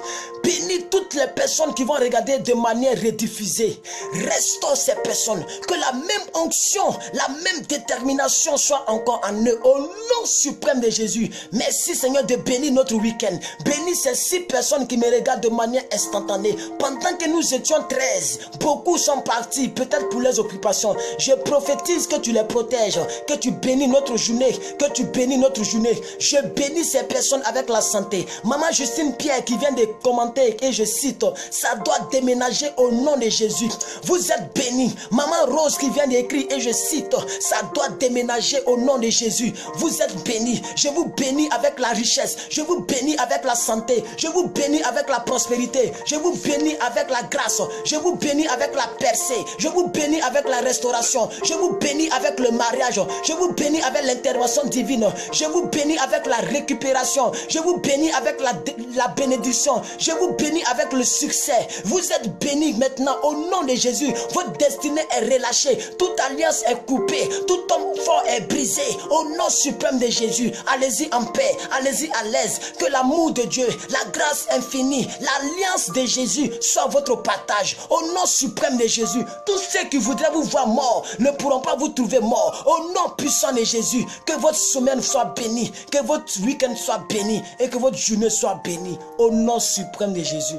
Bénis toutes les personnes qui vont regarder de manière rediffusée. Restaure ces personnes. Que la même onction, la même détermination soit encore en eux. Au nom suprême de Jésus. Merci Seigneur de bénir notre week-end. Bénis ces 6 personnes qui me regardent de manière instantanée. Pendant que nous étions 13, beaucoup sont partis, peut-être pour les occupations. Je prophétise que tu les protèges, que tu bénis notre journée, que tu bénis notre journée. Je bénis ces personnes avec la santé. Maman Justine Pierre qui vient de commenter et je cite, ça doit déménager au nom de Jésus. Vous êtes bénis. Maman Rose qui vient d'écrire et je cite, ça doit déménager au nom de Jésus. Vous êtes bénis. Je vous bénis avec la richesse. Je vous bénis avec la santé. Je vous bénis avec la prospérité. Je vous bénis avec la grâce. Je vous bénis avec la percée. Je vous bénis avec la restauration. Je vous bénis avec le mariage. Je vous bénis avec l'intervention divine. Je vous bénis avec la récupération. Je vous bénis avec la bénédiction. Je vous bénis avec le succès. Vous êtes bénis maintenant au nom de Jésus. Votre destinée est relâchée. Toute alliance est coupée. Tout homme fort est brisé. Au nom suprême de Jésus. Allez-y en paix. Allez-y à l'aise. Que l'amour de Dieu, la grâce infinie, l'alliance de Jésus soit votre partage. Au nom suprême de Jésus. Tous ceux qui voudraient vous voir mort ne pourront pas vous trouver mort. Au nom puissant de Jésus. Que votre semaine soit bénie. Que votre week-end soit béni. Et que votre journée soit bénie. Au nom suprême de Jésus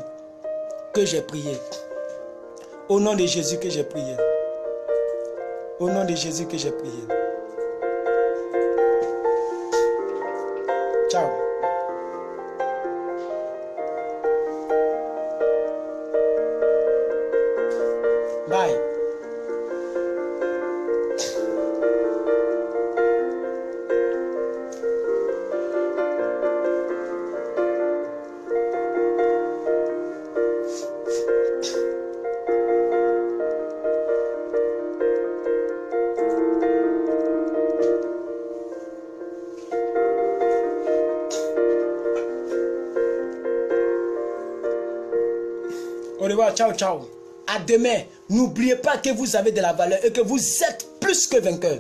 que j'ai prié. Au nom de Jésus que j'ai prié. Au nom de Jésus que j'ai prié. Ciao. Bye. Au revoir, ciao, ciao. À demain. N'oubliez pas que vous avez de la valeur et que vous êtes plus que vainqueur.